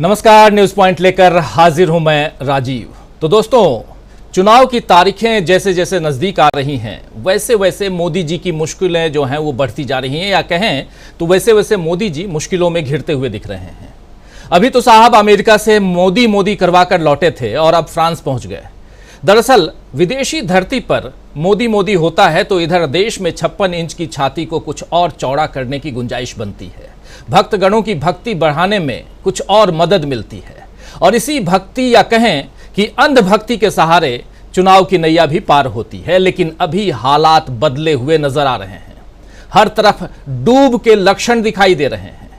नमस्कार, news point लेकर हाजिर हूं मैं राजीव। तो दोस्तों, चुनाव की तारीखें जैसे जैसे नजदीक आ रही हैं वैसे वैसे मोदी जी की मुश्किलें जो हैं वो बढ़ती जा रही हैं, या कहें तो वैसे वैसे मोदी जी मुश्किलों में घिरते हुए दिख रहे हैं। अभी तो साहब अमेरिका से मोदी मोदी करवा कर लौटे थे और अब फ्रांस पहुंच गए। दरअसल विदेशी धरती पर मोदी मोदी होता है तो इधर देश में 56 इंच की छाती को कुछ और चौड़ा करने की गुंजाइश बनती है। भक्तगणों की भक्ति बढ़ाने में कुछ और मदद मिलती है और इसी भक्ति या कहें कि अंधभक्ति के सहारे चुनाव की नैया भी पार होती है। लेकिन अभी हालात बदले हुए नजर आ रहे हैं। हर तरफ डूब के लक्षण दिखाई दे रहे हैं।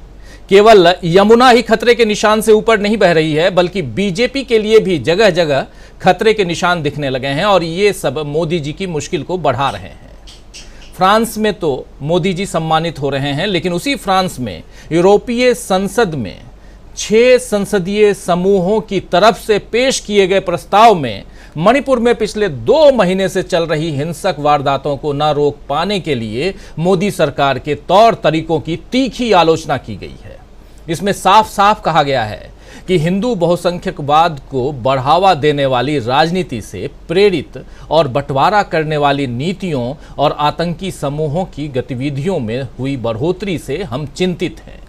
केवल यमुना ही खतरे के निशान से ऊपर नहीं बह रही है, बल्कि बीजेपी के लिए भी जगह जगह खतरे के निशान दिखने लगे हैं और ये सब मोदी जी की मुश्किल को बढ़ा रहे हैं। फ्रांस में तो मोदी जी सम्मानित हो रहे हैं, लेकिन उसी फ्रांस में यूरोपीय संसद में 6 संसदीय समूहों की तरफ से पेश किए गए प्रस्ताव में मणिपुर में पिछले 2 महीने से चल रही हिंसक वारदातों को न रोक पाने के लिए मोदी सरकार के तौर तरीकों की तीखी आलोचना की गई है। इसमें साफ साफ कहा गया है कि हिंदू बहुसंख्यकवाद को बढ़ावा देने वाली राजनीति से प्रेरित और बंटवारा करने वाली नीतियों और आतंकी समूहों की गतिविधियों में हुई बढ़ोतरी से हम चिंतित हैं।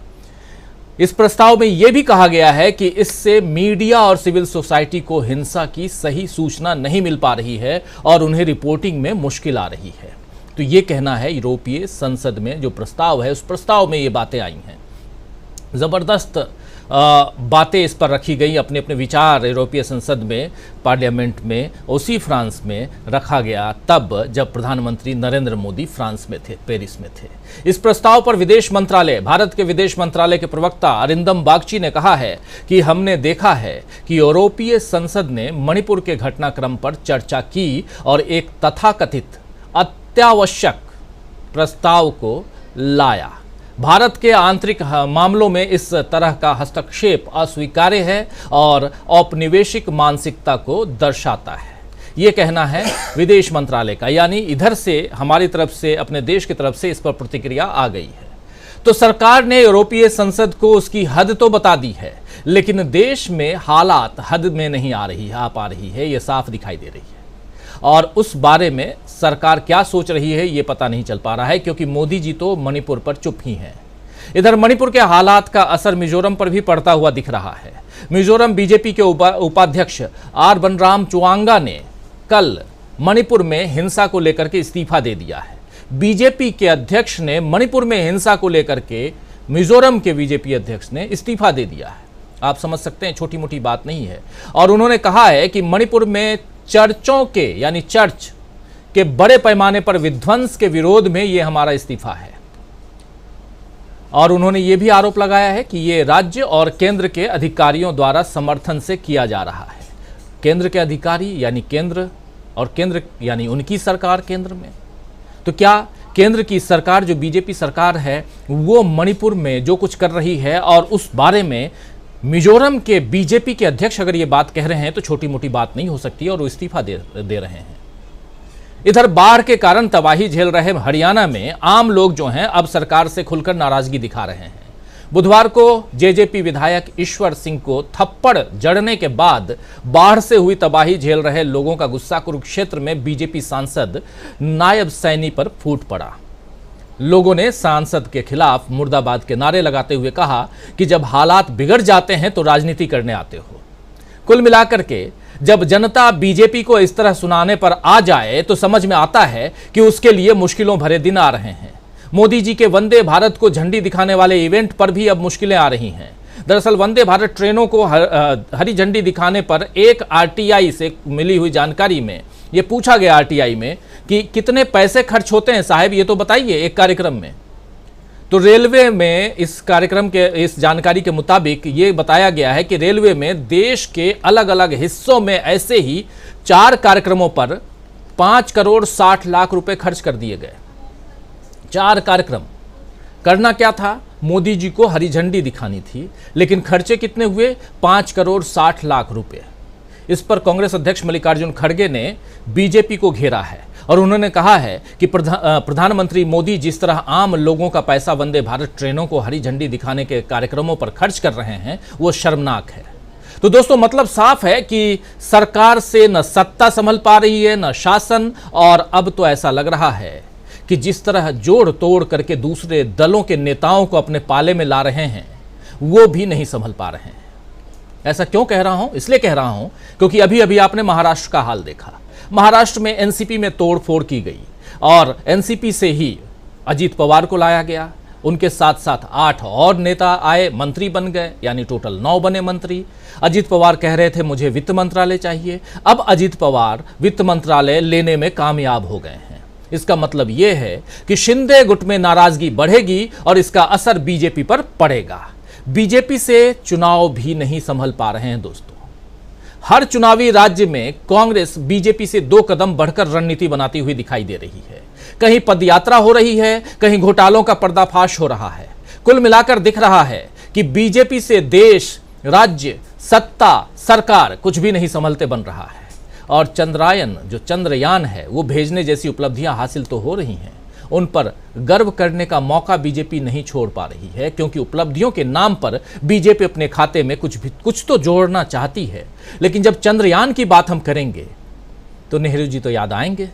इस प्रस्ताव में यह भी कहा गया है कि इससे मीडिया और सिविल सोसाइटी को हिंसा की सही सूचना नहीं मिल पा रही है और उन्हें रिपोर्टिंग में मुश्किल आ रही है। तो ये कहना है यूरोपीय संसद में जो प्रस्ताव है, उस प्रस्ताव में ये बातें आई हैं। जबरदस्त बातें इस पर रखी गई। अपने अपने विचार यूरोपीय संसद में, पार्लियामेंट में, उसी फ्रांस में रखा गया तब जब प्रधानमंत्री नरेंद्र मोदी फ्रांस में थे, पेरिस में थे। इस प्रस्ताव पर विदेश मंत्रालय, भारत के विदेश मंत्रालय के प्रवक्ता अरिंदम बागची ने कहा है कि हमने देखा है कि यूरोपीय संसद ने मणिपुर के घटनाक्रम पर चर्चा की और एक तथाकथित अत्यावश्यक प्रस्ताव को लाया। भारत के आंतरिक मामलों में इस तरह का हस्तक्षेप अस्वीकार्य है और औपनिवेशिक मानसिकता को दर्शाता है। ये कहना है विदेश मंत्रालय का, यानी इधर से हमारी तरफ से, अपने देश की तरफ से इस पर प्रतिक्रिया आ गई है। तो सरकार ने यूरोपीय संसद को उसकी हद तो बता दी है, लेकिन देश में हालात हद में नहीं आ पा रही है, ये साफ दिखाई दे रही है। और उस बारे में सरकार क्या सोच रही है ये पता नहीं चल पा रहा है, क्योंकि मोदी जी तो मणिपुर पर चुप ही हैं। इधर मणिपुर के हालात का असर मिजोरम पर भी पड़ता हुआ दिख रहा है। मिजोरम बीजेपी के उपाध्यक्ष आर बनराम चुआंगा ने कल मणिपुर में हिंसा को लेकर के इस्तीफा दे दिया है। बीजेपी के अध्यक्ष ने मणिपुर में हिंसा को लेकर के मिजोरम के बीजेपी अध्यक्ष ने इस्तीफा दे दिया है। आप समझ सकते हैं, छोटी मोटी बात नहीं है। और उन्होंने कहा है कि मणिपुर में चर्चों के, यानी चर्च के बड़े पैमाने पर विध्वंस के विरोध में यह हमारा इस्तीफा है। और उन्होंने यह भी आरोप लगाया है कि यह राज्य और केंद्र के अधिकारियों द्वारा समर्थन से किया जा रहा है। केंद्र के अधिकारी यानी केंद्र, और केंद्र यानी उनकी सरकार केंद्र में। तो क्या केंद्र की सरकार, जो बीजेपी सरकार है, वो मणिपुर में जो कुछ कर रही है और उस बारे में मिजोरम के बीजेपी के अध्यक्ष अगर ये बात कह रहे हैं तो छोटी मोटी बात नहीं हो सकती और वो इस्तीफा दे रहे हैं। इधर बाढ़ के कारण तबाही झेल रहे हरियाणा में आम लोग जो हैं अब सरकार से खुलकर नाराजगी दिखा रहे हैं। बुधवार को जेजेपी विधायक ईश्वर सिंह को थप्पड़ जड़ने के बाद बाढ़ से हुई तबाही झेल रहे लोगों का गुस्सा कुरुक्षेत्र में बीजेपी सांसद नायब सैनी पर फूट पड़ा। लोगों ने सांसद के खिलाफ मुर्दाबाद के नारे लगाते हुए कहा कि जब हालात बिगड़ जाते हैं तो राजनीति करने आते हो। कुल मिलाकर के जब जनता बीजेपी को इस तरह सुनाने पर आ जाए तो समझ में आता है कि उसके लिए मुश्किलों भरे दिन आ रहे हैं। मोदी जी के वंदे भारत को झंडी दिखाने वाले इवेंट पर भी अब मुश्किलें आ रही हैं। दरअसल वंदे भारत ट्रेनों को हरी झंडी दिखाने पर एक आरटीआई से मिली हुई जानकारी में ये पूछा गया, आरटीआई में, कि कितने पैसे खर्च होते हैं साहब, ये तो बताइए एक कार्यक्रम में। तो रेलवे में इस कार्यक्रम के, इस जानकारी के मुताबिक ये बताया गया है कि रेलवे में देश के अलग अलग हिस्सों में ऐसे ही 4 कार्यक्रमों पर 5 करोड़ 60 लाख रुपए खर्च कर दिए गए। 4 कार्यक्रम। करना क्या था? मोदी जी को हरी झंडी दिखानी थी, लेकिन खर्चे कितने हुए? 5 करोड़ 60 लाख रुपए। इस पर कांग्रेस अध्यक्ष मल्लिकार्जुन खड़गे ने बीजेपी को घेरा है और उन्होंने कहा है कि प्रधानमंत्री मोदी जिस तरह आम लोगों का पैसा वंदे भारत ट्रेनों को हरी झंडी दिखाने के कार्यक्रमों पर खर्च कर रहे हैं वो शर्मनाक है। तो दोस्तों मतलब साफ है कि सरकार से न सत्ता संभल पा रही है न शासन, और अब तो ऐसा लग रहा है कि जिस तरह जोड़ तोड़ करके दूसरे दलों के नेताओं को अपने पाले में ला रहे हैं वो भी नहीं संभल पा रहे हैं। ऐसा क्यों कह रहा हूं? इसलिए कह रहा हूं क्योंकि अभी अभी आपने महाराष्ट्र का हाल देखा। महाराष्ट्र में एनसीपी में तोड़फोड़ की गई और एनसीपी से ही अजीत पवार को लाया गया, उनके साथ साथ 8 और नेता आए, मंत्री बन गए, यानी टोटल 9 बने मंत्री। अजीत पवार कह रहे थे मुझे वित्त मंत्रालय चाहिए, अब अजीत पवार वित्त मंत्रालय लेने में कामयाब हो गए हैं। इसका मतलब यह है कि शिंदे गुट में नाराजगी बढ़ेगी और इसका असर बीजेपी पर पड़ेगा। बीजेपी से चुनाव भी नहीं संभल पा रहे हैं दोस्तों। हर चुनावी राज्य में कांग्रेस बीजेपी से 2 कदम बढ़कर रणनीति बनाती हुई दिखाई दे रही है। कहीं पदयात्रा हो रही है, कहीं घोटालों का पर्दाफाश हो रहा है। कुल मिलाकर दिख रहा है कि बीजेपी से देश, राज्य, सत्ता, सरकार कुछ भी नहीं संभलते बन रहा है। और चंद्रायन जो चंद्रयान है वो भेजने जैसी उपलब्धियां हासिल तो हो रही हैं, उन पर गर्व करने का मौका बीजेपी नहीं छोड़ पा रही है, क्योंकि उपलब्धियों के नाम पर बीजेपी अपने खाते में कुछ तो जोड़ना चाहती है। लेकिन जब चंद्रयान की बात हम करेंगे तो नेहरू जी तो याद आएंगे।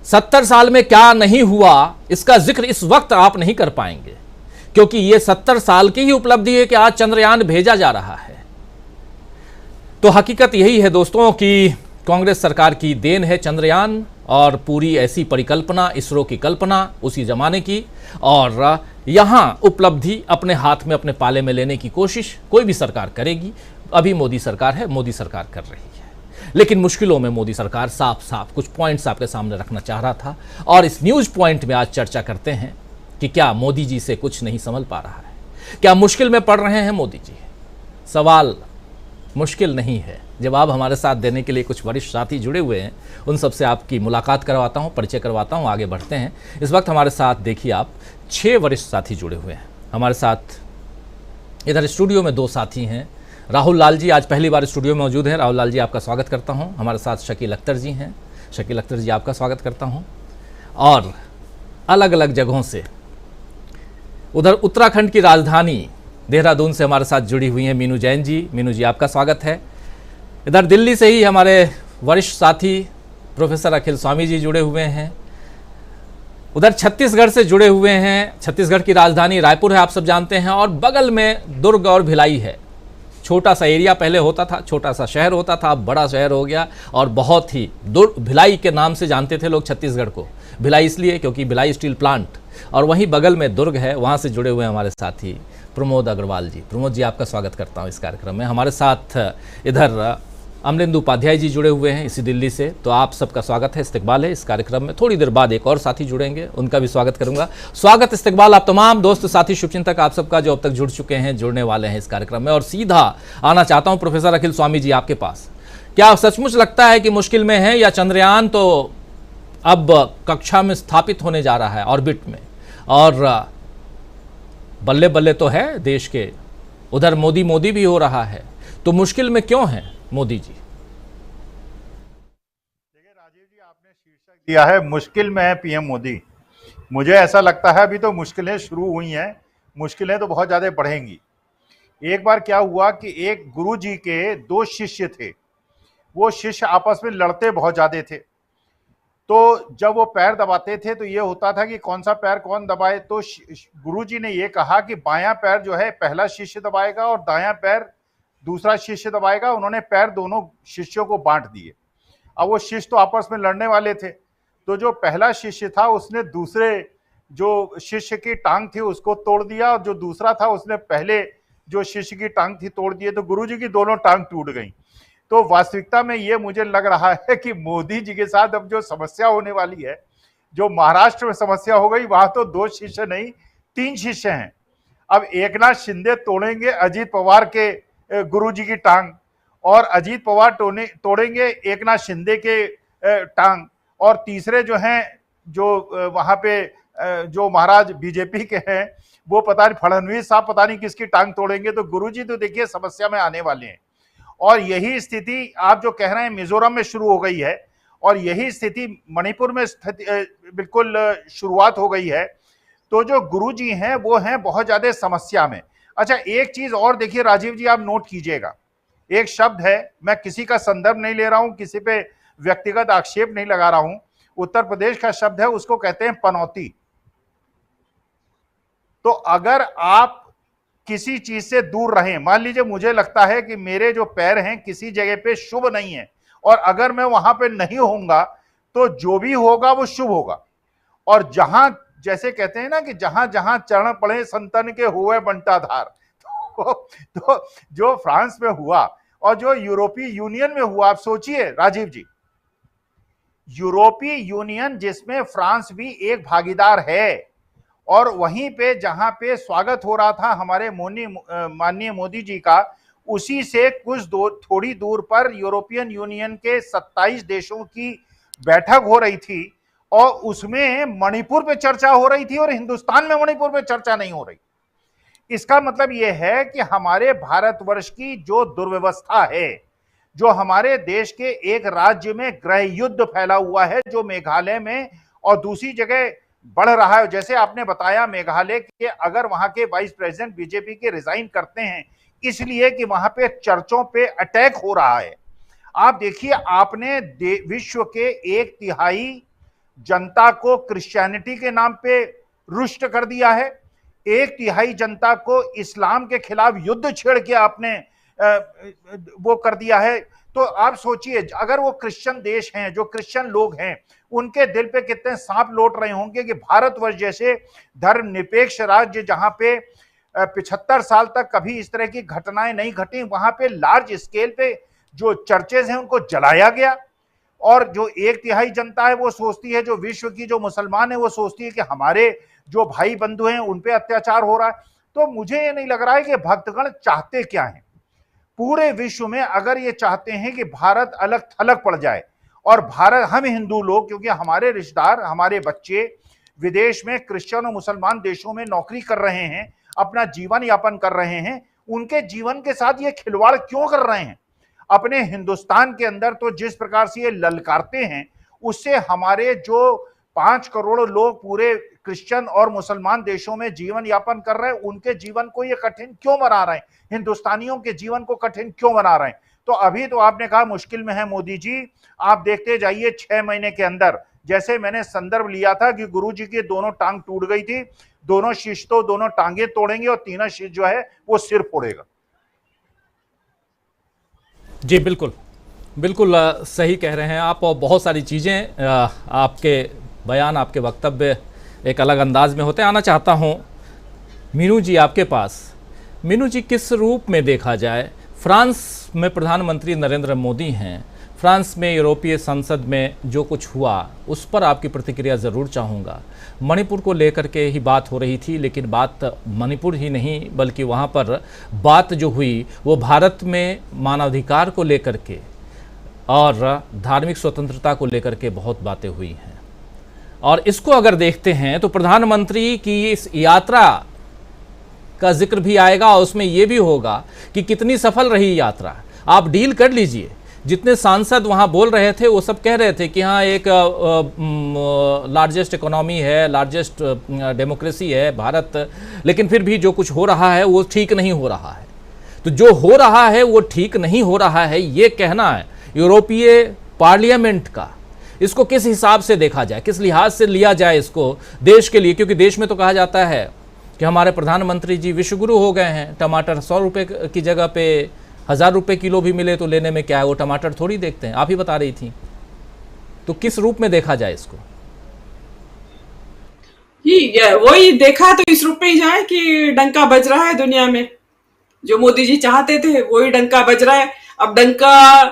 70 साल में क्या नहीं हुआ इसका जिक्र इस वक्त आप नहीं कर पाएंगे, क्योंकि यह 70 साल की ही उपलब्धि है कि आज चंद्रयान भेजा जा रहा है। तो हकीकत यही है दोस्तों कि कांग्रेस सरकार की देन है चंद्रयान, और पूरी ऐसी परिकल्पना, इसरो की कल्पना उसी जमाने की, और यहां उपलब्धि अपने हाथ में, अपने पाले में लेने की कोशिश कोई भी सरकार करेगी। अभी मोदी सरकार है, मोदी सरकार कर रही है, लेकिन मुश्किलों में मोदी सरकार साफ साफ कुछ पॉइंट्स आपके सामने रखना चाह रहा था। और इस न्यूज पॉइंट में आज चर्चा करते हैं कि क्या मोदी जी से कुछ नहीं संभल पा रहा है, क्या मुश्किल में पड़ रहे हैं मोदी जी। सवाल मुश्किल नहीं है। जवाब हमारे साथ देने के लिए कुछ वरिष्ठ साथी जुड़े हुए हैं, उन सबसे आपकी मुलाकात करवाता हूं, परिचय करवाता हूं, आगे बढ़ते हैं। इस वक्त हमारे साथ देखिए आप 6 वरिष्ठ साथी जुड़े हुए हैं हमारे साथ। इधर स्टूडियो में 2 साथी हैं। राहुल लाल जी आज पहली बार स्टूडियो में मौजूद हैं। राहुल लाल जी आपका स्वागत करता हूँ। हमारे साथ शकील अख्तर जी हैं। शकील अख्तर जी आपका स्वागत करता हूँ। और अलग अलग जगहों से उधर उत्तराखंड की राजधानी देहरादून से हमारे साथ जुड़ी हुई हैं मीनू जैन जी। मीनू जी आपका स्वागत है। इधर दिल्ली से ही हमारे वरिष्ठ साथी प्रोफेसर अखिल स्वामी जी जुड़े हुए हैं। उधर छत्तीसगढ़ से जुड़े हुए हैं। छत्तीसगढ़ की राजधानी रायपुर है, आप सब जानते हैं, और बगल में दुर्ग और भिलाई है। छोटा सा एरिया पहले होता था, छोटा सा शहर होता था, अब बड़ा शहर हो गया। और बहुत ही भिलाई के नाम से जानते थे लोग छत्तीसगढ़ को। भिलाई इसलिए क्योंकि भिलाई स्टील प्लांट, और वहीं बगल में दुर्ग है, वहाँ से जुड़े हुए हमारे साथी प्रमोद अग्रवाल जी। प्रमोद जी आपका स्वागत करता हूँ इस कार्यक्रम में। हमारे साथ इधर अमलेंदु उपाध्याय जी जुड़े हुए हैं इसी दिल्ली से, तो आप सबका स्वागत है, इस्तकबाल है इस कार्यक्रम में। थोड़ी देर बाद एक और साथी जुड़ेंगे, उनका भी स्वागत करूंगा। स्वागत, इस्तकबाल आप तमाम दोस्त साथी शुभचिंतक आप सबका जो अब तक जुड़ चुके हैं, जुड़ने वाले हैं इस कार्यक्रम में। और सीधा आना चाहता हूं प्रोफेसर अखिल स्वामी जी आपके पास। क्या सचमुच लगता है कि मुश्किल में है, या चंद्रयान तो अब कक्षा में स्थापित होने जा रहा है ऑर्बिट में, और बल्ले बल्ले तो है देश के, उधर मोदी भी हो रहा है, तो मुश्किल में क्यों है मोदी जी? देखिए राजीव जी, आपने शीर्षक दिया है मुश्किल में है पीएम मोदी। मुझे ऐसा लगता है अभी तो मुश्किलें शुरू हुई हैं, मुश्किलें तो बहुत ज्यादा बढ़ेंगी। एक बार क्या हुआ कि एक गुरु जी के 2 शिष्य थे, वो शिष्य आपस में लड़ते बहुत ज्यादा थे। तो जब वो पैर दबाते थे तो ये होता था कि कौन सा पैर कौन दबाए। तो गुरुजी ने ये कहा कि बायां पैर जो है पहला शिष्य दबाएगा और दायां पैर दूसरा शिष्य दबाएगा। उन्होंने पैर दोनों शिष्यों को बांट दिए। अब वो शिष्य तो आपस में लड़ने वाले थे, तो जो पहला शिष्य था उसने दूसरे जो शिष्य की टांग थी उसको तोड़ दिया, और जो दूसरा था उसने पहले जो शिष्य की टांग थी तोड़ दिए। तो गुरुजी की दोनों टांग टूट गई। तो वास्तविकता में ये मुझे लग रहा है कि मोदी जी के साथ अब जो समस्या होने वाली है, जो महाराष्ट्र में समस्या हो गई, वहां तो 2 शिष्य नहीं 3 शिष्य हैं। अब एकनाथ शिंदे तोड़ेंगे अजीत पवार के गुरुजी की टांग, और अजीत पवार तोड़ेंगे एकनाथ शिंदे के टांग, और तीसरे जो हैं जो वहां पे जो महाराज बीजेपी के हैं वो पता नहीं फडणवीस साहब पता नहीं किसकी टांग तोड़ेंगे। तो गुरुजी तो देखिए समस्या में आने वाले हैं। और यही स्थिति आप जो कह रहे हैं मिजोरम में शुरू हो गई है, और यही स्थिति मणिपुर में बिल्कुल शुरुआत हो गई है। तो जो गुरुजी हैं वो हैं बहुत ज्यादा समस्या में। अच्छा, एक चीज और देखिए राजीव जी, आप नोट कीजिएगा, एक शब्द है, मैं किसी का संदर्भ नहीं ले रहा हूं, किसी पे व्यक्तिगत आक्षेप नहीं लगा रहा हूं, उत्तर प्रदेश का शब्द है, उसको कहते हैं पनौती। तो अगर आप किसी चीज से दूर रहें, मान लीजिए मुझे लगता है कि मेरे जो पैर हैं किसी जगह पे शुभ नहीं है, और अगर मैं वहां पे नहीं होऊंगा तो जो भी होगा वो शुभ होगा। और जहां, जैसे कहते हैं ना कि जहां जहां चरण पड़े संतन के हुए बंटाधार, तो जो फ्रांस में हुआ और जो यूरोपीय यूनियन में हुआ, आप सोचिए राजीव जी, यूरोपीय यूनियन जिसमें फ्रांस भी एक भागीदार है, और वहीं पे जहां पे स्वागत हो रहा था हमारे माननीय मोदी जी का, उसी से कुछ थोड़ी दूर पर यूरोपियन यूनियन के 27 देशों की बैठक हो रही थी, और उसमें मणिपुर पे चर्चा हो रही थी और हिंदुस्तान में मणिपुर पे चर्चा नहीं हो रही। इसका मतलब यह है कि हमारे भारतवर्ष की जो दुर्व्यवस्था है, जो हमारे देश के एक राज्य में गृह युद्ध फैला हुआ है, जो मेघालय में और दूसरी जगह बढ़ रहा है, जैसे आपने बताया मेघालय के अगर वहां के वाइस प्रेसिडेंट बीजेपी के रिजाइन करते हैं इसलिए कि वहां पे चर्चों पे अटैक हो रहा है। आप देखिए, आपने विश्व के 1/3 जनता को क्रिश्चियनिटी के नाम पे रुष्ट कर दिया है, 1/3 जनता को इस्लाम के खिलाफ युद्ध छेड़ के आपने वो कर दिया है। तो आप सोचिए, अगर वो क्रिश्चियन देश हैं, जो क्रिश्चियन लोग हैं, उनके दिल पे कितने सांप लौट रहे होंगे कि भारतवर्ष जैसे धर्मनिरपेक्ष राज्य जहां पे 75 साल तक कभी इस तरह की घटनाएं नहीं घटी, वहां पे लार्ज स्केल पे जो चर्चेज हैं उनको जलाया गया, और जो 1/3 जनता है वो सोचती है, जो विश्व की जो मुसलमान है वो सोचती है कि हमारे जो भाई बंधु हैं उन पे अत्याचार हो रहा है। तो मुझे ये नहीं लग रहा है कि भक्तगण चाहते क्या हैं पूरे विश्व में। अगर ये चाहते हैं कि भारत अलग थलग पड़ जाए, और भारत, हम हिंदू लोग, क्योंकि हमारे रिश्तेदार, हमारे बच्चे विदेश में क्रिश्चियन और मुसलमान देशों में नौकरी कर रहे हैं, अपना जीवन यापन कर रहे हैं, उनके जीवन के साथ ये खिलवाड़ क्यों कर रहे हैं? अपने हिंदुस्तान के अंदर तो जिस प्रकार से ये ललकारते हैं, उससे हमारे जो 5 करोड़ लोग पूरे क्रिश्चियन और मुसलमान देशों में जीवन यापन कर रहे हैं, उनके जीवन को ये कठिन क्यों बना रहे हैं? हिंदुस्तानियों के जीवन को कठिन क्यों बना रहे हैं? तो अभी तो आपने कहा मुश्किल में है मोदी जी, आप देखते जाइए 6 महीने के अंदर, जैसे मैंने संदर्भ लिया था कि गुरुजी की दोनों टांग टूट गई थी, दोनों शिष्य तो दोनों टांगे तोड़ेंगे और तीनों शिष्य जो है वो सिर फोड़ेगा। जी बिल्कुल बिल्कुल, सही कह रहे हैं आप, और बहुत सारी चीज़ें आपके बयान, आपके वक्तव्य एक अलग अंदाज में होते। आना चाहता हूँ मीनू जी आपके पास। मीनू जी, किस रूप में देखा जाए, फ्रांस में प्रधानमंत्री नरेंद्र मोदी हैं, फ्रांस में यूरोपीय संसद में जो कुछ हुआ उस पर आपकी प्रतिक्रिया ज़रूर चाहूँगा। मणिपुर को लेकर के ही बात हो रही थी, लेकिन बात मणिपुर ही नहीं बल्कि वहाँ पर बात जो हुई वो भारत में मानवाधिकार को लेकर के और धार्मिक स्वतंत्रता को लेकर के बहुत बातें हुई हैं। और इसको अगर देखते हैं तो प्रधानमंत्री की इस यात्रा का जिक्र भी आएगा, और उसमें यह भी होगा कि कितनी सफल रही यात्रा। आप डील कर लीजिए, जितने सांसद वहाँ बोल रहे थे वो सब कह रहे थे कि हाँ एक लार्जेस्ट इकोनॉमी है, लार्जेस्ट डेमोक्रेसी है भारत, लेकिन फिर भी जो कुछ हो रहा है वो ठीक नहीं हो रहा है। तो जो हो रहा है वो ठीक नहीं हो रहा है, ये कहना है यूरोपीय पार्लियामेंट का। इसको किस हिसाब से देखा जाए, किस लिहाज से लिया जाए इसको देश के लिए? क्योंकि देश में तो कहा जाता है कि हमारे प्रधानमंत्री जी विश्वगुरु हो गए हैं, टमाटर 100 रुपये की जगह पे 1000 रुपये किलो भी मिले तो लेने में क्या है, वो टमाटर थोड़ी देखते हैं। आप ही बता रही थी, तो किस रूप में देखा जाए इसको? वही देखा तो इस रूप में ही जाए कि डंका बज रहा है दुनिया में, जो मोदी जी चाहते थे वही डंका बज रहा है। अब डंका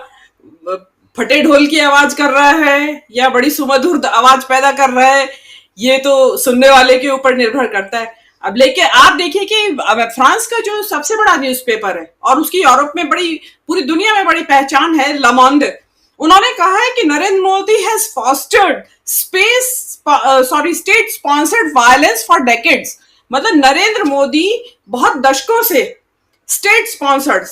फटे ढोल की आवाज कर रहा है या बड़ी सुमधुर आवाज पैदा कर रहा है, ये तो सुनने वाले के ऊपर निर्भर करता है। अब लेकिन आप देखिए कि फ्रांस का जो सबसे बड़ा न्यूज़पेपर है और उसकी यूरोप में बड़ी, पूरी दुनिया में बड़ी पहचान है, ला मोंड, उन्होंने कहा है कि Narendra Modi has fostered state sponsored violence for decades. मतलब नरेंद्र मोदी बहुत दशकों से स्टेट स्पॉन्सर्ड,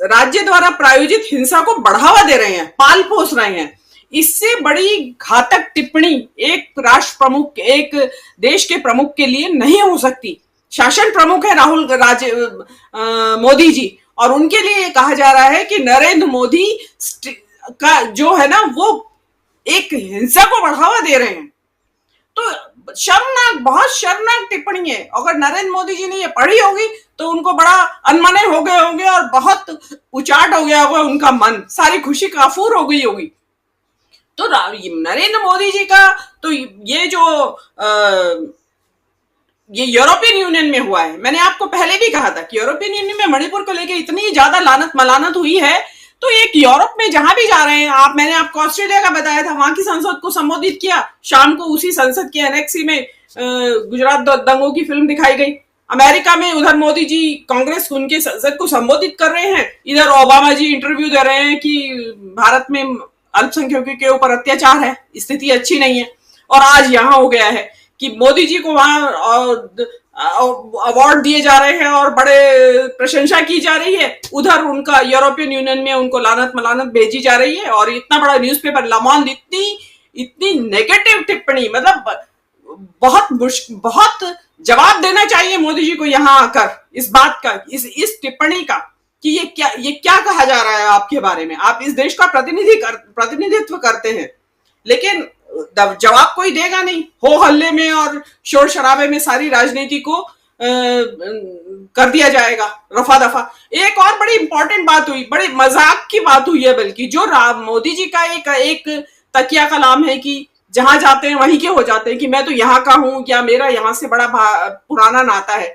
राज्य द्वारा प्रायोजित हिंसा को बढ़ावा दे रहे हैं, पाल पोस रहे हैं। इससे बड़ी घातक टिप्पणी एक राष्ट्र प्रमुख, एक देश के प्रमुख के लिए नहीं हो सकती। शासन प्रमुख है मोदी जी, और उनके लिए कहा जा रहा है कि नरेंद्र मोदी का जो है ना वो एक हिंसा को बढ़ावा दे रहे हैं। तो शर्मनाक, बहुत शर्मनाक टिप्पणी है। अगर नरेंद्र मोदी जी ने ये पढ़ी होगी तो उनको बड़ा अनमने हो गए होंगे और बहुत उचाट हो गया होगा उनका मन, सारी खुशी काफूर हो गई होगी। तो नरेंद्र मोदी जी का तो ये जो ये यूरोपियन यूनियन में हुआ है, मैंने आपको पहले भी कहा था कि यूरोपियन यूनियन में मणिपुर को लेकर इतनी ज्यादा लानत मलानत हुई है, तो एक यूरोप में जहां भी जा रहे हैं आप, मैंने आपको ऑस्ट्रेलिया का बताया था, वहां की संसद को संबोधित किया, शाम को उसी संसद के एनेक्सी में गुजरात दंगों की फिल्म दिखाई गई। अमेरिका में उधर मोदी जी कांग्रेस उनके संसद को संबोधित कर रहे हैं, इधर ओबामा जी इंटरव्यू दे रहे हैं कि भारत में अल्पसंख्यकों के ऊपर अत्याचार है, स्थिति अच्छी नहीं है। और आज यहां हो गया है कि मोदी जी को वहां अवार्ड दिए जा रहे हैं और बड़े प्रशंसा की जा रही है, उधर उनका यूरोपियन यूनियन में उनको लानत मलानत भेजी जा रही है। और इतना बड़ा न्यूज़पेपर लमॉन्ड इतनी नेगेटिव टिप्पणी, मतलब बहुत जवाब देना चाहिए मोदी जी को यहां आकर इस बात का, इस टिप्पणी का कि ये क्या कहा जा रहा है आपके बारे में। आप इस देश का प्रतिनिधित्व करते हैं, लेकिन जवाब कोई देगा नहीं। हो हल्ले में और शोर शराबे में सारी राजनीति को कर दिया जाएगा रफा दफा। एक और बड़ी इंपॉर्टेंट बात हुई, बड़ी मजाक की बात हुई है, बल्कि जो मोदी जी का एक तकिया कलाम है कि जहां जाते हैं वहीं के हो जाते हैं कि मैं तो यहाँ का हूं या मेरा यहाँ से बड़ा पुराना नाता है।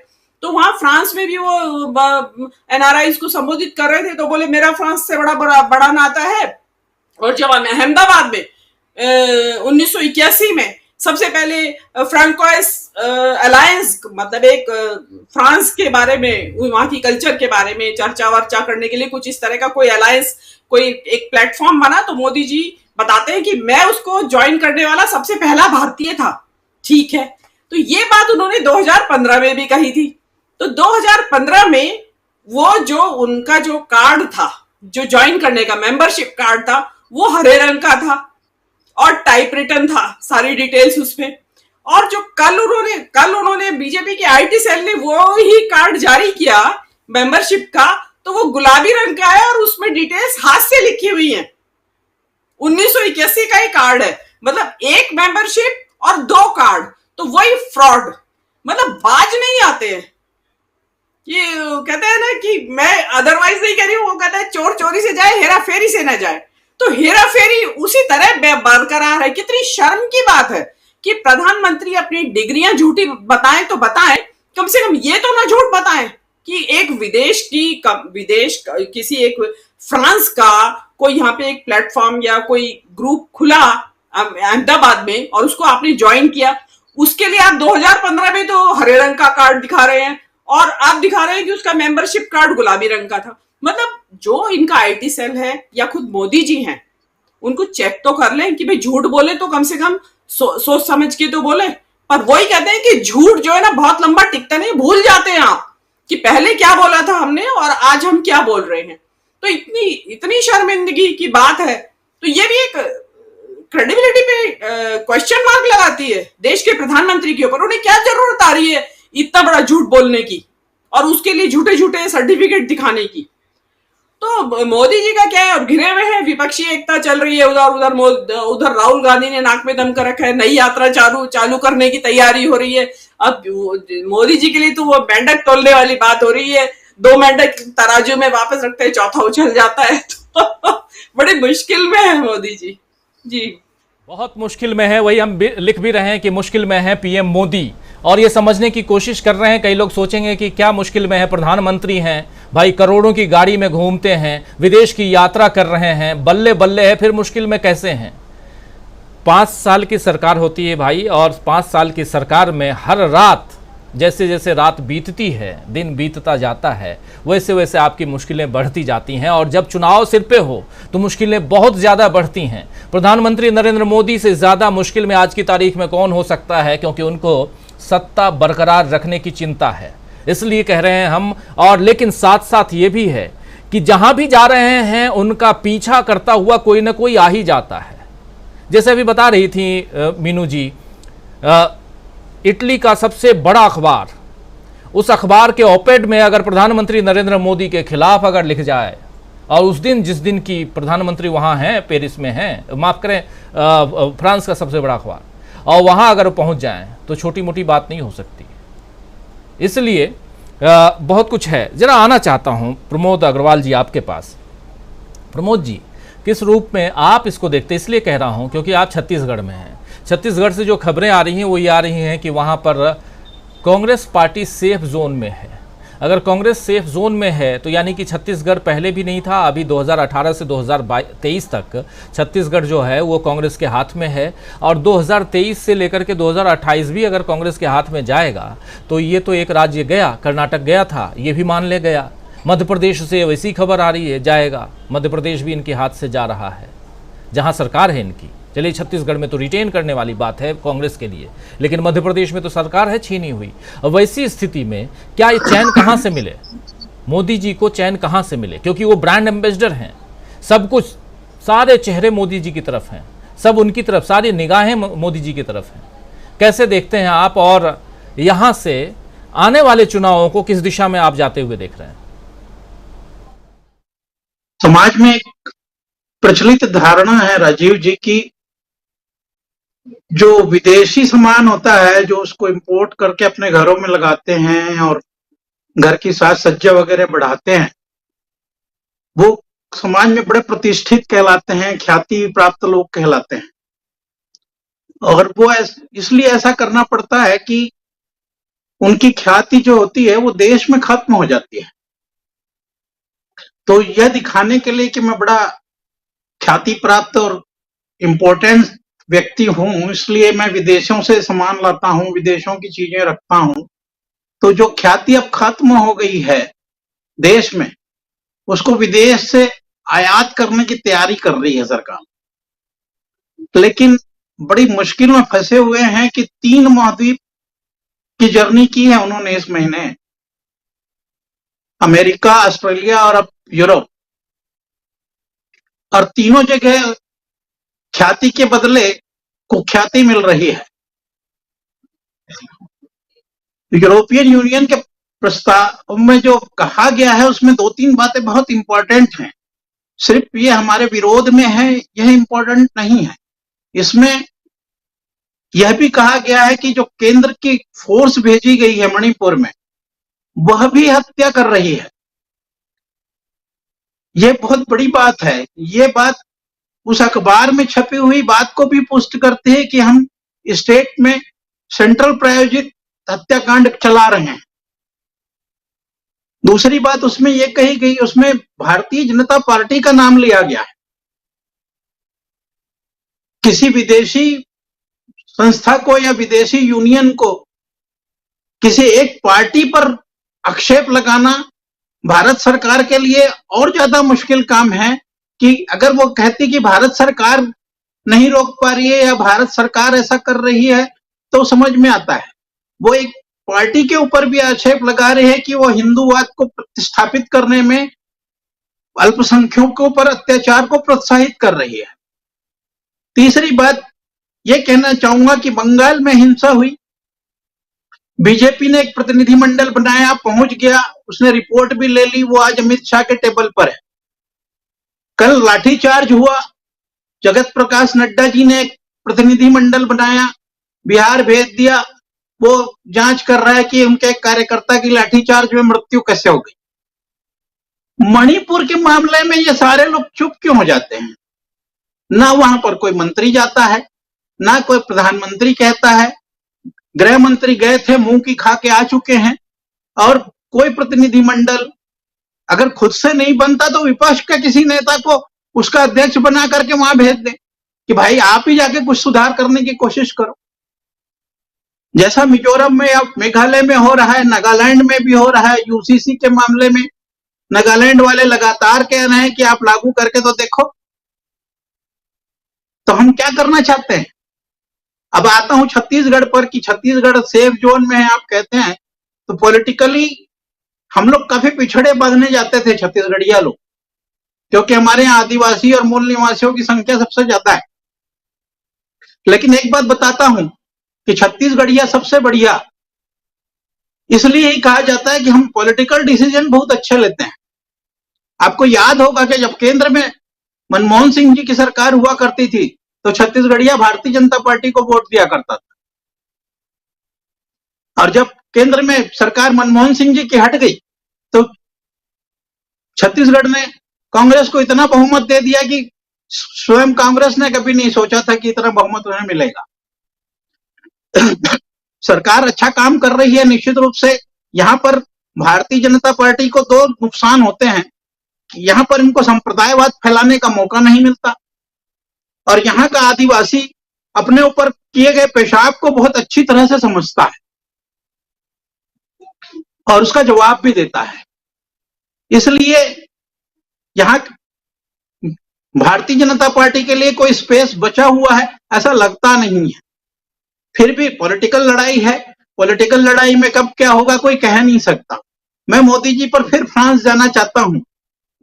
तो वहां फ्रांस में भी वो एनआरआईज को संबोधित कर रहे थे तो बोले मेरा फ्रांस से बड़ा नाता है। और जब अहमदाबाद में 1981 में सबसे पहले फ्रांकोइस अलायंस, मतलब एक फ्रांस के बारे में, वहां की कल्चर के बारे में चर्चा वर्चा करने के लिए कुछ इस तरह का कोई अलायंस, कोई एक प्लेटफॉर्म बना, तो मोदी जी बताते हैं कि मैं उसको ज्वाइन करने वाला सबसे पहला भारतीय था। ठीक है, तो ये बात उन्होंने 2015 में भी कही थी। तो 2015 में वो जो उनका जो कार्ड था, जो ज्वाइन करने का मेंबरशिप कार्ड था, वो हरे रंग का था और टाइप रिटन था, सारी डिटेल्स उसमें। और जो कल उन्होंने बीजेपी के आईटी सेल ने वो ही कार्ड जारी किया मेंबरशिप का, तो वो गुलाबी रंग का है और उसमें डिटेल्स हाथ से लिखी हुई हैं। 1981 का ही कार्ड है, मतलब एक मेंबरशिप और 2 कार्ड, तो वही फ्रॉड। मतलब बाज नहीं आते हैं। ये कहते हैं ना कि मैं अदरवाइज नहीं कह रही हूं, वो कहता है चोर चोरी से जाए, हेरा फेरी से ना जाए। तो हेरा फेरी उसी तरह बरकरार है। कितनी शर्म की बात है कि प्रधानमंत्री अपनी डिग्रियां झूठी बताएं तो बताएं, कम से कम ये तो ना झूठ बताएं कि एक किसी एक फ्रांस का कोई यहाँ पे एक प्लेटफॉर्म या कोई ग्रुप खुला अहमदाबाद में और उसको आपने ज्वाइन किया, उसके लिए आप 2015 में तो हरे रंग का कार्ड दिखा रहे हैं और आप दिखा रहे हैं कि उसका मेंबरशिप कार्ड गुलाबी रंग का था। मतलब जो इनका आईटी सेल है या खुद मोदी जी हैं, उनको चेक तो कर लें कि भाई झूठ बोले तो कम से कम सोच समझ के तो बोले। पर वही कहते हैं कि झूठ जो है ना बहुत लंबा टिकता नहीं, भूल जाते हैं आप कि पहले क्या बोला था हमने और आज हम क्या बोल रहे हैं। तो इतनी शर्मिंदगी की बात है। तो ये भी एक क्रेडिबिलिटी पे क्वेश्चन मार्क लगाती है देश के प्रधानमंत्री के ऊपर। उन्हें क्या जरूरत आ रही है इतना बड़ा झूठ बोलने की और उसके लिए झूठे झूठे सर्टिफिकेट दिखाने की। तो मोदी जी का क्या है, घिरे हुए हैं, विपक्षी एकता चल रही है, उधर राहुल गांधी ने नाक में दम कर रखा है, नई यात्रा चालू करने की तैयारी हो रही है। अब मोदी जी के लिए तो वो मेंढक तोलने वाली बात हो रही है, 2 मेंढक तराजू में वापस रखते हैं, चौथा उछल जाता है। तो बड़ी मुश्किल में है मोदी जी। जी बहुत मुश्किल में है, वही हम लिख भी रहे हैं कि मुश्किल में है पीएम मोदी, और ये समझने की कोशिश कर रहे हैं। कई लोग सोचेंगे कि क्या मुश्किल में है, प्रधानमंत्री हैं भाई, करोड़ों की गाड़ी में घूमते हैं, विदेश की यात्रा कर रहे हैं, बल्ले बल्ले है, फिर मुश्किल में कैसे हैं। 5 साल की सरकार होती है भाई, और 5 साल की सरकार में हर रात जैसे जैसे रात बीतती है, दिन बीतता जाता है, वैसे वैसे आपकी मुश्किलें बढ़ती जाती हैं। और जब चुनाव सिर पे हो तो मुश्किलें बहुत ज़्यादा बढ़ती हैं। प्रधानमंत्री नरेंद्र मोदी से ज़्यादा मुश्किल में आज की तारीख में कौन हो सकता है, क्योंकि उनको सत्ता बरकरार रखने की चिंता है, इसलिए कह रहे हैं हम। और लेकिन साथ साथ ये भी है कि जहां भी जा रहे हैं उनका पीछा करता हुआ कोई ना कोई आ ही जाता है। जैसे अभी बता रही थी मीनू जी, इटली का सबसे बड़ा अखबार, उस अखबार के ऑपेड में अगर प्रधानमंत्री नरेंद्र मोदी के खिलाफ अगर लिख जाए, और उस दिन जिस दिन की प्रधानमंत्री वहाँ हैं, पेरिस में हैं, माफ़ करें फ्रांस का सबसे बड़ा अखबार, और वहाँ अगर पहुँच जाएं तो छोटी मोटी बात नहीं हो सकती। इसलिए बहुत कुछ है। जरा आना चाहता हूँ प्रमोद अग्रवाल जी आपके पास। प्रमोद जी, किस रूप में आप इसको देखते, इसलिए कह रहा हूँ क्योंकि आप छत्तीसगढ़ में हैं। छत्तीसगढ़ से जो खबरें आ रही हैं वो ये आ रही हैं कि वहाँ पर कांग्रेस पार्टी सेफ जोन में है। अगर कांग्रेस सेफ जोन में है तो यानी कि छत्तीसगढ़ पहले भी नहीं था, अभी 2018 से 2023 तक छत्तीसगढ़ जो है वो कांग्रेस के हाथ में है, और 2023 से लेकर के 2028 भी अगर कांग्रेस के हाथ में जाएगा तो ये तो एक राज्य गया, कर्नाटक गया था, ये भी मान ले गया। मध्य प्रदेश से वैसी खबर आ रही है जाएगा, मध्य प्रदेश भी इनके हाथ से जा रहा है, जहाँ सरकार है इनकी। चलिए छत्तीसगढ़ में तो रिटेन करने वाली बात है कांग्रेस के लिए, लेकिन मध्य प्रदेश में तो सरकार है छीनी हुई। अब वैसी स्थिति में क्या ये चैन कहाँ से मिले, मोदी जी को चैन कहाँ से मिले? क्योंकि वो ब्रांड एम्बेसडर हैं, सब कुछ, सारे चेहरे मोदी जी की तरफ हैं, सब उनकी तरफ, सारी निगाहें मोदी जी की तरफ हैं। कैसे देखते हैं आप, और यहाँ से आने वाले चुनावों को किस दिशा में आप जाते हुए देख रहे हैं? समाज में एक प्रचलित धारणा है राजीव जी की, जो विदेशी सामान होता है, जो उसको इंपोर्ट करके अपने घरों में लगाते हैं और घर की साज सज्जा वगैरह बढ़ाते हैं, वो समाज में बड़े प्रतिष्ठित कहलाते हैं, ख्याति प्राप्त लोग कहलाते हैं। और वो इसलिए ऐसा करना पड़ता है कि उनकी ख्याति जो होती है वो देश में खत्म हो जाती है। तो यह दिखाने के लिए कि मैं बड़ा ख्याति प्राप्त और इम्पोर्टेंट व्यक्ति हूं, इसलिए मैं विदेशों से सामान लाता हूं, विदेशों की चीजें रखता हूं। तो जो ख्याति अब खत्म हो गई है देश में, उसको विदेश से आयात करने की तैयारी कर रही है सरकार। लेकिन बड़ी मुश्किल में फंसे हुए हैं कि 3 महाद्वीप की जर्नी की है उन्होंने इस महीने, अमेरिका, ऑस्ट्रेलिया और अब यूरोप, और तीनों जगह ख्याति के बदले कुख्याति मिल रही है। यूरोपियन यूनियन के प्रस्ताव में जो कहा गया है उसमें 2-3 बातें बहुत इंपॉर्टेंट हैं। सिर्फ ये हमारे विरोध में है यह इंपॉर्टेंट नहीं है। इसमें यह भी कहा गया है कि जो केंद्र की फोर्स भेजी गई है मणिपुर में, वह भी हत्या कर रही है। यह बहुत बड़ी बात है। ये बात उस अखबार में छपी हुई बात को भी पुष्ट करती है कि हम स्टेट में सेंट्रल प्रायोजित हत्याकांड चला रहे हैं। दूसरी बात उसमें यह कही गई, उसमें भारतीय जनता पार्टी का नाम लिया गया है। किसी विदेशी संस्था को या विदेशी यूनियन को किसी एक पार्टी पर आक्षेप लगाना भारत सरकार के लिए और ज्यादा मुश्किल काम है कि अगर वो कहती कि भारत सरकार नहीं रोक पा रही है या भारत सरकार ऐसा कर रही है तो समझ में आता है। वो एक पार्टी के ऊपर भी आक्षेप लगा रहे हैं कि वो हिंदूवाद को प्रतिस्थापित करने में अल्पसंख्यकों पर अत्याचार को प्रोत्साहित कर रही है। तीसरी बात ये कहना चाहूंगा कि बंगाल में हिंसा हुई, बीजेपी ने एक प्रतिनिधिमंडल बनाया, पहुंच गया, उसने रिपोर्ट भी ले ली, वो आज अमित शाह के टेबल पर है। कल लाठीचार्ज हुआ, जगत प्रकाश नड्डा जी ने एक प्रतिनिधिमंडल बनाया, बिहार भेज दिया, वो जांच कर रहा है कि उनके एक कार्यकर्ता की लाठीचार्ज में मृत्यु कैसे हो गई। मणिपुर के मामले में ये सारे लोग चुप क्यों हो जाते हैं? ना वहां पर कोई मंत्री जाता है, ना कोई प्रधानमंत्री कहता है। गृह मंत्री गए थे, मुंह की खा के आ चुके हैं, और कोई प्रतिनिधिमंडल अगर खुद से नहीं बनता तो विपक्ष के किसी नेता को उसका अध्यक्ष बना करके वहां भेज दे कि भाई आप ही जाके कुछ सुधार करने की कोशिश करो। जैसा मिजोरम में या मेघालय में हो रहा है, नागालैंड में भी हो रहा है। यूसीसी के मामले में नागालैंड वाले लगातार कह रहे हैं कि आप लागू करके तो देखो। तो हम क्या करना चाहते हैं? अब आता हूं छत्तीसगढ़ पर कि छत्तीसगढ़ सेफ जोन में है आप कहते हैं, तो पॉलिटिकली हम लोग काफी पिछड़े बदने जाते थे छत्तीसगढ़िया लोग, क्योंकि हमारे यहाँ आदिवासी और मूल निवासियों की संख्या सबसे ज्यादा है। लेकिन एक बात बताता हूं कि छत्तीसगढ़िया सबसे बढ़िया इसलिए ही कहा जाता है कि हम पॉलिटिकल डिसीजन बहुत अच्छे लेते हैं। आपको याद होगा कि जब केंद्र में मनमोहन सिंह जी की सरकार हुआ करती थी तो छत्तीसगढ़िया भारतीय जनता पार्टी को वोट दिया करता था, और जब केंद्र में सरकार मनमोहन सिंह जी की हट गई तो छत्तीसगढ़ ने कांग्रेस को इतना बहुमत दे दिया कि स्वयं कांग्रेस ने कभी नहीं सोचा था कि इतना बहुमत उन्हें मिलेगा। सरकार अच्छा काम कर रही है निश्चित रूप से। यहां पर भारतीय जनता पार्टी को दो नुकसान होते हैं। यहां पर इनको संप्रदायवाद फैलाने का मौका नहीं मिलता, और यहां का आदिवासी अपने ऊपर किए गए पेशाब को बहुत अच्छी तरह से समझता है और उसका जवाब भी देता है। इसलिए यहां भारतीय जनता पार्टी के लिए कोई स्पेस बचा हुआ है ऐसा लगता नहीं है। फिर भी पॉलिटिकल लड़ाई है, पॉलिटिकल लड़ाई में कब क्या होगा कोई कह नहीं सकता। मैं मोदी जी पर फिर फ्रांस जाना चाहता हूं।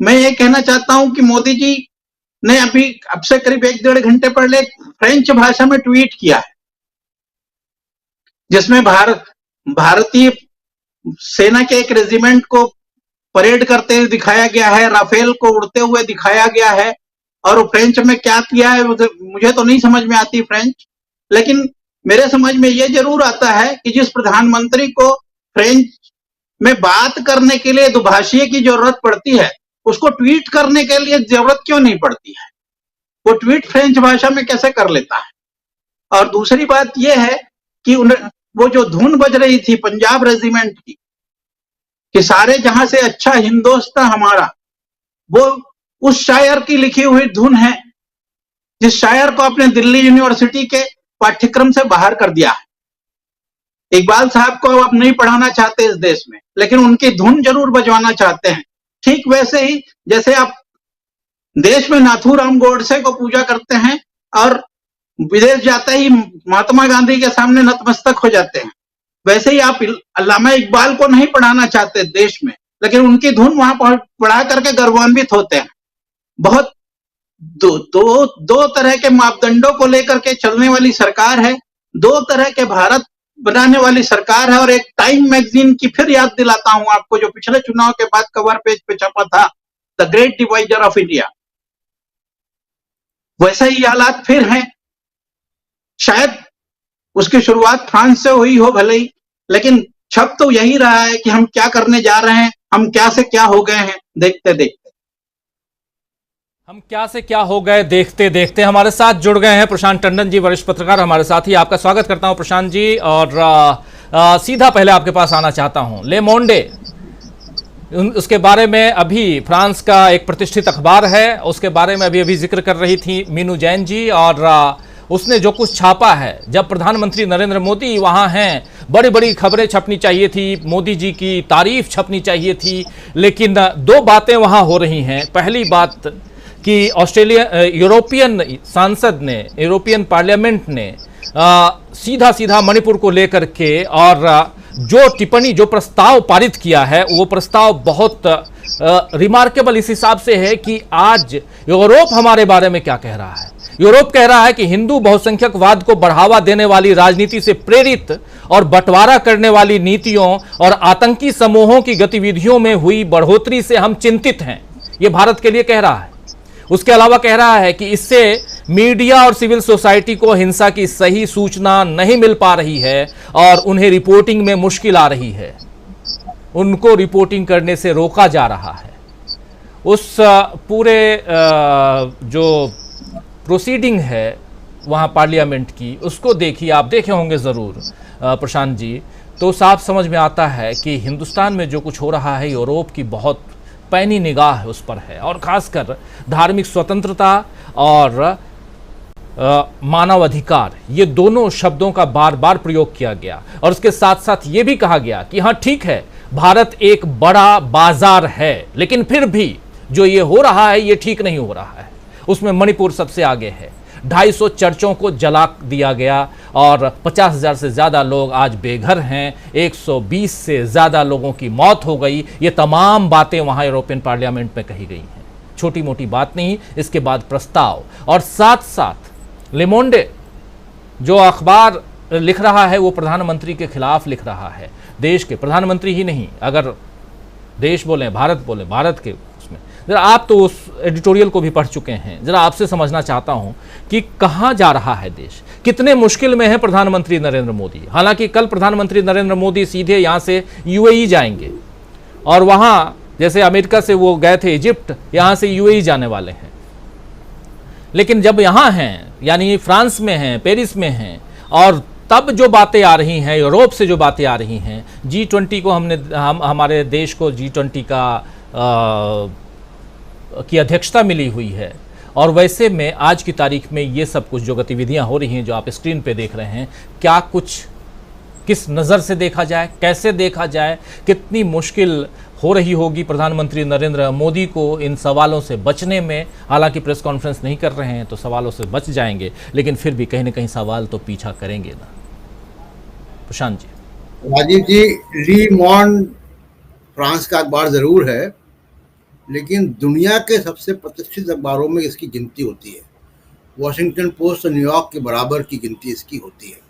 मैं ये कहना चाहता हूं कि मोदी जी ने अभी अब से करीब 1-1.5 घंटे पहले फ्रेंच भाषा में ट्वीट किया है, जिसमें भारतीय सेना के एक रेजिमेंट को परेड करते हुए दिखाया गया है, राफेल को उड़ते हुए दिखाया गया है, और वो फ्रेंच में क्या किया है मुझे तो नहीं समझ में आती फ्रेंच, लेकिन मेरे समझ में ये जरूर आता है कि जिस प्रधानमंत्री को फ्रेंच में बात करने के लिए दुभाषी की जरूरत पड़ती है उसको ट्वीट करने के लिए जरूरत क्यों नहीं पड़ती है। वो ट्वीट फ्रेंच भाषा में कैसे कर लेता है। और दूसरी बात यह है कि वो जो धुन बज रही थी पंजाब रेजिमेंट की कि सारे जहां से अच्छा हिंदुस्तान हमारा, वो उस शायर की लिखी हुई धुन है जिस शायर को अपने दिल्ली यूनिवर्सिटी के पाठ्यक्रम से बाहर कर दिया है। इकबाल साहब को अब नहीं पढ़ाना चाहते इस देश में, लेकिन उनकी धुन जरूर बजवाना चाहते हैं। ठीक वैसे ही जैसे आप देश में नाथूराम गोडसे को पूजा करते हैं और विदेश जाते ही महात्मा गांधी के सामने नतमस्तक हो जाते हैं, वैसे ही आप अल्लामा इकबाल को नहीं पढ़ाना चाहते देश में, लेकिन उनकी धुन वहां पढ़ा करके गर्वान्वित होते हैं। बहुत दो तरह के मापदंडों को लेकर के चलने वाली सरकार है, दो तरह के भारत बनाने वाली सरकार है। और एक टाइम मैगजीन की फिर याद दिलाता हूं आपको, जो पिछले चुनाव के बाद कवर पेज पे छपा था, the great divider of India. वैसे ही हालात फिर हैं। शायद उसकी शुरुआत फ्रांस से हुई हो भले ही, लेकिन छप तो यही रहा है कि हम क्या करने जा रहे हैं, हम क्या से क्या हो गए हैं देखते देखते। हम क्या से क्या हो गए देखते देखते। हमारे साथ जुड़ गए हैं प्रशांत टंडन जी, वरिष्ठ पत्रकार हमारे साथ ही। आपका स्वागत करता हूं प्रशांत जी। और सीधा पहले आपके पास आना चाहता हूं, ले मोंडे, उसके बारे में अभी फ्रांस का एक प्रतिष्ठित अखबार है, उसके बारे में अभी जिक्र कर रही थी मीनू जैन जी, और उसने जो कुछ छापा है, जब प्रधानमंत्री नरेंद्र मोदी वहां हैं, बड़ी बड़ी खबरें छपनी चाहिए थी, मोदी जी की तारीफ छपनी चाहिए थी, लेकिन दो बातें वहां हो रही हैं। पहली बात कि यूरोपियन सांसद ने, यूरोपियन पार्लियामेंट ने सीधा सीधा मणिपुर को लेकर के और जो टिप्पणी, जो प्रस्ताव पारित किया है, वो प्रस्ताव बहुत रिमार्केबल इस हिसाब से है कि आज यूरोप हमारे बारे में क्या कह रहा है। यूरोप कह रहा है कि हिंदू बहुसंख्यकवाद को बढ़ावा देने वाली राजनीति से प्रेरित और बंटवारा करने वाली नीतियों और आतंकी समूहों की गतिविधियों में हुई बढ़ोतरी से हम चिंतित हैं, ये भारत के लिए कह रहा है। उसके अलावा कह रहा है कि इससे मीडिया और सिविल सोसाइटी को हिंसा की सही सूचना नहीं मिल पा रही है और उन्हें रिपोर्टिंग में मुश्किल आ रही है, उनको रिपोर्टिंग करने से रोका जा रहा है। उस पूरे जो प्रोसीडिंग है वहाँ पार्लियामेंट की, उसको देखिए, आप देखे होंगे ज़रूर प्रशांत जी, तो साफ समझ में आता है कि हिंदुस्तान में जो कुछ हो रहा है यूरोप की बहुत पैनी निगाह उस पर है, और खासकर धार्मिक स्वतंत्रता और मानव अधिकार, ये दोनों शब्दों का बार बार प्रयोग किया गया। और उसके साथ साथ ये भी कहा गया कि हाँ ठीक है, भारत एक बड़ा बाजार है, लेकिन फिर भी जो ये हो रहा है ये ठीक नहीं हो रहा है। उसमें मणिपुर सबसे आगे है। 250 चर्चों को जला दिया गया और 50,000 से ज़्यादा लोग आज बेघर हैं, 120 से ज़्यादा लोगों की मौत हो गई। ये तमाम बातें वहाँ यूरोपियन पार्लियामेंट में कही गई हैं, छोटी मोटी बात नहीं। इसके बाद प्रस्ताव, और साथ साथ ले मोंडे जो अखबार लिख रहा है वो प्रधानमंत्री के खिलाफ लिख रहा है, देश के प्रधानमंत्री ही नहीं, अगर देश बोलें, भारत के उसमें। जरा आप तो उस एडिटोरियल को भी पढ़ चुके हैं, जरा आपसे समझना चाहता हूं कि कहां जा रहा है देश, कितने मुश्किल में है प्रधानमंत्री नरेंद्र मोदी। हालांकि कल प्रधानमंत्री नरेंद्र मोदी सीधे यहां से यूएई जाएंगे और वहां जैसे अमेरिका से वो गए थे इजिप्ट, यहां से यूएई जाने वाले हैं। लेकिन जब यहां हैं, यानी फ्रांस में हैं, पेरिस में हैं, और तब जो बातें आ रही हैं, यूरोप से जो बातें आ रही हैं, G20 को हमारे देश को G20 की अध्यक्षता मिली हुई है, और वैसे में आज की तारीख में ये सब कुछ जो गतिविधियां हो रही हैं, जो आप स्क्रीन पे देख रहे हैं, क्या कुछ, किस नज़र से देखा जाए, कैसे देखा जाए, कितनी मुश्किल हो रही होगी प्रधानमंत्री नरेंद्र मोदी को इन सवालों से बचने में। हालांकि प्रेस कॉन्फ्रेंस नहीं कर रहे हैं तो सवालों से बच जाएंगे, लेकिन फिर भी कहीं ना कहीं सवाल तो पीछा करेंगे ना। प्रशांत जी। राजीव जी, ली मॉन्ड फ्रांस का अखबार जरूर है, लेकिन दुनिया के सबसे प्रतिष्ठित अखबारों में इसकी गिनती होती है। वॉशिंगटन पोस्ट और न्यूयॉर्क के बराबर की गिनती इसकी होती है।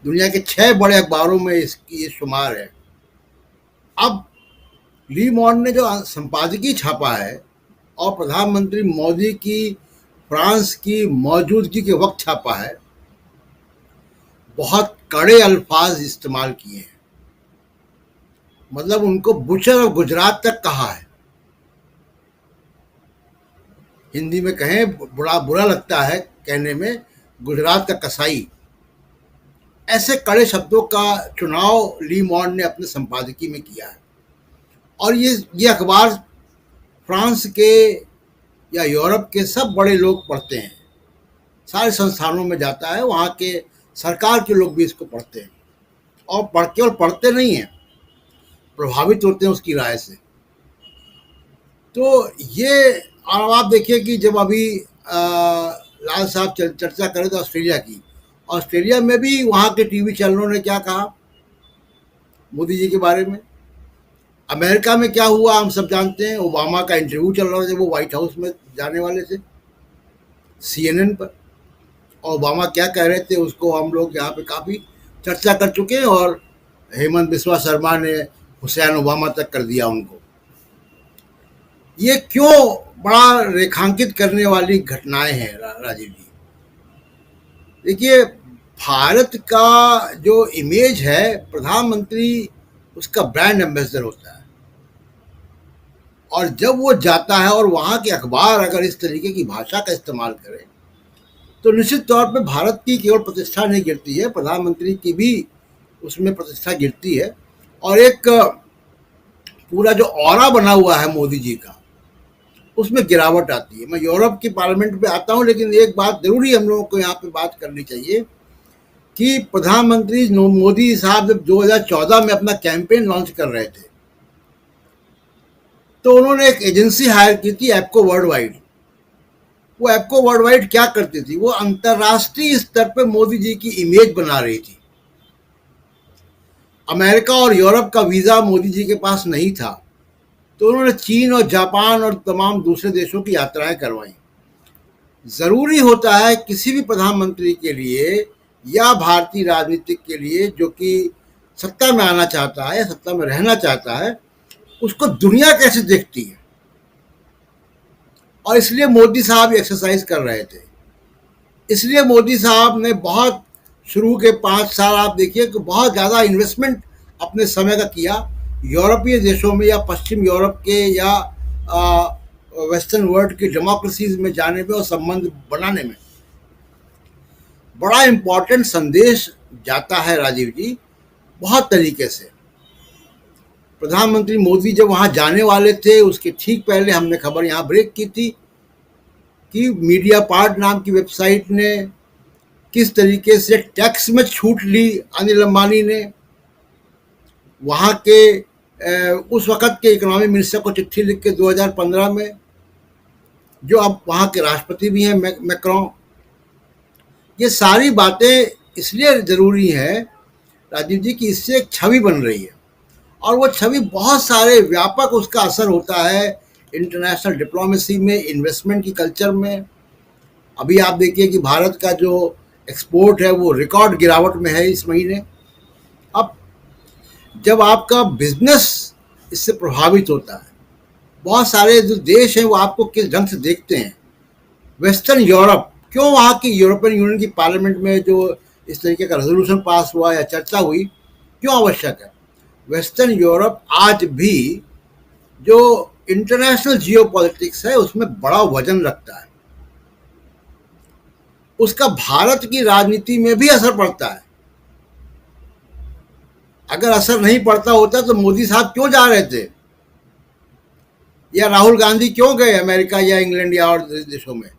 दुनिया के 6 बड़े अखबारों में इसकी ये शुमार है। अब ली मॉन्ड ने जो संपादकीय छापा है और प्रधानमंत्री मोदी की फ्रांस की मौजूदगी के वक्त छापा है, बहुत कड़े अल्फाज इस्तेमाल किए हैं। मतलब उनको बुचर और गुजरात तक कहा है। हिंदी में कहें, बड़ा बुरा लगता है कहने में, गुजरात का कसाई। ऐसे कड़े शब्दों का चुनाव ली मॉन्ड ने अपने संपादकीय में किया है। और ये अखबार फ्रांस के या यूरोप के सब बड़े लोग पढ़ते हैं, सारे संस्थानों में जाता है, वहाँ के सरकार के लोग भी इसको पढ़ते हैं, और केवल पढ़ते नहीं हैं, प्रभावित होते हैं उसकी राय से। तो ये, और आप देखिए कि जब अभी लाल साहब चर्चा करें तो ऑस्ट्रेलिया में भी वहाँ के टीवी चैनलों ने क्या कहा मोदी जी के बारे में। अमेरिका में क्या हुआ हम सब जानते हैं। ओबामा का इंटरव्यू चल रहा था, वो व्हाइट हाउस में जाने वाले थे CNN पर, और ओबामा क्या कह रहे थे उसको हम लोग यहाँ पे काफ़ी चर्चा कर चुके हैं, और हेमंत बिस्वा शर्मा ने हुसैन ओबामा तक कर दिया उनको। ये क्यों बड़ा रेखांकित करने वाली घटनाएं हैं राजीव जी। देखिए, भारत का जो इमेज है, प्रधानमंत्री उसका ब्रांड एम्बेसडर होता है, और जब वो जाता है और वहाँ के अखबार अगर इस तरीके की भाषा का इस्तेमाल करें तो निश्चित तौर पे भारत की केवल प्रतिष्ठा नहीं गिरती है, प्रधानमंत्री की भी उसमें प्रतिष्ठा गिरती है, और एक पूरा जो ऑरा बना हुआ है मोदी जी का, उसमें गिरावट आती है। मैं यूरोप की पार्लियामेंट पे आता हूँ, लेकिन एक बात जरूरी हम लोगों को यहाँ पे बात करनी चाहिए कि प्रधानमंत्री मोदी साहब जब 2014 में अपना कैंपेन लॉन्च कर रहे थे तो उन्होंने एक एजेंसी हायर की थी, एप्को वर्ल्ड वाइड। वो एप्को वर्ल्ड वाइड क्या करती थी, वो अंतर्राष्ट्रीय स्तर पे मोदी जी की इमेज बना रही थी। अमेरिका और यूरोप का वीज़ा मोदी जी के पास नहीं था, तो उन्होंने चीन और जापान और तमाम दूसरे देशों की यात्राएं करवाई। ज़रूरी होता है किसी भी प्रधानमंत्री के लिए या भारतीय राजनीतिक के लिए जो कि सत्ता में आना चाहता है या सत्ता में रहना चाहता है, उसको दुनिया कैसे देखती है। और इसलिए मोदी साहब एक्सरसाइज कर रहे थे। इसलिए मोदी साहब ने बहुत शुरू के 5 साल आप देखिए कि बहुत ज़्यादा इन्वेस्टमेंट अपने समय का किया यूरोपीय देशों में या पश्चिम यूरोप के या वेस्टर्न वर्ल्ड की डेमोक्रेसीज में जाने में और संबंध बनाने में। बड़ा इम्पोर्टेंट संदेश जाता है राजीव जी, बहुत तरीके से। प्रधानमंत्री मोदी जब वहाँ जाने वाले थे उसके ठीक पहले हमने खबर यहाँ ब्रेक की थी कि मीडिया पार्ट नाम की वेबसाइट ने किस तरीके से टैक्स में छूट ली अनिल अंबानी ने। वहाँ के उस वक़्त के इकोनॉमी मिनिस्टर को चिट्ठी लिख के 2015 में, जो अब वहाँ के राष्ट्रपति भी हैं मैक्रोन। ये सारी बातें इसलिए ज़रूरी है राजीव जी कि इससे एक छवि बन रही है, और वो छवि बहुत सारे व्यापक उसका असर होता है इंटरनेशनल डिप्लोमेसी में, इन्वेस्टमेंट की कल्चर में। अभी आप देखिए कि भारत का जो एक्सपोर्ट है वो रिकॉर्ड गिरावट में है इस महीने। अब जब आपका बिजनेस इससे प्रभावित होता है, बहुत सारे जो देश हैं वो आपको किस ढंग से देखते हैं। वेस्टर्न यूरोप, क्यों वहाँ की यूरोपियन यूनियन की पार्लियामेंट में जो इस तरीके का रेजोल्यूशन पास हुआ या चर्चा हुई, क्यों आवश्यक है? वेस्टर्न यूरोप आज भी जो इंटरनेशनल जियोपॉलिटिक्स है उसमें बड़ा वजन रखता है, उसका भारत की राजनीति में भी असर पड़ता है। अगर असर नहीं पड़ता होता तो मोदी साहब क्यों जा रहे थे, या राहुल गांधी क्यों गए अमेरिका या इंग्लैंड या और देशों में?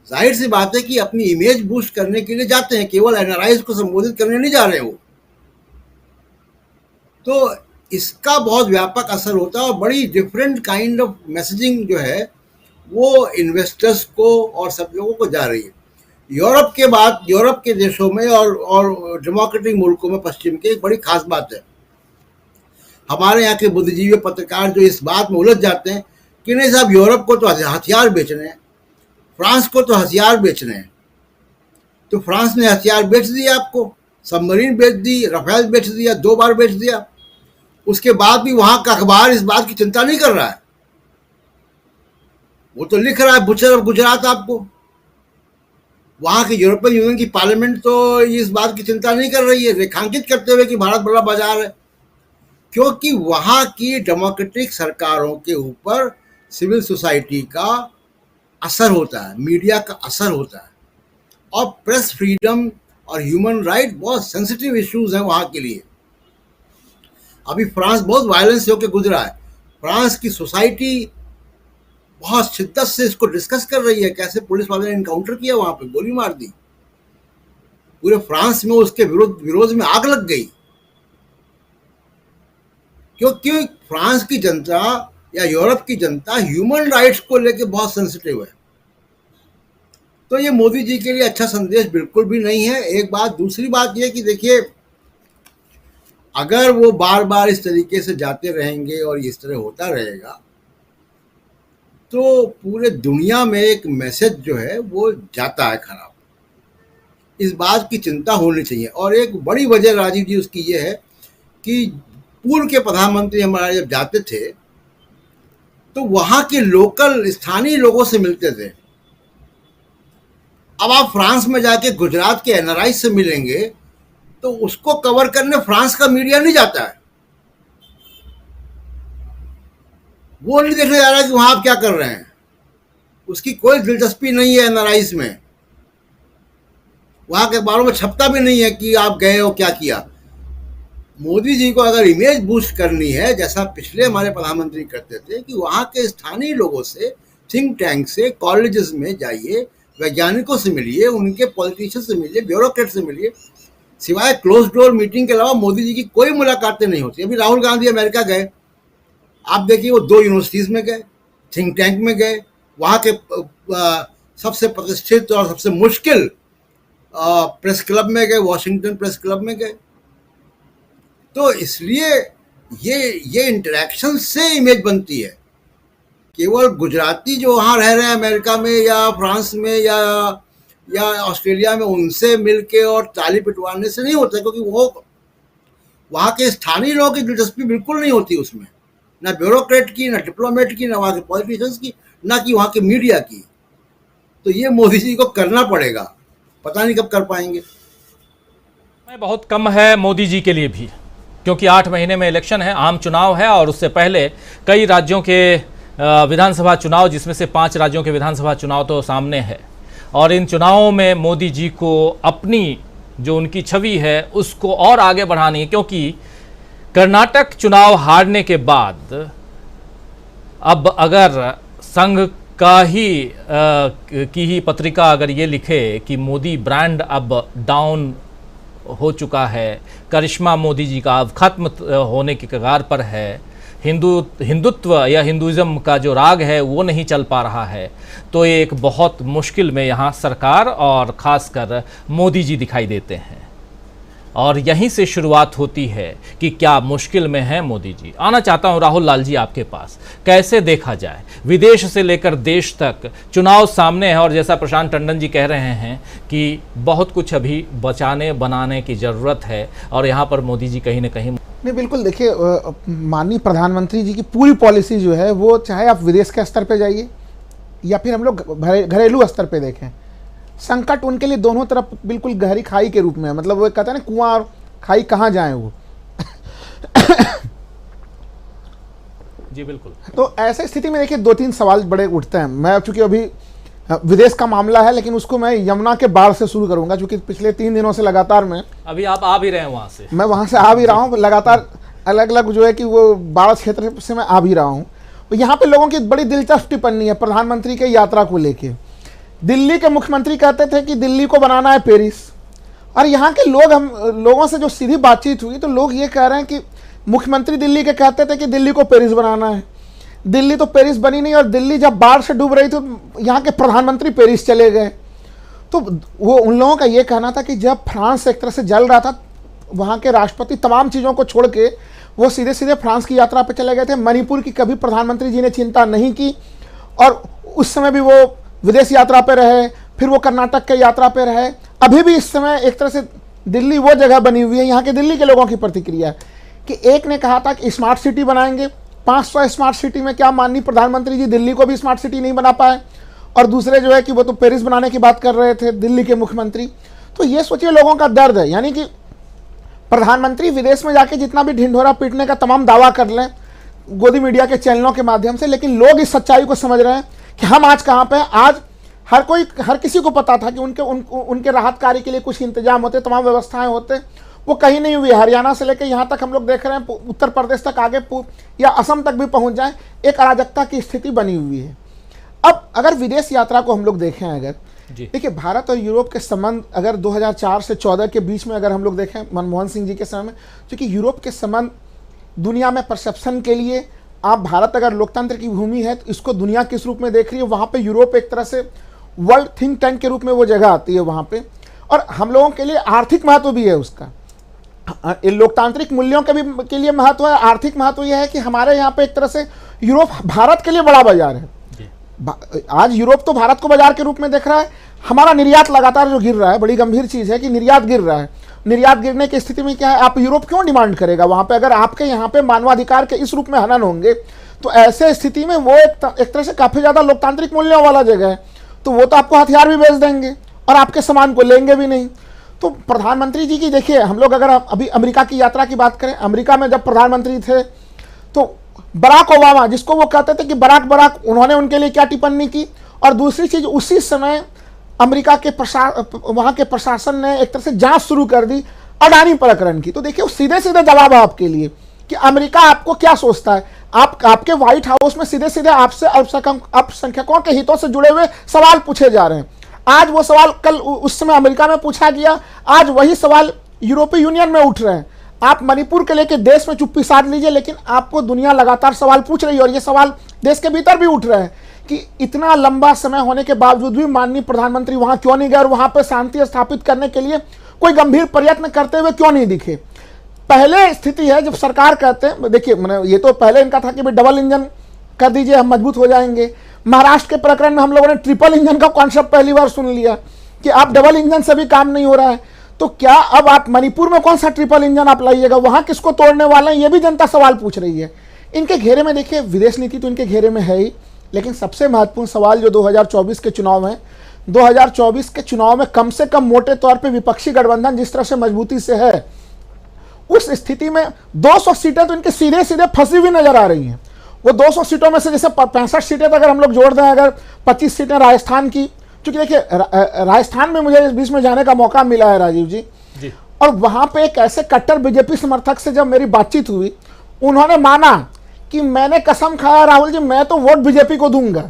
जाहिर सी बात है कि अपनी इमेज बूस्ट करने के लिए जाते हैं, केवल एनआरआईज को संबोधित करने नहीं जा रहे वो। तो इसका बहुत व्यापक असर होता है और बड़ी डिफरेंट काइंड ऑफ मैसेजिंग जो है वो इन्वेस्टर्स को और सब लोगों को जा रही है। यूरोप के बाद यूरोप के देशों में और डेमोक्रेटिक मुल्कों में पश्चिम के एक बड़ी खास बात है, हमारे यहाँ के बुद्धिजीवी पत्रकार जो इस बात में उलझ जाते हैं कि नहीं साहब यूरोप को तो हथियार बेचने हैं, फ्रांस को तो हथियार बेचने हैं। तो फ्रांस ने हथियार बेच दिया आपको, सबमरीन बेच दी, राफेल बेच दिया, 2 बार बेच दिया। उसके बाद भी वहां का अखबार इस बात की चिंता नहीं कर रहा है, वो तो लिख रहा है बुचर ऑफ गुजरात आपको। वहां की यूरोपियन यूनियन की पार्लियामेंट तो इस बात की चिंता नहीं कर रही है, रेखांकित करते हुए कि भारत बड़ा बाजार है, क्योंकि वहां की डेमोक्रेटिक सरकारों के ऊपर सिविल सोसाइटी का असर होता है, मीडिया का असर होता है, और प्रेस फ्रीडम और ह्यूमन राइट बहुत सेंसिटिव इश्यूज हैं वहां के लिए। अभी फ्रांस बहुत वायलेंस होकर गुजरा है, फ्रांस की सोसाइटी बहुत शिद्दत से इसको डिस्कस कर रही है, कैसे पुलिस वाले ने इनकाउंटर किया, वहां पे गोली मार दी, पूरे फ्रांस में उसके विरोध में आग लग गई, क्योंकि फ्रांस की जनता या यूरोप की जनता ह्यूमन राइट्स को लेकर बहुत सेंसिटिव है। तो ये मोदी जी के लिए अच्छा संदेश बिल्कुल भी नहीं है, एक बात। दूसरी बात ये कि देखिए, अगर वो बार बार इस तरीके से जाते रहेंगे और इस तरह होता रहेगा तो पूरे दुनिया में एक मैसेज जो है वो जाता है खराब। इस बात की चिंता होनी चाहिए। और एक बड़ी वजह राजीव जी उसकी ये है कि पूर्व के प्रधानमंत्री हमारे जब जाते थे तो वहाँ के लोकल स्थानीय लोगों से मिलते थे। अब आप फ्रांस में जाके गुजरात के एनआरआई से मिलेंगे तो उसको कवर करने फ्रांस का मीडिया नहीं जाता है, वो नहीं देखने जा रहा कि वहां आप क्या कर रहे हैं, उसकी कोई दिलचस्पी नहीं है एनआरआईज में, वहां के अखबारों में छपता भी नहीं है कि आप गए हो क्या किया। मोदी जी को अगर इमेज बूस्ट करनी है, जैसा पिछले हमारे प्रधानमंत्री करते थे, कि वहां के स्थानीय लोगों से, थिंक टैंक से, कॉलेजेस में जाइए, वैज्ञानिकों से मिलिए, उनके पॉलिटिशियन से मिलिए, ब्यूरोक्रेट से मिलिए। सिवाय क्लोज डोर मीटिंग के अलावा मोदी जी की कोई मुलाकातें नहीं होती। अभी राहुल गांधी अमेरिका गए, आप देखिए वो 2 यूनिवर्सिटीज में गए, थिंक टैंक में गए, वहाँ के सबसे प्रतिष्ठित और सबसे मुश्किल प्रेस क्लब में गए, वॉशिंगटन प्रेस क्लब में गए। तो इसलिए ये इंटरेक्शन से इमेज बनती है। केवल गुजराती जो वहाँ रह रहे हैं अमेरिका में या फ्रांस में या ऑस्ट्रेलिया में, उनसे मिलके और ताली पिटवाने से नहीं होता, क्योंकि वो वहाँ के स्थानीय लोगों की दिलचस्पी बिल्कुल नहीं होती उसमें, ना ब्यूरोक्रेट की, ना डिप्लोमेट की, ना वहाँ के पॉलिटिशियंस की, ना कि वहाँ के मीडिया की। तो ये मोदी जी को करना पड़ेगा, पता नहीं कब कर पाएंगे। बहुत कम है मोदी जी के लिए भी, क्योंकि 8 महीने में इलेक्शन है, आम चुनाव है, और उससे पहले कई राज्यों के विधानसभा चुनाव, जिसमें से 5 राज्यों के विधानसभा चुनाव तो सामने है। और इन चुनावों में मोदी जी को अपनी जो उनकी छवि है उसको और आगे बढ़ानी है, क्योंकि कर्नाटक चुनाव हारने के बाद अब अगर संघ का ही की ही पत्रिका अगर ये लिखे कि मोदी ब्रांड अब डाउन हो चुका है, करिश्मा मोदी जी का अब खत्म होने के कगार पर है, हिंदुत्व या हिंदुइज्म का जो राग है वो नहीं चल पा रहा है, तो ये एक बहुत मुश्किल में यहाँ सरकार और ख़ासकर मोदी जी दिखाई देते हैं। और यहीं से शुरुआत होती है कि क्या मुश्किल में है मोदी जी। आना चाहता हूं राहुल लाल जी आपके पास, कैसे देखा जाए, विदेश से लेकर देश तक चुनाव सामने है और जैसा प्रशांत टंडन जी कह रहे हैं कि बहुत कुछ अभी बचाने बनाने की ज़रूरत है और यहाँ पर मोदी जी कहीं ना कहीं नहीं, बिल्कुल। देखिए, माननीय प्रधानमंत्री जी की पूरी पॉलिसी जो है वो, चाहे आप विदेश के स्तर पे जाइए या फिर हम लोग घरेलू स्तर पे देखें, संकट उनके लिए दोनों तरफ बिल्कुल गहरी खाई के रूप में है। मतलब वो कहते हैं ना, कुआं और खाई कहाँ जाए वो। जी बिल्कुल। तो ऐसे स्थिति में देखिए 2-3 सवाल बड़े उठते हैं। मैं चूंकि अभी विदेश का मामला है, लेकिन उसको मैं यमुना के बाढ़ से शुरू करूंगा, क्योंकि पिछले 3 दिनों से लगातार अभी आप आ भी रहे हैं वहां से। मैं वहां से आ भी रहा हूँ, लगातार अलग अलग जो है कि वो बाढ़ क्षेत्र से मैं आ भी रहा हूँ। तो यहाँ पे लोगों की बड़ी दिलचस्प टिप्पणी है प्रधानमंत्री के यात्रा को लेके। दिल्ली के मुख्यमंत्री कहते थे कि दिल्ली को बनाना है पेरिस, और यहाँ के लोग, हम लोगों से जो सीधी बातचीत हुई तो लोग ये कह रहे हैं कि मुख्यमंत्री दिल्ली के कहते थे कि दिल्ली को पेरिस बनाना है। दिल्ली तो पेरिस बनी नहीं, और दिल्ली जब बाढ़ से डूब रही तो यहाँ के प्रधानमंत्री पेरिस चले गए। तो वो उन लोगों का ये कहना था कि जब फ्रांस एक तरह से जल रहा था, वहाँ के राष्ट्रपति तमाम चीज़ों को छोड़ के वो सीधे सीधे फ्रांस की यात्रा पर चले गए थे। मणिपुर की कभी प्रधानमंत्री जी ने चिंता नहीं की, और उस समय भी वो विदेश यात्रा पे रहे, फिर वो कर्नाटक के यात्रा पे रहे। अभी भी इस समय एक तरह से दिल्ली वो जगह बनी हुई है। यहाँ के दिल्ली के लोगों की प्रतिक्रिया कि एक ने कहा था कि स्मार्ट सिटी बनाएंगे, 500 स्मार्ट सिटी में क्या माननीय प्रधानमंत्री जी दिल्ली को भी स्मार्ट सिटी नहीं बना पाए, और दूसरे जो है कि वो तो पेरिस बनाने की बात कर रहे थे दिल्ली के मुख्यमंत्री। तो ये सोचिए लोगों का दर्द है, यानी कि प्रधानमंत्री विदेश में जाके जितना भी ढिंढोरा पीटने का तमाम दावा कर लें गोदी मीडिया के चैनलों के माध्यम से, लेकिन लोग इस सच्चाई को समझ रहे हैं कि हम आज कहाँ पे हैं। आज हर किसी को पता था कि उनके राहत कार्य के लिए कुछ इंतजाम होते, तमाम व्यवस्थाएं होते, वो कहीं नहीं हुई। हरियाणा से लेकर यहाँ तक हम लोग देख रहे हैं, उत्तर प्रदेश तक आगे या असम तक भी पहुँच जाए, एक अराजकता की स्थिति बनी हुई है। अब अगर विदेश यात्रा को हम लोग देखें, अगर देखिए भारत और यूरोप के संबंध अगर 2004 से 14 के बीच में अगर हम लोग देखें, मनमोहन सिंह जी के समय में, क्योंकि यूरोप के संबंध दुनिया में परसेप्शन के लिए, आप भारत अगर लोकतंत्र की भूमि है तो इसको दुनिया किस रूप में देख रही है, वहाँ पे यूरोप एक तरह से वर्ल्ड थिंक टैंक के रूप में वो जगह आती है वहाँ पे। और हम लोगों के लिए आर्थिक महत्व भी है उसका, लोकतांत्रिक मूल्यों के लिए महत्व है, आर्थिक महत्व यह है कि हमारे यहाँ पे एक तरह से यूरोप भारत के लिए बड़ा बाजार है। आज यूरोप तो भारत को बाजार के रूप में देख रहा है। हमारा निर्यात लगातार जो गिर रहा है, बड़ी गंभीर चीज़ है कि निर्यात गिर रहा है। निर्यात गिरने की स्थिति में क्या है, आप यूरोप क्यों डिमांड करेगा वहाँ पे, अगर आपके यहाँ पे मानवाधिकार के इस रूप में हनन होंगे, तो ऐसे स्थिति में वो एक तरह से काफ़ी ज़्यादा लोकतांत्रिक मूल्यों वाला जगह है, तो वो तो आपको हथियार भी बेच देंगे और आपके सामान को लेंगे भी नहीं। तो प्रधानमंत्री जी की देखिए, हम लोग अगर अभी अमेरिका की यात्रा की बात करें, अमेरिका में जब प्रधानमंत्री थे तो बराक ओबामा, जिसको वो कहते थे कि बराक, उन्होंने उनके लिए क्या टिप्पणी की। और दूसरी चीज़, उसी समय अमेरिका के वहाँ के प्रशासन ने एक तरह से जांच शुरू कर दी अडानी प्रकरण की। तो देखिए, सीधे सीधे जवाब है आपके लिए कि अमेरिका आपको क्या सोचता है। आपके व्हाइट हाउस में सीधे सीधे आपसे अल्पसंख्यकों के हितों से जुड़े हुए सवाल पूछे जा रहे हैं। आज वो सवाल कल उस समय अमेरिका में पूछा गया, आज वही सवाल यूरोपीय यूनियन में उठ रहे हैं। आप मणिपुर के लेके देश में चुप्पी साध लीजिए, लेकिन आपको दुनिया लगातार सवाल पूछ रही है, और ये सवाल देश के भीतर भी उठ रहे हैं कि इतना लंबा समय होने के बावजूद भी माननीय प्रधानमंत्री वहां क्यों नहीं गए, और वहां पर शांति स्थापित करने के लिए कोई गंभीर प्रयत्न करते हुए क्यों नहीं दिखे। पहले स्थिति है जब सरकार कहते हैं, देखिए मैंने ये तो पहले इनका था कि भाई डबल इंजन कर दीजिए, हम मजबूत हो जाएंगे। महाराष्ट्र के प्रकरण में हम लोगों ने ट्रिपल इंजन का कॉन्सेप्ट पहली बार सुन लिया कि आप डबल इंजन से भी काम नहीं हो रहा है, तो क्या अब आप मणिपुर में कौन सा ट्रिपल इंजन आप लाइएगा, वहां किसको तोड़ने वाले हैं, ये भी जनता सवाल पूछ रही है। इनके घेरे में देखिए, विदेश नीति तो इनके घेरे में है ही, लेकिन सबसे महत्वपूर्ण सवाल जो 2024 के चुनाव हैं, 2024 के चुनाव में कम से कम मोटे तौर पे विपक्षी गठबंधन जिस तरह से मजबूती से है, उस स्थिति में 200 सीटें तो इनके सीधे सीधे फंसी हुई नजर आ रही हैं। वो 200 सीटों में से जैसे 65 सीटें तो अगर हम लोग जोड़ दें, अगर 25 सीटें राजस्थान की, क्योंकि देखिए राजस्थान में मुझे इस बीच में जाने का मौका मिला है राजीव जी, और वहां पे एक ऐसे कट्टर बीजेपी समर्थक से जब मेरी बातचीत हुई, उन्होंने माना कि मैंने कसम खाया राहुल जी, मैं तो वोट बीजेपी को दूंगा,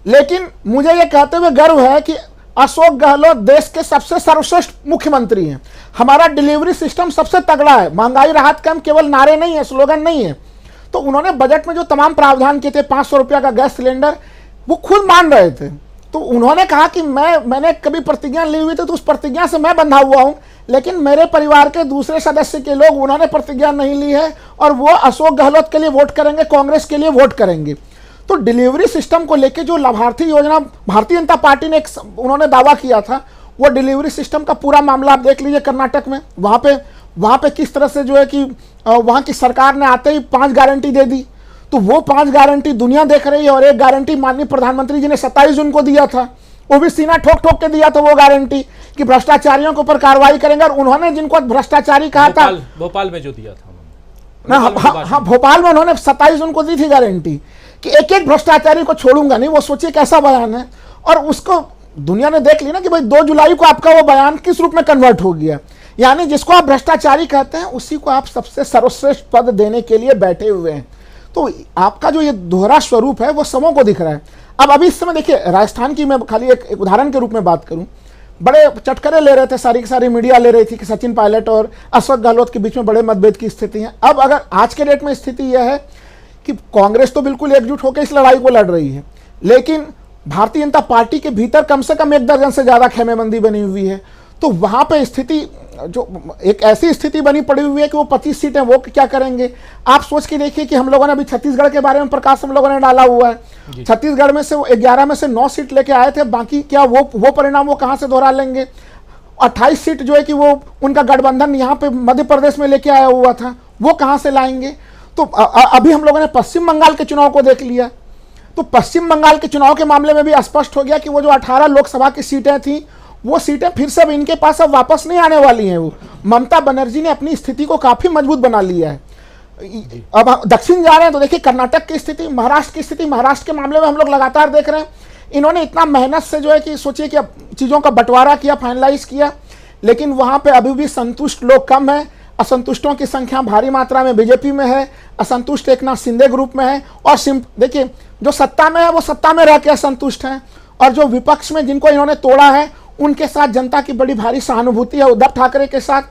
लेकिन मुझे ये कहते हुए गर्व है कि अशोक गहलोत देश के सबसे सर्वश्रेष्ठ मुख्यमंत्री हैं, हमारा डिलीवरी सिस्टम सबसे तगड़ा है, महंगाई राहत कैंप केवल नारे नहीं है, स्लोगन नहीं है। तो उन्होंने बजट में जो तमाम प्रावधान किए थे, 500 रुपया का गैस सिलेंडर, वो खुद मान रहे थे। तो उन्होंने कहा कि मैंने कभी प्रतिज्ञा ली हुई थी तो उस प्रतिज्ञा से मैं बंधा हुआ हूं, लेकिन मेरे परिवार के दूसरे सदस्य के लोग, उन्होंने प्रतिज्ञा नहीं ली है और वो अशोक गहलोत के लिए वोट करेंगे, कांग्रेस के लिए वोट करेंगे। तो डिलीवरी सिस्टम को लेके जो लाभार्थी योजना भारतीय जनता पार्टी ने उन्होंने दावा किया था, वो डिलीवरी सिस्टम का पूरा मामला आप देख लीजिए कर्नाटक में। वहाँ पे किस तरह से जो है कि वहाँ की सरकार ने आते ही 5 गारंटी दे दी। तो वो 5 गारंटी दुनिया देख रही है और एक गारंटी माननीय प्रधानमंत्री जी ने 27 जून को दिया था, वो भी सीना ठोक ठोक के दिया था वो गारंटी कि भ्रष्टाचारियों के ऊपर कार्रवाई करेंगे। और उन्होंने जिनको भ्रष्टाचारी कहा था, भोपाल में जो दिया था हाँ, भोपाल में उन्होंने 27 जून को दी थी गारंटी कि एक एक भ्रष्टाचारी को छोड़ूंगा नहीं। वो सोचिए कैसा बयान है, और उसको दुनिया ने देख ली ना कि भाई 2 जुलाई को आपका वो बयान किस रूप में कन्वर्ट हो गया। यानी जिसको आप भ्रष्टाचारी कहते हैं उसी को आप सबसे सर्वश्रेष्ठ पद देने के लिए बैठे हुए हैं। तो आपका जो ये दोहरा स्वरूप है वो सबों को दिख रहा है। अब अभी इस समय देखिए राजस्थान की मैं खाली एक उदाहरण के रूप में बात करूं, बड़े चटकरे ले रहे थे, सारी की सारी मीडिया ले रही थी कि सचिन पायलट और अशोक गहलोत के बीच में बड़े मतभेद की स्थिति है। अब अगर आज के डेट में स्थिति यह है कि कांग्रेस तो बिल्कुल एकजुट होकर इस लड़ाई को लड़ रही है, लेकिन भारतीय जनता पार्टी के भीतर कम से कम 1 दर्जन से ज्यादा खेमेबंदी बनी हुई है। तो वहां पे स्थिति जो एक ऐसी स्थिति बनी पड़ी हुई है कि वो 25 सीटें वो क्या करेंगे। आप सोच के देखिए कि हम लोगों ने अभी छत्तीसगढ़ के बारे में प्रकाश हम लोगों ने डाला हुआ है। छत्तीसगढ़ में से वो 11 में से 9 सीट लेके आए थे, बाकी क्या वो परिणाम वो कहां से दोहरा लेंगे। 28 सीट जो है कि वो उनका गठबंधन यहाँ पे मध्य प्रदेश में लेके आया हुआ था, वो कहां से लाएंगे। तो अभी हम लोगों ने पश्चिम बंगाल के चुनाव को देख लिया, तो पश्चिम बंगाल के चुनाव के मामले में भी स्पष्ट हो गया कि वो जो 18 लोकसभा की सीटें थी वो सीटें फिर से अब इनके पास अब वापस नहीं आने वाली हैं। वो ममता बनर्जी ने अपनी स्थिति को काफी मजबूत बना लिया है। अब दक्षिण जा रहे हैं तो देखिए कर्नाटक की स्थिति, महाराष्ट्र की स्थिति, महाराष्ट्र के मामले में हम लोग लगातार देख रहे हैं इन्होंने इतना मेहनत से जो है कि सोचिए कि अब चीजों का बंटवारा किया, फाइनलाइज किया, लेकिन वहां पे अभी भी संतुष्ट लोग कम है। असंतुष्टों की संख्या भारी मात्रा में बीजेपी में है, असंतुष्ट एकनाथ शिंदे ग्रुप में है, और देखिए जो सत्ता में है वो सत्ता में रह के असंतुष्ट हैं, और जो विपक्ष में जिनको इन्होंने तोड़ा है उनके साथ जनता की बड़ी भारी सहानुभूति है, उद्धव ठाकरे के साथ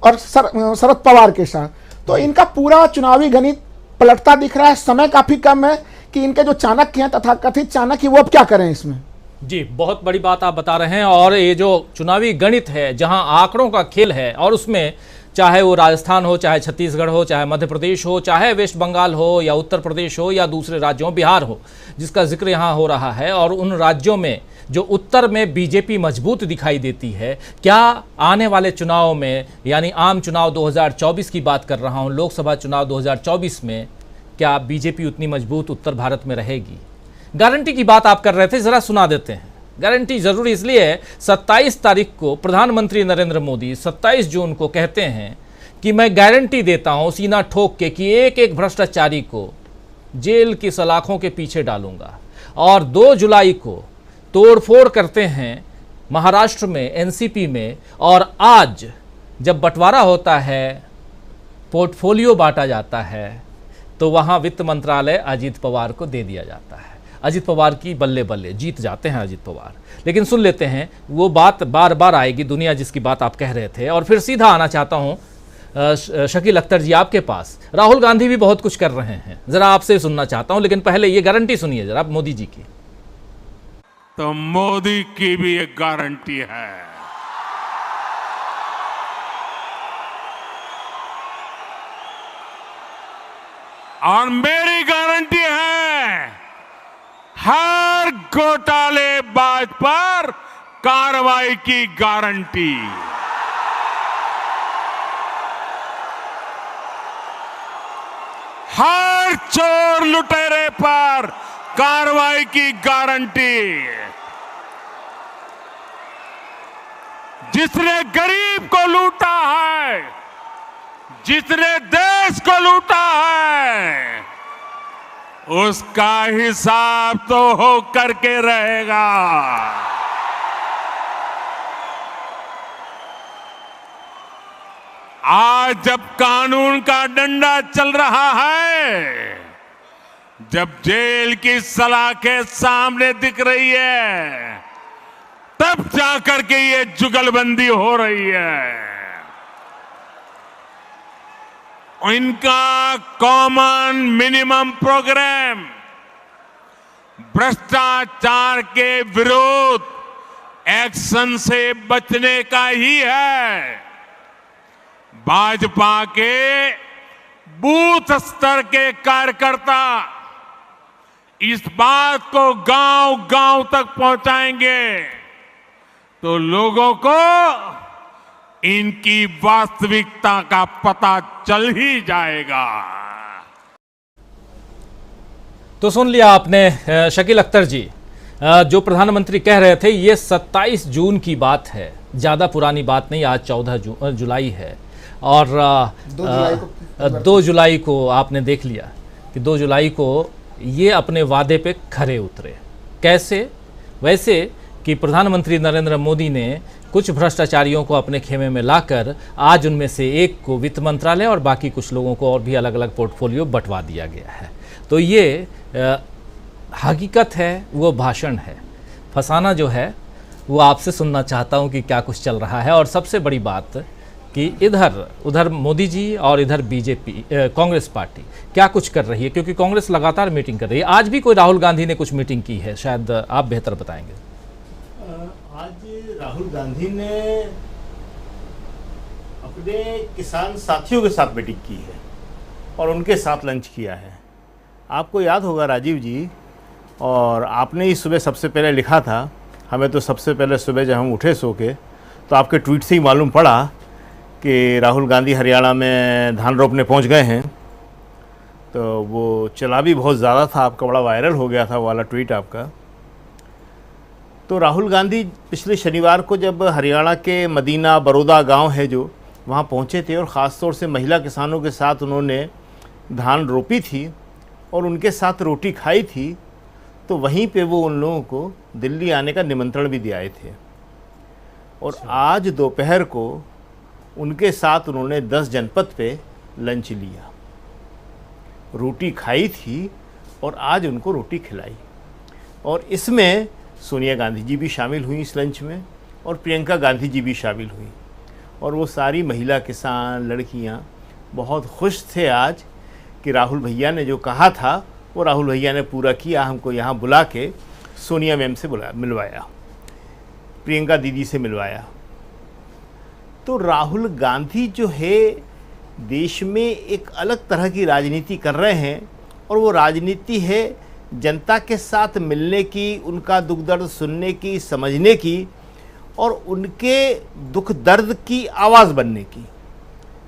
और शरद पवार के साथ। तो इनका पूरा चुनावी गणित पलटता दिख रहा है। समय काफी कम है कि इनके जो चाणक्य हैं, तथा कथित चाणक्य, वो अब क्या करें इसमें। जी, बहुत बड़ी बात आप बता रहे हैं। और ये जो चुनावी गणित है, जहां आंकड़ों का खेल है, और उसमें चाहे वो राजस्थान हो, चाहे छत्तीसगढ़ हो, चाहे मध्य प्रदेश हो, चाहे वेस्ट बंगाल हो, या उत्तर प्रदेश हो, या दूसरे राज्यों, बिहार हो, जिसका जिक्र यहाँ हो रहा है, और उन राज्यों में जो उत्तर में बीजेपी मजबूत दिखाई देती है, क्या आने वाले चुनाव में, यानी आम चुनाव 2024 की बात कर रहा हूँ, लोकसभा चुनाव 2024 में, क्या बीजेपी उतनी मजबूत उत्तर भारत में रहेगी। गारंटी की बात आप कर रहे थे, जरा सुना देते हैं। गारंटी जरूरी इसलिए है, 27 तारीख को प्रधानमंत्री नरेंद्र मोदी 27 जून को कहते हैं कि मैं गारंटी देता हूं सीना ठोक के कि एक एक भ्रष्टाचारी को जेल की सलाखों के पीछे डालूंगा। और 2 जुलाई को तोड़फोड़ करते हैं महाराष्ट्र में, एनसीपी में, और आज जब बंटवारा होता है, पोर्टफोलियो बांटा जाता है, तो वहां वित्त मंत्रालय अजीत पवार को दे दिया जाता है। अजीत पवार की बल्ले बल्ले, जीत जाते हैं अजीत पवार। लेकिन सुन लेते हैं, वो बात बार बार आएगी, दुनिया जिसकी बात आप कह रहे थे। और फिर सीधा आना चाहता हूं शकील अख्तर जी आपके पास। राहुल गांधी भी बहुत कुछ कर रहे हैं, जरा आपसे सुनना चाहता हूं, लेकिन पहले ये गारंटी सुनिए जरा मोदी जी की। तो मोदी की भी एक गारंटी है, और मेरी गारंटी है, हर घोटालेबाज पर कार्रवाई की गारंटी। हर चोर लुटेरे पर कार्रवाई की गारंटी। जिसने गरीब को लूटा है, जिसने देश को लूटा है, उसका हिसाब तो हो करके रहेगा। आज जब कानून का डंडा चल रहा है, जब जेल की सलाखें सामने दिख रही है, तब जाकर के ये जुगलबंदी हो रही है। इनका कॉमन मिनिमम प्रोग्राम भ्रष्टाचार के विरोध एक्शन से बचने का ही है। भाजपा के बूथ स्तर के कार्यकर्ता इस बात को गांव-गांव तक पहुंचाएंगे तो लोगों को इनकी वास्तविकता का पता चल ही जाएगा। तो सुन लिया आपने शकील अख्तर जी, जो प्रधानमंत्री कह रहे थे ये 27 जून की बात है, ज़्यादा पुरानी बात नहीं। आज 14 जुलाई है और 2 जुलाई को आपने देख लिया कि 2 जुलाई को ये अपने वादे पे खरे उतरे। कैसे? वैसे कि प्रधानमंत्री नरेंद्र मोदी ने कुछ भ्रष्टाचारियों को अपने खेमे में लाकर आज उनमें से एक को वित्त मंत्रालय और बाकी कुछ लोगों को और भी अलग अलग पोर्टफोलियो बंटवा दिया गया है। तो ये हकीकत है, वो भाषण है। फसाना जो है वो आपसे सुनना चाहता हूँ कि क्या कुछ चल रहा है। और सबसे बड़ी बात कि उधर मोदी जी और इधर बीजेपी कांग्रेस पार्टी क्या कुछ कर रही है, क्योंकि कांग्रेस लगातार मीटिंग कर रही है। आज भी कोई राहुल गांधी ने कुछ मीटिंग की है, शायद आप बेहतर बताएंगे। आज राहुल गांधी ने अपने किसान साथियों के साथ मीटिंग की है और उनके साथ लंच किया है। आपको याद होगा राजीव जी, और आपने ही सुबह सबसे पहले लिखा था, हमें तो सबसे पहले सुबह जब हम उठे सो के तो आपके ट्वीट से ही मालूम पड़ा कि राहुल गांधी हरियाणा में धान रोपने पहुंच गए हैं। तो वो चला भी बहुत ज़्यादा था, आपका बड़ा वायरल हो गया था वो वाला ट्वीट आपका। तो राहुल गांधी पिछले शनिवार को जब हरियाणा के मदीना बड़ौदा गांव है जो, वहाँ पहुँचे थे और ख़ास तौर से महिला किसानों के साथ उन्होंने धान रोपी थी और उनके साथ रोटी खाई थी। तो वहीं पे वो उन लोगों को दिल्ली आने का निमंत्रण भी दिए थे और आज दोपहर को उनके साथ उन्होंने 10 जनपद पे लंच लिया, रोटी खाई थी और आज उनको रोटी खिलाई। और इसमें सोनिया गांधी जी भी शामिल हुई इस लंच में और प्रियंका गांधी जी भी शामिल हुई। और वो सारी महिला किसान लड़कियां बहुत खुश थे आज कि राहुल भैया ने जो कहा था वो राहुल भैया ने पूरा किया। हमको यहाँ बुला के सोनिया मैम से मिलवाया, प्रियंका दीदी से मिलवाया। तो राहुल गांधी जो है देश में एक अलग तरह की राजनीति कर रहे हैं और वो राजनीति है जनता के साथ मिलने की, उनका दुख दर्द सुनने की, समझने की और उनके दुख दर्द की आवाज़ बनने की।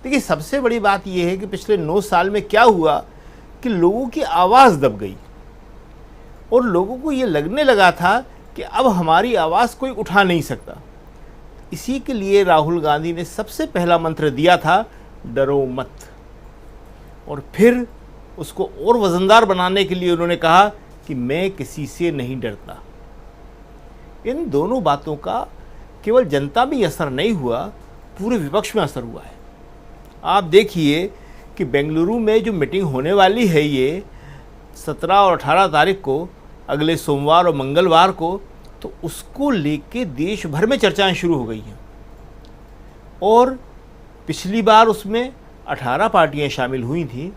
देखिए सबसे बड़ी बात यह है कि पिछले 9 साल में क्या हुआ कि लोगों की आवाज़ दब गई और लोगों को ये लगने लगा था कि अब हमारी आवाज़ कोई उठा नहीं सकता। इसी के लिए राहुल गांधी ने सबसे पहला मंत्र दिया था, डरो मत। और फिर उसको और वजनदार बनाने के लिए उन्होंने कहा कि मैं किसी से नहीं डरता। इन दोनों बातों का केवल जनता में असर नहीं हुआ, पूरे विपक्ष में असर हुआ है। आप देखिए कि बेंगलुरु में जो मीटिंग होने वाली है ये 17 और 18 तारीख को, अगले सोमवार और मंगलवार को, तो उसको लेके देश भर में चर्चाएं शुरू हो गई हैं। और पिछली बार उसमें 18 पार्टियां शामिल हुई थी,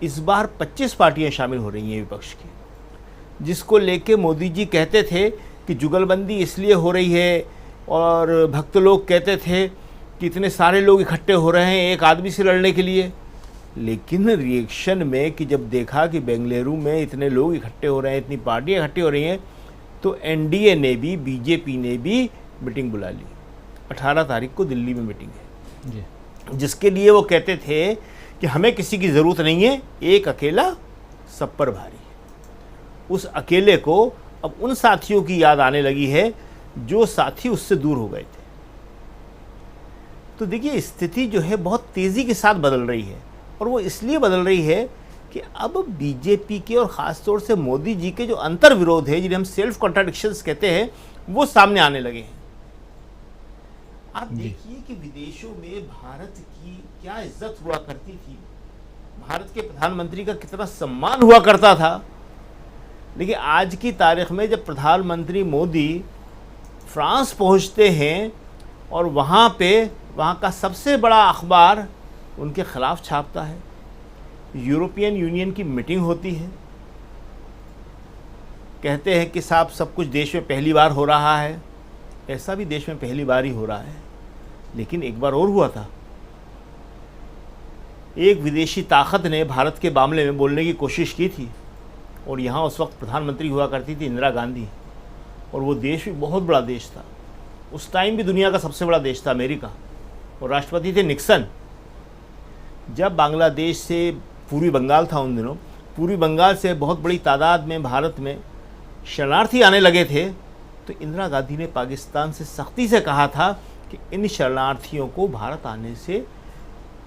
इस बार 25 पार्टियां शामिल हो रही हैं विपक्ष की, जिसको लेके मोदी जी कहते थे कि जुगलबंदी इसलिए हो रही है और भक्त लोग कहते थे कि इतने सारे लोग इकट्ठे हो रहे हैं एक आदमी से लड़ने के लिए। लेकिन रिएक्शन में कि जब देखा कि बेंगलुरु में इतने लोग इकट्ठे हो रहे हैं, इतनी पार्टियां इकट्ठी हो रही हैं, तो एनडीए ने भी, बीजेपी ने भी मीटिंग बुला ली। 18 तारीख को दिल्ली में मीटिंग है जिसके लिए वो कहते थे कि हमें किसी की ज़रूरत नहीं है, एक अकेला सब पर भारी। उस अकेले को अब उन साथियों की याद आने लगी है जो साथी उससे दूर हो गए थे। तो देखिए स्थिति जो है बहुत तेज़ी के साथ बदल रही है और वो इसलिए बदल रही है कि अब बीजेपी के और ख़ास तौर से मोदी जी के जो अंतर विरोध है, जिन्हें हम सेल्फ कॉन्ट्राडिक्शंस कहते हैं, वो सामने आने लगे हैं। आप देखिए कि विदेशों में भारत की क्या इज्जत हुआ करती थी, भारत के प्रधानमंत्री का कितना सम्मान हुआ करता था। लेकिन आज की तारीख में जब प्रधानमंत्री मोदी फ्रांस पहुंचते हैं और वहाँ का सबसे बड़ा अखबार उनके ख़िलाफ़ छापता है, यूरोपियन यूनियन की मीटिंग होती है, कहते हैं कि साहब सब कुछ देश में पहली बार हो रहा है। ऐसा भी देश में पहली बार ही हो रहा है, लेकिन एक बार और हुआ था एक विदेशी ताकत ने भारत के मामले में बोलने की कोशिश की थी, और यहाँ उस वक्त प्रधानमंत्री हुआ करती थी इंदिरा गांधी, और वो देश भी बहुत बड़ा देश था, उस टाइम भी दुनिया का सबसे बड़ा देश था अमेरिका, और राष्ट्रपति थे निक्सन। जब बांग्लादेश से पूर्वी बंगाल था उन दिनों, पूर्वी बंगाल से बहुत बड़ी तादाद में भारत में शरणार्थी आने लगे थे, तो इंदिरा गांधी ने पाकिस्तान से सख्ती से कहा था कि इन शरणार्थियों को भारत आने से,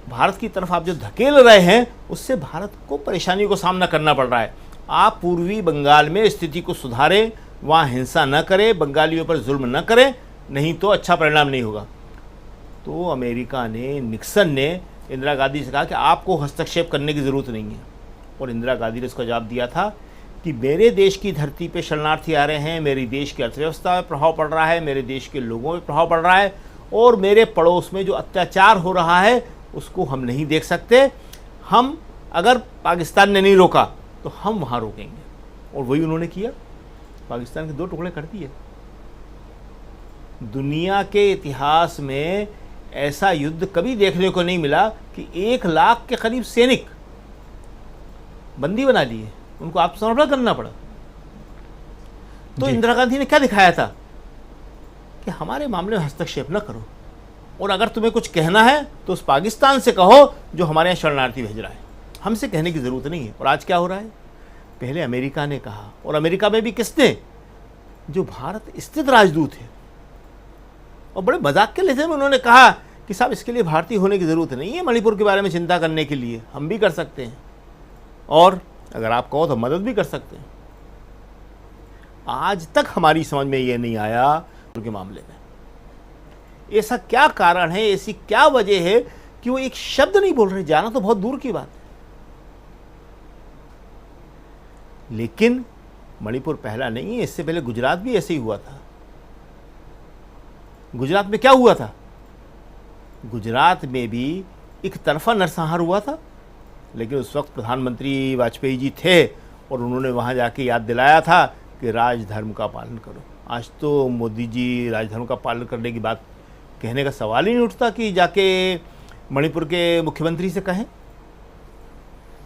भारत की तरफ आप जो धकेल रहे हैं उससे भारत को परेशानियों का सामना करना पड़ रहा है। आप पूर्वी बंगाल में स्थिति को सुधारें, वहाँ हिंसा न करें, बंगालियों पर जुल्म न करें, नहीं तो अच्छा परिणाम नहीं होगा। तो अमेरिका ने, निक्सन ने इंदिरा गांधी से कहा कि आपको हस्तक्षेप करने की ज़रूरत नहीं है, और इंदिरा गांधी ने उसका जवाब दिया था कि मेरे देश की धरती पे शरणार्थी आ रहे हैं, मेरी देश की अर्थव्यवस्था में प्रभाव पड़ रहा है, मेरे देश के लोगों में प्रभाव पड़ रहा है, और मेरे पड़ोस में जो अत्याचार हो रहा है उसको हम नहीं देख सकते। हम, अगर पाकिस्तान ने नहीं रोका तो हम वहाँ रोकेंगे, और वही उन्होंने किया। पाकिस्तान के 2 टुकड़े कर दिए। दुनिया के इतिहास में ऐसा युद्ध कभी देखने को नहीं मिला कि 1 लाख के करीब सैनिक बंदी बना लिए, उनको आत्मसमर्पण करना पड़ा। तो इंदिरा गांधी ने क्या दिखाया था कि हमारे मामले में हस्तक्षेप न करो, और अगर तुम्हें कुछ कहना है तो उस पाकिस्तान से कहो जो हमारे यहाँ शरणार्थी भेज रहा है, हमसे कहने की ज़रूरत नहीं है। और आज क्या हो रहा है, पहले अमेरिका ने कहा, और अमेरिका में भी किसने, जो भारत स्थित राजदूत है, और बड़े मजाक के लहजे में उन्होंने कहा कि साहब इसके लिए भारतीय होने की ज़रूरत नहीं है, मणिपुर के बारे में चिंता करने के लिए हम भी कर सकते हैं, और अगर आप कहो तो मदद भी कर सकते हैं। आज तक हमारी समझ में ये नहीं आया के मामले में ऐसा क्या कारण है, ऐसी क्या वजह है कि वो एक शब्द नहीं बोल रहे। जाना तो बहुत दूर की बात है, लेकिन मणिपुर पहला नहीं है, इससे पहले गुजरात भी ऐसे ही हुआ था। गुजरात में क्या हुआ था, गुजरात में भी एक तरफा नरसंहार हुआ था, लेकिन उस वक्त प्रधानमंत्री वाजपेयी जी थे, और उन्होंने वहाँ जाके याद दिलाया था कि राजधर्म का पालन करो। आज तो मोदी जी राजधर्म का पालन करने की बात कहने का सवाल ही नहीं उठता कि जाके मणिपुर के मुख्यमंत्री से कहें।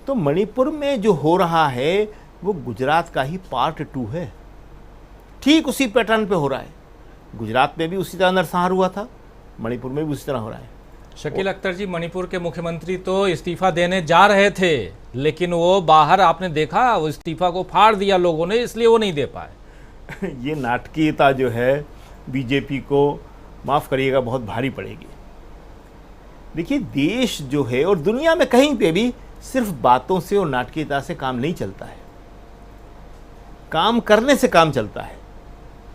तो मणिपुर में जो हो रहा है वो गुजरात का ही पार्ट 2 है, ठीक उसी पैटर्न पे हो रहा है। गुजरात में भी उसी तरह नरसंहार हुआ था, मणिपुर में भी उसी तरह हो रहा है। शकील अख्तर जी, मणिपुर के मुख्यमंत्री तो इस्तीफा देने जा रहे थे, लेकिन वो बाहर, आपने देखा, वो इस्तीफा को फाड़ दिया लोगों ने, इसलिए वो नहीं दे पाए। ये नाटकीयता जो है बीजेपी को, माफ़ करिएगा, बहुत भारी पड़ेगी। देखिए, देश जो है और दुनिया में कहीं पे भी सिर्फ बातों से और नाटकीयता से काम नहीं चलता है, काम करने से काम चलता है।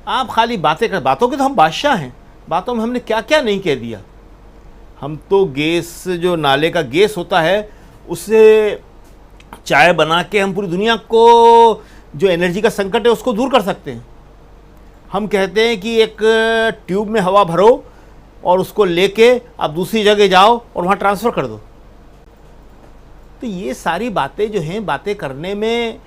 आप खाली बातें कर, बातों के तो हम बादशाह हैं, बातों में हमने क्या क्या नहीं कह दिया। हम तो गैस, जो नाले का गैस होता है, उससे चाय बना के हम पूरी दुनिया को जो एनर्जी का संकट है उसको दूर कर सकते हैं। हम कहते हैं कि एक ट्यूब में हवा भरो और उसको लेके आप दूसरी जगह जाओ और वहाँ ट्रांसफ़र कर दो। तो ये सारी बातें जो हैं, बातें करने में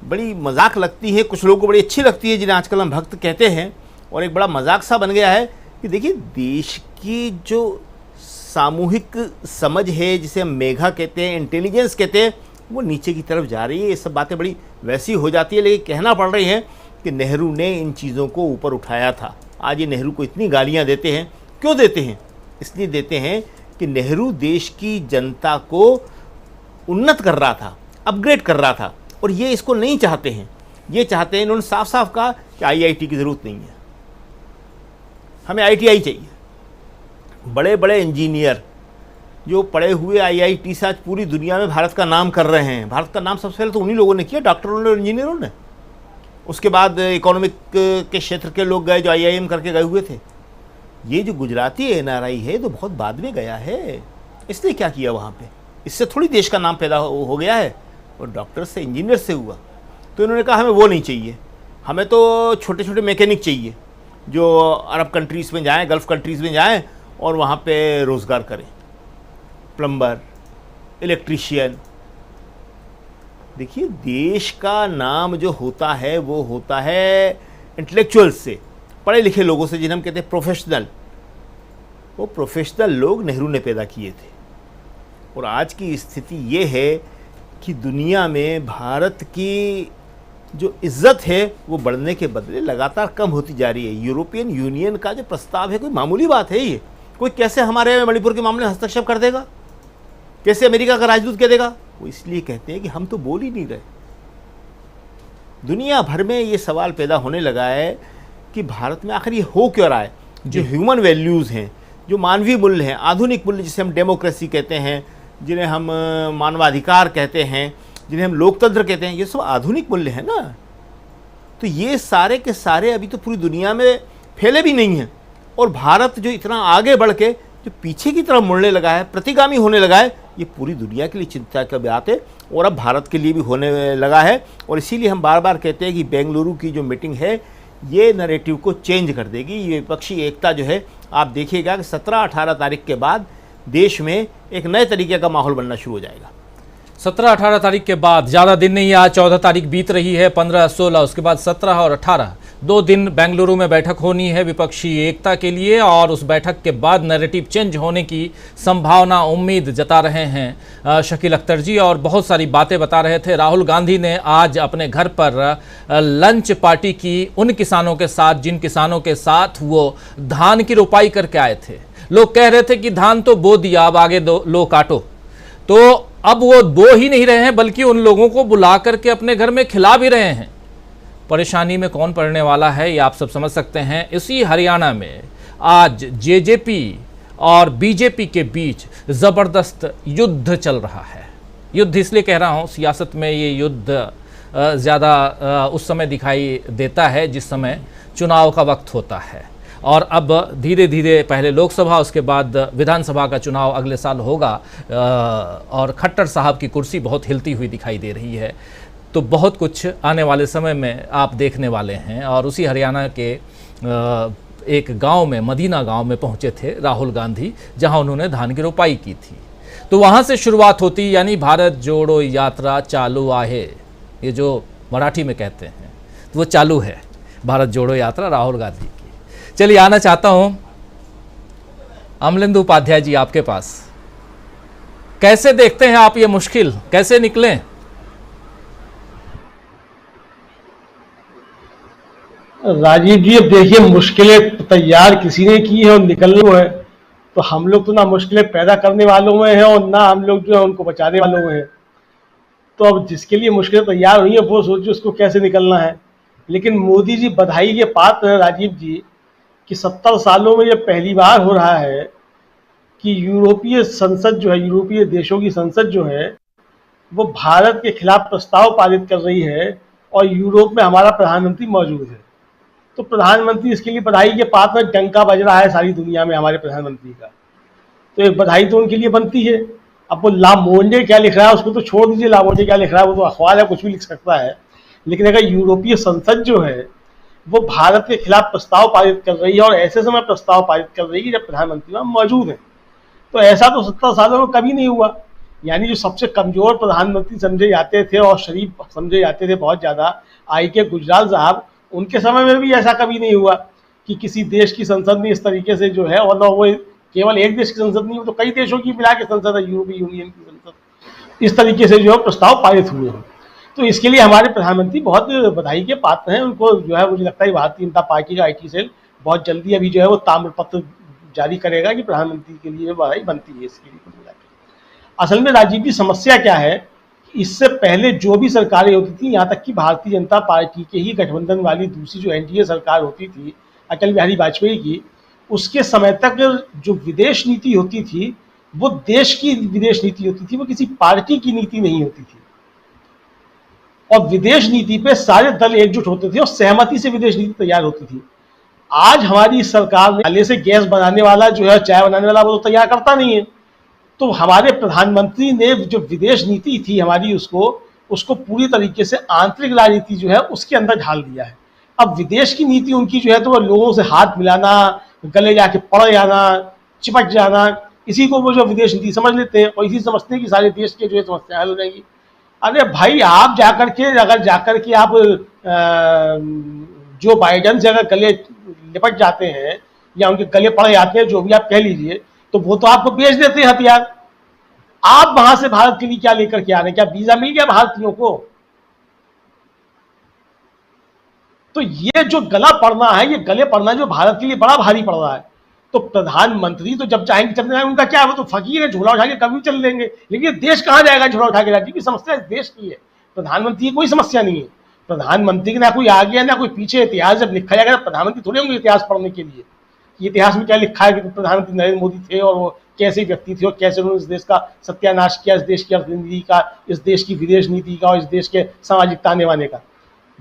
बड़ी मजाक लगती है, कुछ लोगों को बड़ी अच्छी लगती है, जिन्हें आजकल हम भक्त कहते हैं, और एक बड़ा मजाक सा बन गया है कि देखिए, देश की जो सामूहिक समझ है, जिसे हम मेघा कहते हैं, इंटेलिजेंस कहते हैं, वो नीचे की तरफ जा रही है। ये सब बातें बड़ी वैसी हो जाती है, लेकिन कहना पड़ रही है कि नेहरू ने इन चीज़ों को ऊपर उठाया था। आज ये नेहरू को इतनी गालियाँ देते हैं, क्यों देते हैं? इसलिए देते हैं कि नेहरू देश की जनता को उन्नत कर रहा था, अपग्रेड कर रहा था, और ये इसको नहीं चाहते हैं। ये चाहते हैं, इन्होंने साफ साफ कहा कि आईआईटी की ज़रूरत नहीं है, हमें आईटीआई चाहिए। बड़े बड़े इंजीनियर जो पढ़े हुए आईआईटी से आज पूरी दुनिया में भारत का नाम कर रहे हैं। भारत का नाम सबसे पहले तो उन्हीं लोगों ने किया, डॉक्टरों ने और इंजीनियरों ने। उसके बाद इकोनॉमिक के क्षेत्र के लोग गए जो आईआईएम करके गए हुए थे। ये जो गुजराती एनआरआई है तो बहुत बाद में गया है, इसने क्या किया वहाँ पे? इससे थोड़ी देश का नाम पैदा हो गया है, और डॉक्टर से, इंजीनियर से हुआ। तो इन्होंने कहा हमें वो नहीं चाहिए, हमें तो छोटे छोटे मैकेनिक चाहिए जो अरब कंट्रीज़ में जाएं, गल्फ़ कंट्रीज़ में जाएं और वहाँ पे रोज़गार करें, प्लम्बर, इलेक्ट्रीशियन। देखिए, देश का नाम जो होता है वो होता है इंटेलेक्चुअल्स से, पढ़े लिखे लोगों से, जिन्हें हम कहते हैं प्रोफेशनल। वो प्रोफेशनल लोग नेहरू ने पैदा किए थे। और आज की स्थिति ये है कि दुनिया में भारत की जो इज्जत है वो बढ़ने के बदले लगातार कम होती जा रही है। यूरोपियन यूनियन का जो प्रस्ताव है कोई मामूली बात है ये? कोई कैसे हमारे मणिपुर के मामले में हस्तक्षेप कर देगा? कैसे अमेरिका का राजदूत कह देगा? वो इसलिए कहते हैं कि हम तो बोल ही नहीं रहे। दुनिया भर में ये सवाल पैदा होने लगा है कि भारत में आखिर ये हो क्यों रहा है। जो ह्यूमन वैल्यूज़ हैं, जो मानवीय मूल्य हैं, आधुनिक मूल्य जिसे हम डेमोक्रेसी कहते हैं, जिन्हें हम मानवाधिकार कहते हैं, जिन्हें हम लोकतंत्र कहते हैं, ये सब आधुनिक मूल्य हैं ना। तो ये सारे के सारे अभी तो पूरी दुनिया में फैले भी नहीं हैं, और भारत जो इतना आगे बढ़ के जो पीछे की तरफ मुड़ने लगा है, प्रतिगामी होने लगा है, ये पूरी दुनिया के लिए चिंता की बात है और अब भारत के लिए भी होने लगा है। और इसीलिए हम बार बार कहते हैं कि बेंगलुरु की जो मीटिंग है ये नैरेटिव को चेंज कर देगी। ये विपक्षी एकता जो है, आप देखिएगा कि 17-18 तारीख के बाद देश में एक नए तरीके का माहौल बनना शुरू हो जाएगा। 17-18 तारीख के बाद, ज़्यादा दिन नहीं है, आज 14 तारीख बीत रही है, 15-16, उसके बाद 17 और 18 2 दिन बेंगलुरु में बैठक होनी है विपक्षी एकता के लिए। और उस बैठक के बाद नैरेटिव चेंज होने की संभावना, उम्मीद जता रहे हैं शकील अख्तर जी, और बहुत सारी बातें बता रहे थे। राहुल गांधी ने आज अपने घर पर लंच पार्टी की उन किसानों के साथ जिन किसानों के साथ वो धान की रोपाई करके आए थे। लोग कह रहे थे कि धान तो बो दिया, अब आगे लो काटो। तो अब वो बो ही नहीं रहे हैं, बल्कि उन लोगों को बुला करके अपने घर में खिला भी रहे हैं। परेशानी में कौन पड़ने वाला है ये आप सब समझ सकते हैं। इसी हरियाणा में आज जेजेपी और बीजेपी के बीच ज़बरदस्त युद्ध चल रहा है। युद्ध इसलिए कह रहा हूँ, सियासत में ये युद्ध ज़्यादा उस समय दिखाई देता है जिस समय चुनाव का वक्त होता है। और अब धीरे धीरे पहले लोकसभा, उसके बाद विधानसभा का चुनाव अगले साल होगा, और खट्टर साहब की कुर्सी बहुत हिलती हुई दिखाई दे रही है। तो बहुत कुछ आने वाले समय में आप देखने वाले हैं। और उसी हरियाणा के एक गांव में, मदीना गांव में पहुंचे थे राहुल गांधी, जहां उन्होंने धान की रोपाई की थी। तो वहां से शुरुआत होती, यानी भारत जोड़ो यात्रा चालू आहे, ये जो मराठी में कहते हैं, तो वो चालू है भारत जोड़ो यात्रा राहुल गांधी की। चलिए, आना चाहता हूं अमलेंदु उपाध्याय जी आपके पास। कैसे देखते हैं आप ये मुश्किल, कैसे निकलें? राजीव जी, अब देखिए, मुश्किलें तैयार किसी ने की है और निकलने को है। तो हम लोग तो ना मुश्किलें पैदा करने वालों में हैं और ना हम लोग जो है उनको बचाने वालों में हैं। तो अब जिसके लिए मुश्किलें तैयार हुई है वो सोचिए उसको कैसे निकलना है। लेकिन मोदी जी बधाई के पात्र हैं राजीव जी कि 70 सालों में ये पहली बार हो रहा है कि यूरोपीय संसद जो है, यूरोपीय देशों की संसद जो है, वो भारत के खिलाफ प्रस्ताव पारित कर रही है और यूरोप में हमारा प्रधानमंत्री मौजूद है। तो प्रधानमंत्री इसके लिए बधाई के पात्र, डंका बज रहा है सारी दुनिया में हमारे प्रधानमंत्री का, तो एक बधाई तो उनके लिए बनती है। अब वो लामोंडे क्या लिख रहा है उसको तो छोड़ दीजिए, लामोंडे क्या लिख रहा है, वो तो अखबार है, कुछ भी लिख सकता है। लेकिन अगर यूरोपीय संसद जो है वो भारत के खिलाफ प्रस्ताव पारित कर रही है और ऐसे समय प्रस्ताव पारित कर रही है जब प्रधानमंत्री वहां मौजूद है, तो ऐसा तो 70 सालों में कभी नहीं हुआ। यानी जो सबसे कमजोर प्रधानमंत्री समझे जाते थे और शरीफ समझे जाते थे बहुत ज्यादा, आई.के. गुजराल साहब, उनके समय में भी ऐसा कभी नहीं हुआ कि किसी देश की संसद ने इस तरीके से जो है, और वो केवल एक देश की संसद नहीं, तो कई देशों की मिला के संसद है, यूरोपीय यूनियन की संसद, इस तरीके से जो है प्रस्ताव पारित हुए हैं। तो इसके लिए हमारे प्रधानमंत्री बहुत बधाई के पात्र हैं। उनको जो है मुझे लगता है भारतीय जनता पार्टी का IT सेल बहुत जल्दी अभी जो है वो ताम्रपत्र जारी करेगा कि प्रधानमंत्री के लिए बधाई बनती है। इसके लिए असल में राजीव जी समस्या क्या है, इससे पहले जो भी सरकारें होती थी, यहाँ तक कि भारतीय जनता पार्टी के ही गठबंधन वाली दूसरी जो NDA सरकार होती थी अटल बिहारी वाजपेयी की, उसके समय तक जो विदेश नीति होती थी वो देश की विदेश नीति होती थी, वो किसी पार्टी की नीति नहीं होती थी। और विदेश नीति पे सारे दल एकजुट होते थे और सहमति से विदेश नीति तैयार होती थी। आज हमारी सरकार ने पहले से गैस बनाने वाला जो है, चाय बनाने वाला, वो तो तैयार करता नहीं है। तो हमारे प्रधानमंत्री ने जो विदेश नीति थी हमारी, उसको पूरी तरीके से आंतरिक राजनीति जो है उसके अंदर ढाल दिया है। अब विदेश की नीति उनकी जो है तो वो लोगों से हाथ मिलाना, गले जाके पड़ जाना, चिपक जाना, इसी को वो जो विदेश नीति समझ लेते हैं और इसी समझते हैं कि सारे देश के जो है समस्याएं हल हो जाएंगी। अरे भाई, आप जाकर के आप जो बाइडेन से अगर गले लिपट जाते हैं या उनके गले पड़ जाते हैं, जो भी आप कह लीजिए, तो वो तो आपको बेच देते हैं हथियार। आप वहां से भारत के लिए क्या लेकर के आ रहे हैं? क्या वीजा मिल गया भारतीयों को? तो ये जो गला पड़ना है, ये गले पड़ना जो भारत के लिए बड़ा भारी पड़ रहा है। तो प्रधानमंत्री तो जब चाहेंगे चलने जाएंगे, उनका क्या है, वो तो फकीर है, झोला उठा के कभी चल लेंगे। लेकिन देश कहां जाएगा झोला उठा के? राज्य की समस्या इस देश की है, प्रधानमंत्री की कोई समस्या नहीं है। प्रधानमंत्री की ना कोई आगे ना कोई पीछे। इतिहास जब लिखा जाएगा, प्रधानमंत्री थोड़े होंगे इतिहास पढ़ने के लिए इतिहास में क्या लिखा है कि प्रधानमंत्री नरेंद्र मोदी थे और वो कैसे व्यक्ति थे और कैसे उन्होंने इस देश का सत्यानाश किया, इस देश की अर्थनीति का, इस देश की विदेश नीति का और इस देश के सामाजिक ताने बाने का।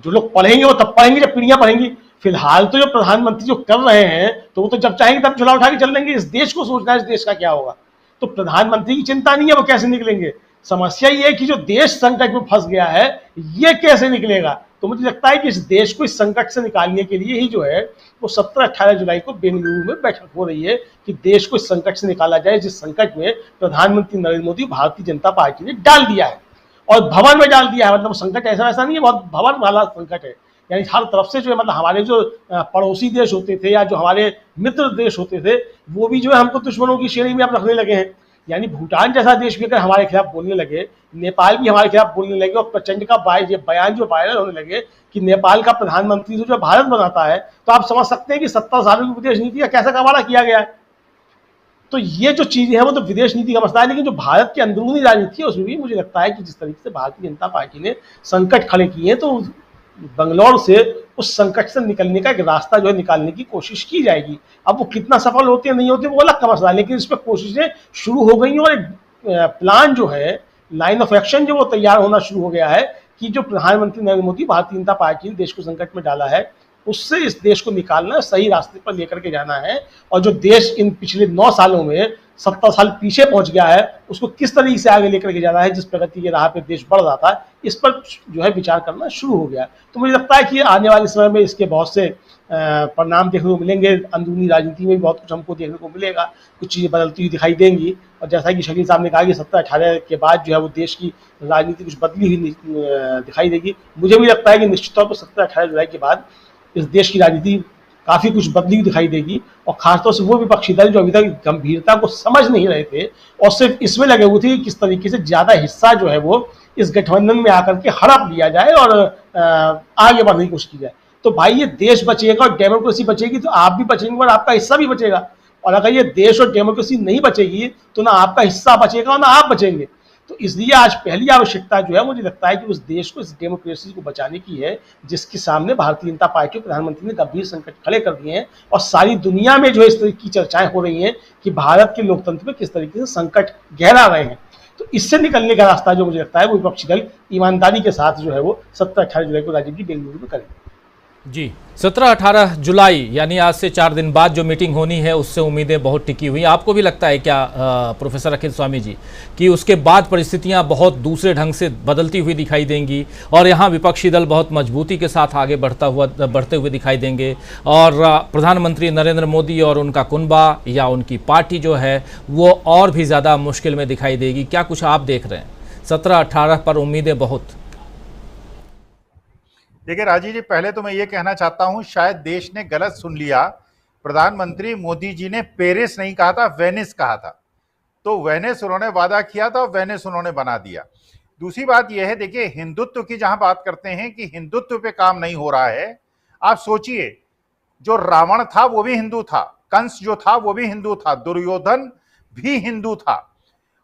जो लोग पढ़ेंगे वो तब पढ़ेंगे जब पीढ़ियां पढ़ेंगी। फिलहाल तो जो प्रधानमंत्री जो कर रहे हैं, तो वो तो जब चाहेंगे तब झोला उठा के चल देंगे। इस देश को सोचना है इस देश का क्या होगा। तो प्रधानमंत्री की चिंता नहीं है वो कैसे निकलेंगे। समस्या ये है कि जो देश संकट में फंस गया है, ये कैसे निकलेगा। तो मुझे लगता है कि इस देश को इस संकट से निकालने के लिए ही जो है वो 17-18 जुलाई को बेंगलुरु में बैठक हो रही है कि देश को इस संकट से निकाला जाए, जिस संकट में प्रधानमंत्री नरेंद्र मोदी भारतीय जनता पार्टी ने डाल दिया है और भवन में डाल दिया है। मतलब संकट ऐसा नहीं है, बहुत भवन वाला संकट है। यानी हर तरफ से जो है, मतलब हमारे जो पड़ोसी देश होते थे या जो हमारे मित्र देश होते थे, वो भी जो है हमको दुश्मनों की श्रेणी में अब रखने लगे हैं। यानी भूटान जैसा देश भी अगर हमारे खिलाफ बोलने लगे, नेपाल भी हमारे खिलाफ बोलने लगे और प्रचंड का बयान जो वायरल होने लगे कि नेपाल का प्रधानमंत्री जो भारत बनाता है, तो आप समझ सकते हैं कि 70 सालों की विदेश नीति का कैसा गवारा किया गया है। तो ये जो चीजें हैं वो तो विदेश नीति का मसला है, लेकिन जो भारत की अंदरूनी राजनीति है उसमें भी मुझे लगता है कि जिस तरीके से भारतीय जनता पार्टी ने संकट खड़े किए हैं, तो बंगलौर से उस संकट से निकलने का एक रास्ता जो है निकालने की कोशिश की जाएगी। अब वो कितना सफल होते हैं नहीं होते वो अलग का मसला है, लेकिन इस पर कोशिशें शुरू हो गई और एक प्लान जो है, लाइन ऑफ एक्शन जो वो तैयार होना शुरू हो गया है कि जो प्रधानमंत्री नरेंद्र मोदी भारतीय जनता पार्टी ने देश को संकट में डाला है, उससे इस देश को निकालना, सही रास्ते पर लेकर के जाना है। और जो देश इन पिछले 9 सालों में 70 साल पीछे पहुंच गया है, उसको किस तरीके से आगे लेकर के जाना है, जिस प्रगति के राह पे देश बढ़ रहा था, इस पर जो है विचार करना शुरू हो गया। तो मुझे लगता है कि आने वाले समय में इसके बहुत से परिणाम देखने को मिलेंगे। अंदरूनी राजनीति में भी बहुत कुछ हमको देखने को मिलेगा, कुछ चीज़ें बदलती हुई दिखाई देंगी। और जैसा कि शकील साहब ने कहा कि 17-18 के बाद जो है वो देश की राजनीति कुछ बदली हुई दिखाई देगी। मुझे भी लगता है कि निश्चित तौर पर 17-18 जुलाई के बाद इस देश की राजनीति काफी कुछ बदली हुई दिखाई देगी। और खासतौर से वो विपक्षी दल जो अभी तक गंभीरता को समझ नहीं रहे थे और सिर्फ इसमें लगे हुए थे कि किस तरीके से ज्यादा हिस्सा जो है वो इस गठबंधन में आकर के हड़प लिया जाए और आगे बढ़ने की कोशिश की जाए। तो भाई ये देश बचेगा और डेमोक्रेसी बचेगी तो आप भी बचेंगे और आपका हिस्सा भी बचेगा। और अगर ये देश और डेमोक्रेसी नहीं बचेगी तो ना आपका हिस्सा बचेगा और ना आप बचेंगे। तो इसलिए आज पहली आवश्यकता जो है मुझे लगता है कि उस देश को, इस डेमोक्रेसी को बचाने की है, जिसके सामने भारतीय जनता पार्टी और प्रधानमंत्री ने गंभीर संकट खड़े कर दिए हैं। और सारी दुनिया में जो इस तरह की चर्चाएं हो रही हैं कि भारत के लोकतंत्र में किस तरीके से संकट गहरा रहे हैं। तो इससे निकलने का रास्ता जो मुझे लगता है वो विपक्षी दल ईमानदारी के साथ जो है वो 17-18 जुलाई को राजीव जी बेंगलुरु में करेंगे। जी, 17-18 जुलाई यानी आज से 4 दिन बाद जो मीटिंग होनी है उससे उम्मीदें बहुत टिकी हुई। आपको भी लगता है क्या प्रोफेसर अखिल स्वामी जी कि उसके बाद परिस्थितियां बहुत दूसरे ढंग से बदलती हुई दिखाई देंगी और यहाँ विपक्षी दल बहुत मजबूती के साथ आगे बढ़ते हुए दिखाई देंगे और प्रधानमंत्री नरेंद्र मोदी और उनका कुनबा या उनकी पार्टी जो है वो और भी ज़्यादा मुश्किल में दिखाई देगी? क्या कुछ आप देख रहे हैं? 17-18 पर उम्मीदें बहुत। देखिए राजीव जी, पहले तो मैं ये कहना चाहता हूं, शायद देश ने गलत सुन लिया। प्रधानमंत्री मोदी जी ने पेरिस नहीं कहा था, वेनिस कहा था। तो वेनिस उन्होंने वादा किया था, वेनिस उन्होंने बना दिया। दूसरी बात यह है, देखिए हिंदुत्व की जहां बात करते हैं कि हिंदुत्व पे काम नहीं हो रहा है, आप सोचिए जो रावण था वो भी हिंदू था, कंस जो था वो भी हिंदू था, दुर्योधन भी हिंदू था।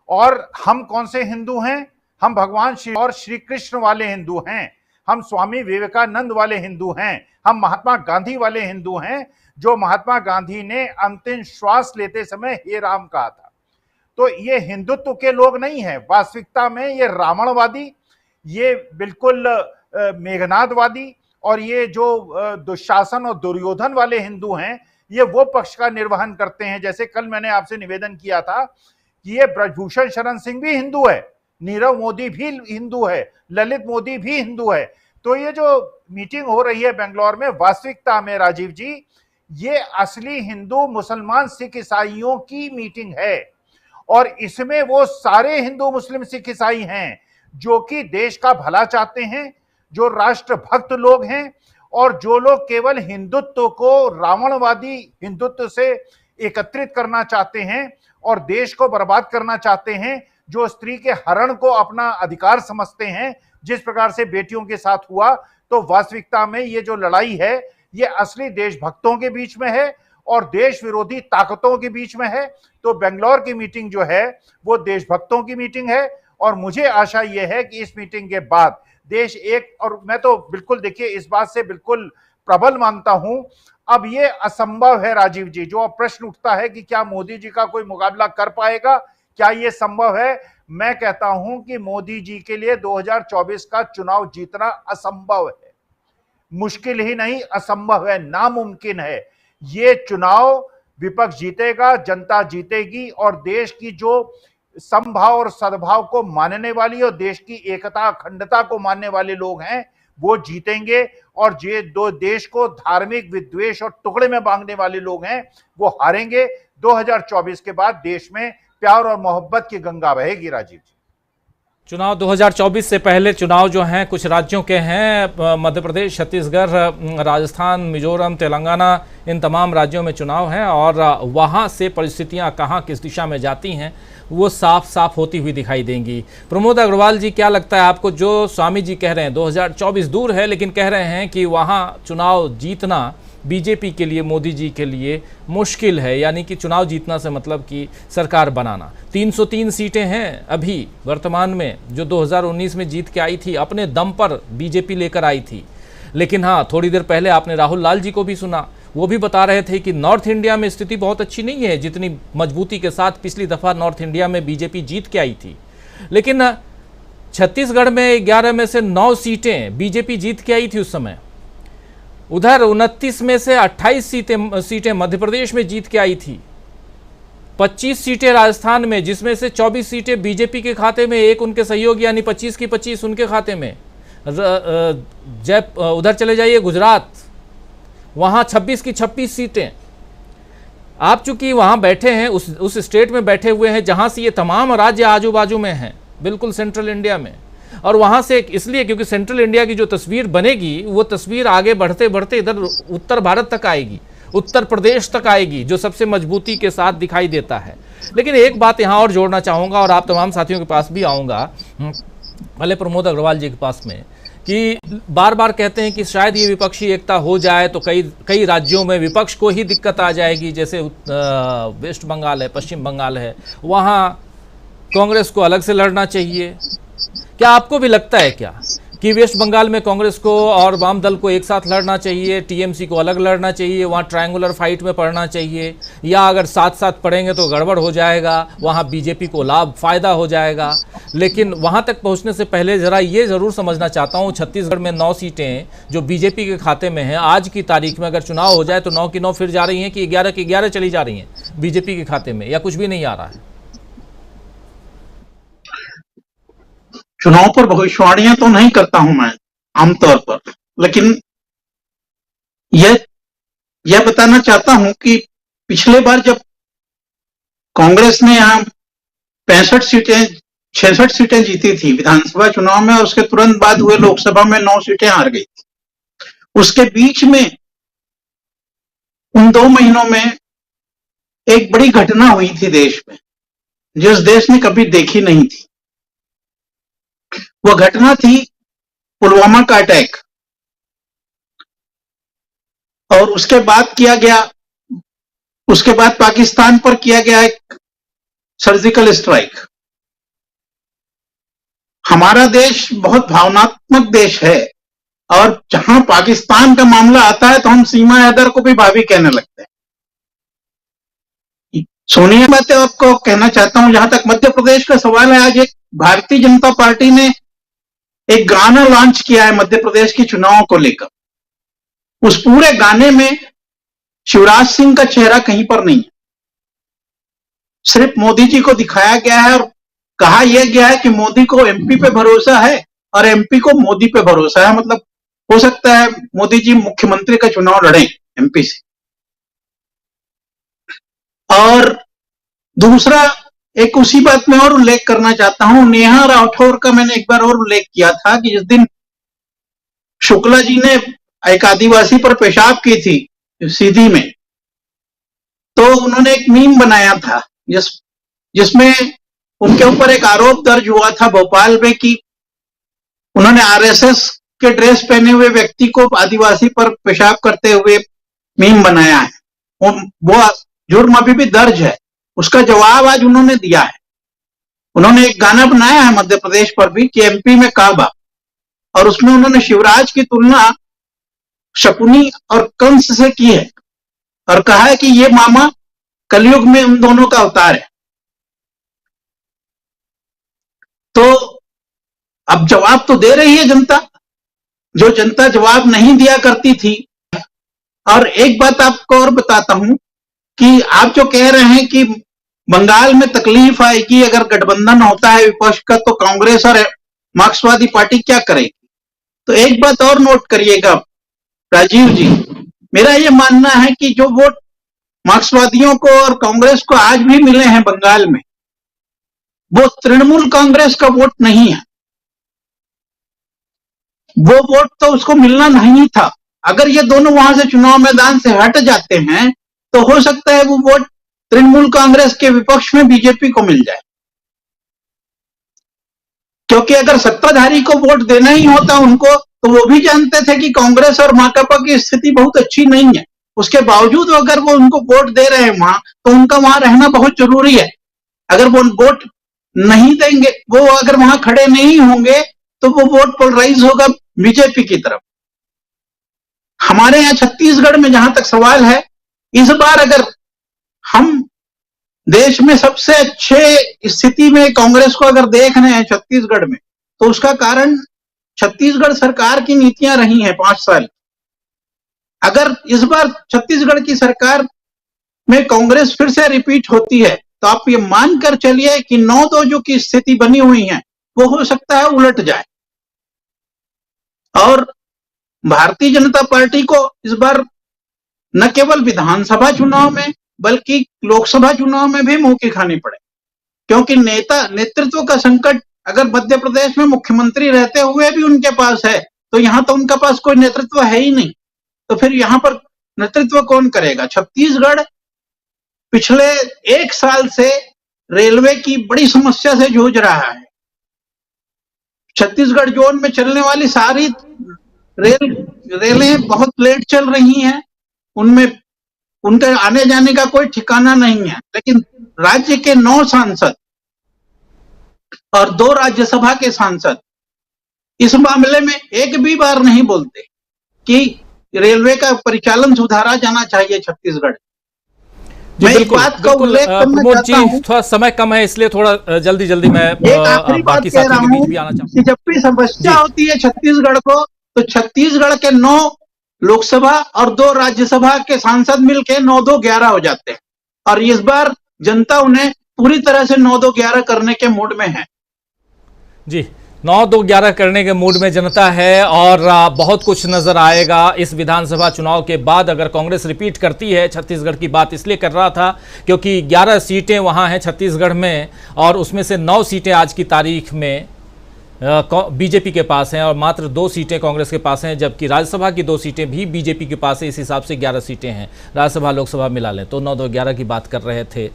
और हम कौन से हिंदू हैं? हम भगवान श्री और श्री कृष्ण वाले हिंदू हैं, हम स्वामी विवेकानंद वाले हिंदू हैं, हम महात्मा गांधी वाले हिंदू हैं, जो महात्मा गांधी ने अंतिम श्वास लेते समय हे राम कहा था। तो ये हिंदुत्व के लोग नहीं हैं, वास्तविकता में ये रावणवादी, ये बिल्कुल मेघनादवादी और ये जो दुशासन और दुर्योधन वाले हिंदू हैं, ये वो पक्ष का निर्वहन करते हैं। जैसे कल मैंने आपसे निवेदन किया था कि ये ब्रजभूषण शरण सिंह भी हिंदू है, नीरव मोदी भी हिंदू है, ललित मोदी भी हिंदू है। तो ये जो मीटिंग हो रही है बेंगलोर में, वास्तविकता में राजीव जी ये असली हिंदू मुसलमान सिख ईसाइयों की मीटिंग है और इसमें वो सारे हिंदू मुस्लिम सिख ईसाई हैं जो कि देश का भला चाहते हैं, जो राष्ट्रभक्त लोग हैं और जो लोग केवल हिंदुत्व को रावणवादी हिंदुत्व से एकत्रित करना चाहते हैं और देश को बर्बाद करना चाहते हैं। जो स्त्री के हरण को अपना अधिकार समझते हैं, जिस प्रकार से बेटियों के साथ हुआ, तो वास्तविकता में ये जो लड़ाई है ये असली देशभक्तों के बीच में है और देश विरोधी ताकतों के बीच में है। तो बेंगलोर की मीटिंग जो है वो देशभक्तों की मीटिंग है और मुझे आशा ये है कि इस मीटिंग के बाद देश एक, और मैं तो बिल्कुल देखिए इस बात से बिल्कुल प्रबल मानता हूं, अब ये असंभव है राजीव जी, जो अब प्रश्न उठता है कि क्या मोदी जी का कोई मुकाबला कर पाएगा, क्या ये संभव है? मैं कहता हूं कि मोदी जी के लिए 2024 का चुनाव जीतना असंभव है, मुश्किल ही नहीं असंभव है, नामुमकिन है। ये चुनाव विपक्ष जीतेगा, जनता जीतेगी और देश की जो समभाव और सद्भाव को मानने वाली और देश की एकता अखंडता को मानने वाले लोग हैं वो जीतेंगे और ये दो देश को धार्मिक विद्वेष और टुकड़े में बांटने वाले लोग हैं वो हारेंगे। 2024 के बाद देश में प्यार और मोहब्बत की गंगा बहेगी। राजीव जी, चुनाव 2024 से पहले चुनाव जो हैं कुछ राज्यों के हैं, मध्य प्रदेश, छत्तीसगढ़, राजस्थान, मिजोरम, तेलंगाना, इन तमाम राज्यों में चुनाव हैं और वहां से परिस्थितियां कहां किस दिशा में जाती हैं वो साफ साफ होती हुई दिखाई देंगी। प्रमोद अग्रवाल जी, क्या लगता है आपको, जो स्वामी जी कह रहे हैं 2024 दूर है लेकिन कह रहे हैं कि वहां चुनाव जीतना बीजेपी के लिए, मोदी जी के लिए मुश्किल है, यानी कि चुनाव जीतना से मतलब कि सरकार बनाना। 303 सीटें हैं अभी वर्तमान में, जो 2019 में जीत के आई थी, अपने दम पर बीजेपी लेकर आई थी। लेकिन हाँ, थोड़ी देर पहले आपने राहुल लाल जी को भी सुना, वो भी बता रहे थे कि नॉर्थ इंडिया में स्थिति बहुत अच्छी नहीं है जितनी मजबूती के साथ पिछली दफ़ा नॉर्थ इंडिया में बीजेपी जीत के आई थी। लेकिन छत्तीसगढ़ में 11 में से 9 सीटें बीजेपी जीत के आई थी उस समय। उधर 29 में से 28 सीटें मध्य प्रदेश में जीत के आई थी। 25 सीटें राजस्थान में, जिसमें से 24 सीटें बीजेपी के खाते में, एक उनके सहयोगी यानी 25 की 25 उनके खाते में। उधर चले जाइए गुजरात, वहाँ 26 की 26 सीटें। आप चूंकि वहाँ बैठे हैं, उस स्टेट में बैठे हुए हैं जहाँ से ये तमाम राज्य आजू बाजू में हैं, बिल्कुल सेंट्रल इंडिया में, और वहाँ से इसलिए क्योंकि सेंट्रल इंडिया की जो तस्वीर बनेगी वो तस्वीर आगे बढ़ते बढ़ते इधर उत्तर भारत तक आएगी, उत्तर प्रदेश तक आएगी, जो सबसे मजबूती के साथ दिखाई देता है। लेकिन एक बात यहाँ और जोड़ना चाहूँगा और आप तमाम साथियों के पास भी आऊँगा, भले प्रमोद अग्रवाल जी के पास में, कि बार बार कहते हैं कि शायद ये विपक्षी एकता हो जाए तो कई राज्यों में विपक्ष को ही दिक्कत आ जाएगी, जैसे वेस्ट बंगाल है, पश्चिम बंगाल है, वहाँ कांग्रेस को अलग से लड़ना चाहिए। क्या आपको भी लगता है क्या कि वेस्ट बंगाल में कांग्रेस को और वाम दल को एक साथ लड़ना चाहिए, टीएमसी को अलग लड़ना चाहिए, वहाँ ट्रायंगुलर फाइट में पड़ना चाहिए, या अगर साथ साथ पड़ेंगे तो गड़बड़ हो जाएगा, वहाँ बीजेपी को फायदा हो जाएगा? लेकिन वहाँ तक पहुँचने से पहले ज़रा ये ज़रूर समझना चाहता हूँ, छत्तीसगढ़ में 9 सीटें जो बीजेपी के खाते में हैं, आज की तारीख में अगर चुनाव हो जाए तो 9 की 9 फिर जा रही हैं कि 11 की 11 चली जा रही हैं बीजेपी के खाते में, या कुछ भी नहीं आ रहा है? चुनाव पर भविष्यवाणियां तो नहीं करता हूं मैं आमतौर पर, लेकिन यह बताना चाहता हूं कि पिछले बार जब कांग्रेस ने यहां 66 सीटें जीती थी विधानसभा चुनाव में, और उसके तुरंत बाद हुए लोकसभा में 9 सीटें हार गई थी। उसके बीच में उन 2 महीनों में एक बड़ी घटना हुई थी देश में, जिस देश ने कभी देखी नहीं थी। वो घटना थी पुलवामा का अटैक, और उसके बाद पाकिस्तान पर किया गया एक सर्जिकल स्ट्राइक। हमारा देश बहुत भावनात्मक देश है, और जहां पाकिस्तान का मामला आता है तो हम सीमा हैदर को भी भाभी कहने लगते हैं। सोनिया बातें आपको कहना चाहता हूं, जहां तक मध्य प्रदेश का सवाल है, आज एक भारतीय जनता पार्टी ने एक गाना लॉन्च किया है मध्य प्रदेश के चुनाव को लेकर। उस पूरे गाने में शिवराज सिंह का चेहरा कहीं पर नहीं है, सिर्फ मोदी जी को दिखाया गया है और कहा यह गया है कि मोदी को एमपी पे भरोसा है और एमपी को मोदी पे भरोसा है। मतलब हो सकता है मोदी जी मुख्यमंत्री का चुनाव लड़ें एमपी से। और दूसरा, एक उसी बात में और उल्लेख करना चाहता हूं, नेहा राठौर का मैंने एक बार और उल्लेख किया था कि जिस दिन शुक्ला जी ने एक आदिवासी पर पेशाब की थी सीधी में, तो उन्होंने एक मीम बनाया था जिसमें उनके ऊपर एक आरोप दर्ज हुआ था भोपाल में कि उन्होंने आरएसएस के ड्रेस पहने हुए व्यक्ति को आदिवासी पर पेशाब करते हुए मीम बनाया है। वो जुर्म अभी भी दर्ज है, उसका जवाब आज उन्होंने दिया है। उन्होंने एक गाना बनाया है मध्य प्रदेश पर भी कि एमपी में काबा, और उसमें उन्होंने शिवराज की तुलना शकुनी और कंस से की है और कहा है कि ये मामा कलयुग में उन दोनों का अवतार है। तो अब जवाब तो दे रही है जनता, जो जनता जवाब नहीं दिया करती थी। और एक बात आपको और बताता हूं कि आप जो कह रहे हैं कि बंगाल में तकलीफ आएगी अगर गठबंधन होता है विपक्ष का, तो कांग्रेस और मार्क्सवादी पार्टी क्या करेगी। तो एक बात और नोट करिएगा राजीव जी, मेरा यह मानना है कि जो वोट मार्क्सवादियों को और कांग्रेस को आज भी मिले हैं बंगाल में, वो तृणमूल कांग्रेस का वोट नहीं है। वो वोट तो उसको मिलना नहीं था। अगर ये दोनों वहां से चुनाव मैदान से हट जाते हैं तो हो सकता है वो वोट तृणमूल कांग्रेस के विपक्ष में बीजेपी को मिल जाए, क्योंकि अगर सत्ताधारी को वोट देना ही होता उनको, तो वो भी जानते थे कि कांग्रेस और माकपा की स्थिति बहुत अच्छी नहीं है। उसके बावजूद अगर वो उनको वोट दे रहे हैं वहां, तो उनका वहां रहना बहुत जरूरी है। अगर वो वोट नहीं देंगे, वो अगर वहां खड़े नहीं होंगे, तो वो वोट पोलराइज होगा बीजेपी की तरफ। हमारे यहां छत्तीसगढ़ में जहां तक सवाल है, इस बार अगर हम देश में सबसे अच्छे स्थिति में कांग्रेस को अगर देख रहे हैं छत्तीसगढ़ में, तो उसका कारण छत्तीसगढ़ सरकार की नीतियां रही हैं 5 साल। अगर इस बार छत्तीसगढ़ की सरकार में कांग्रेस फिर से रिपीट होती है, तो आप ये मानकर चलिए कि 9-2 जो की स्थिति बनी हुई है वो हो सकता है उलट जाए। और भारतीय जनता पार्टी को इस बार न केवल विधानसभा चुनाव में बल्कि लोकसभा चुनाव में भी मुंह की खानी पड़े, क्योंकि नेतृत्व का संकट अगर मध्य प्रदेश में मुख्यमंत्री रहते हुए भी उनके पास है, तो यहां तो उनके पास कोई नेतृत्व है ही नहीं। तो फिर यहां पर नेतृत्व कौन करेगा। छत्तीसगढ़ पिछले 1 साल से रेलवे की बड़ी समस्या से जूझ रहा है। छत्तीसगढ़ जोन में चलने वाली सारी रेलें बहुत लेट चल रही हैं, उनमें उनके आने जाने का कोई ठिकाना नहीं है। लेकिन राज्य के 9 सांसद और 2 राज्यसभा के सांसद इस मामले में एक भी बार नहीं बोलते कि रेलवे का परिचालन सुधारा जाना चाहिए छत्तीसगढ़। मैं इस बात का उल्लेख करना चाहता हूं, थोड़ा समय कम है इसलिए थोड़ा जल्दी मैं एक आखिरी बात कह रहा हूं कि जब भी समस्या होती है छत्तीसगढ़ को, तो छत्तीसगढ़ के 9 लोकसभा और 2 राज्यसभा के सांसद मिलके 9-2-11 हो जाते हैं। और इस बार जनता उन्हें पूरी तरह से 9-2-11 करने के मूड में है। जी, 9-2-11 करने के मूड में जनता है और बहुत कुछ नजर आएगा इस विधानसभा चुनाव के बाद। अगर कांग्रेस रिपीट करती है, छत्तीसगढ़ की बात इसलिए कर रहा था क्योंकि 11 सीटें वहां हैं छत्तीसगढ़ में, और उसमें से 9 सीटें आज की तारीख में बीजेपी के पास हैं और मात्र 2 सीटें कांग्रेस के पास हैं, जबकि राज्यसभा की 2 सीटें भी बीजेपी के पास है। इस हिसाब से 11 सीटें हैं, राज्यसभा लोकसभा मिला लें तो 9-2-11 की बात कर रहे थे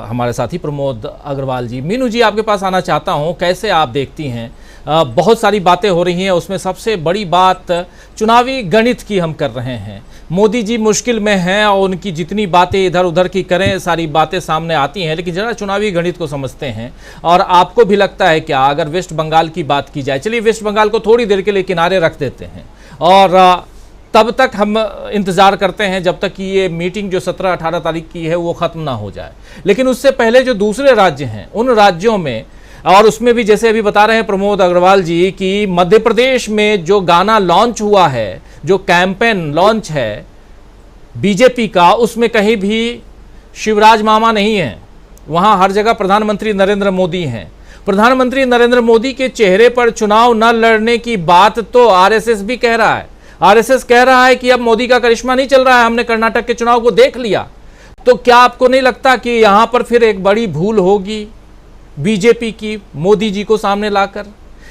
हमारे साथी प्रमोद अग्रवाल जी। मीनू जी, आपके पास आना चाहता हूं, कैसे आप देखती हैं? बहुत सारी बातें हो रही हैं, उसमें सबसे बड़ी बात चुनावी गणित की हम कर रहे हैं। मोदी जी मुश्किल में हैं और उनकी जितनी बातें इधर उधर की करें, सारी बातें सामने आती हैं, लेकिन जरा चुनावी गणित को समझते हैं। और आपको भी लगता है क्या, अगर वेस्ट बंगाल की बात की जाए, चलिए वेस्ट बंगाल को थोड़ी देर के लिए किनारे रख देते हैं और तब तक हम इंतज़ार करते हैं जब तक कि ये मीटिंग जो 17-18 तारीख की है वो ख़त्म ना हो जाए। लेकिन उससे पहले जो दूसरे राज्य हैं, उन राज्यों में, और उसमें भी जैसे अभी बता रहे हैं प्रमोद अग्रवाल जी कि मध्य प्रदेश में जो गाना लॉन्च हुआ है, जो कैंपेन लॉन्च है बीजेपी का, उसमें कहीं भी शिवराज मामा नहीं है। वहाँ हर जगह प्रधानमंत्री नरेंद्र मोदी हैं। प्रधानमंत्री नरेंद्र मोदी के चेहरे पर चुनाव न लड़ने की बात तो आरएसएस भी कह रहा है। आरएसएस कह रहा है कि अब मोदी का करिश्मा नहीं चल रहा है, हमने कर्नाटक के चुनाव को देख लिया। तो क्या आपको नहीं लगता कि यहाँ पर फिर एक बड़ी भूल होगी बीजेपी की मोदी जी को सामने लाकर?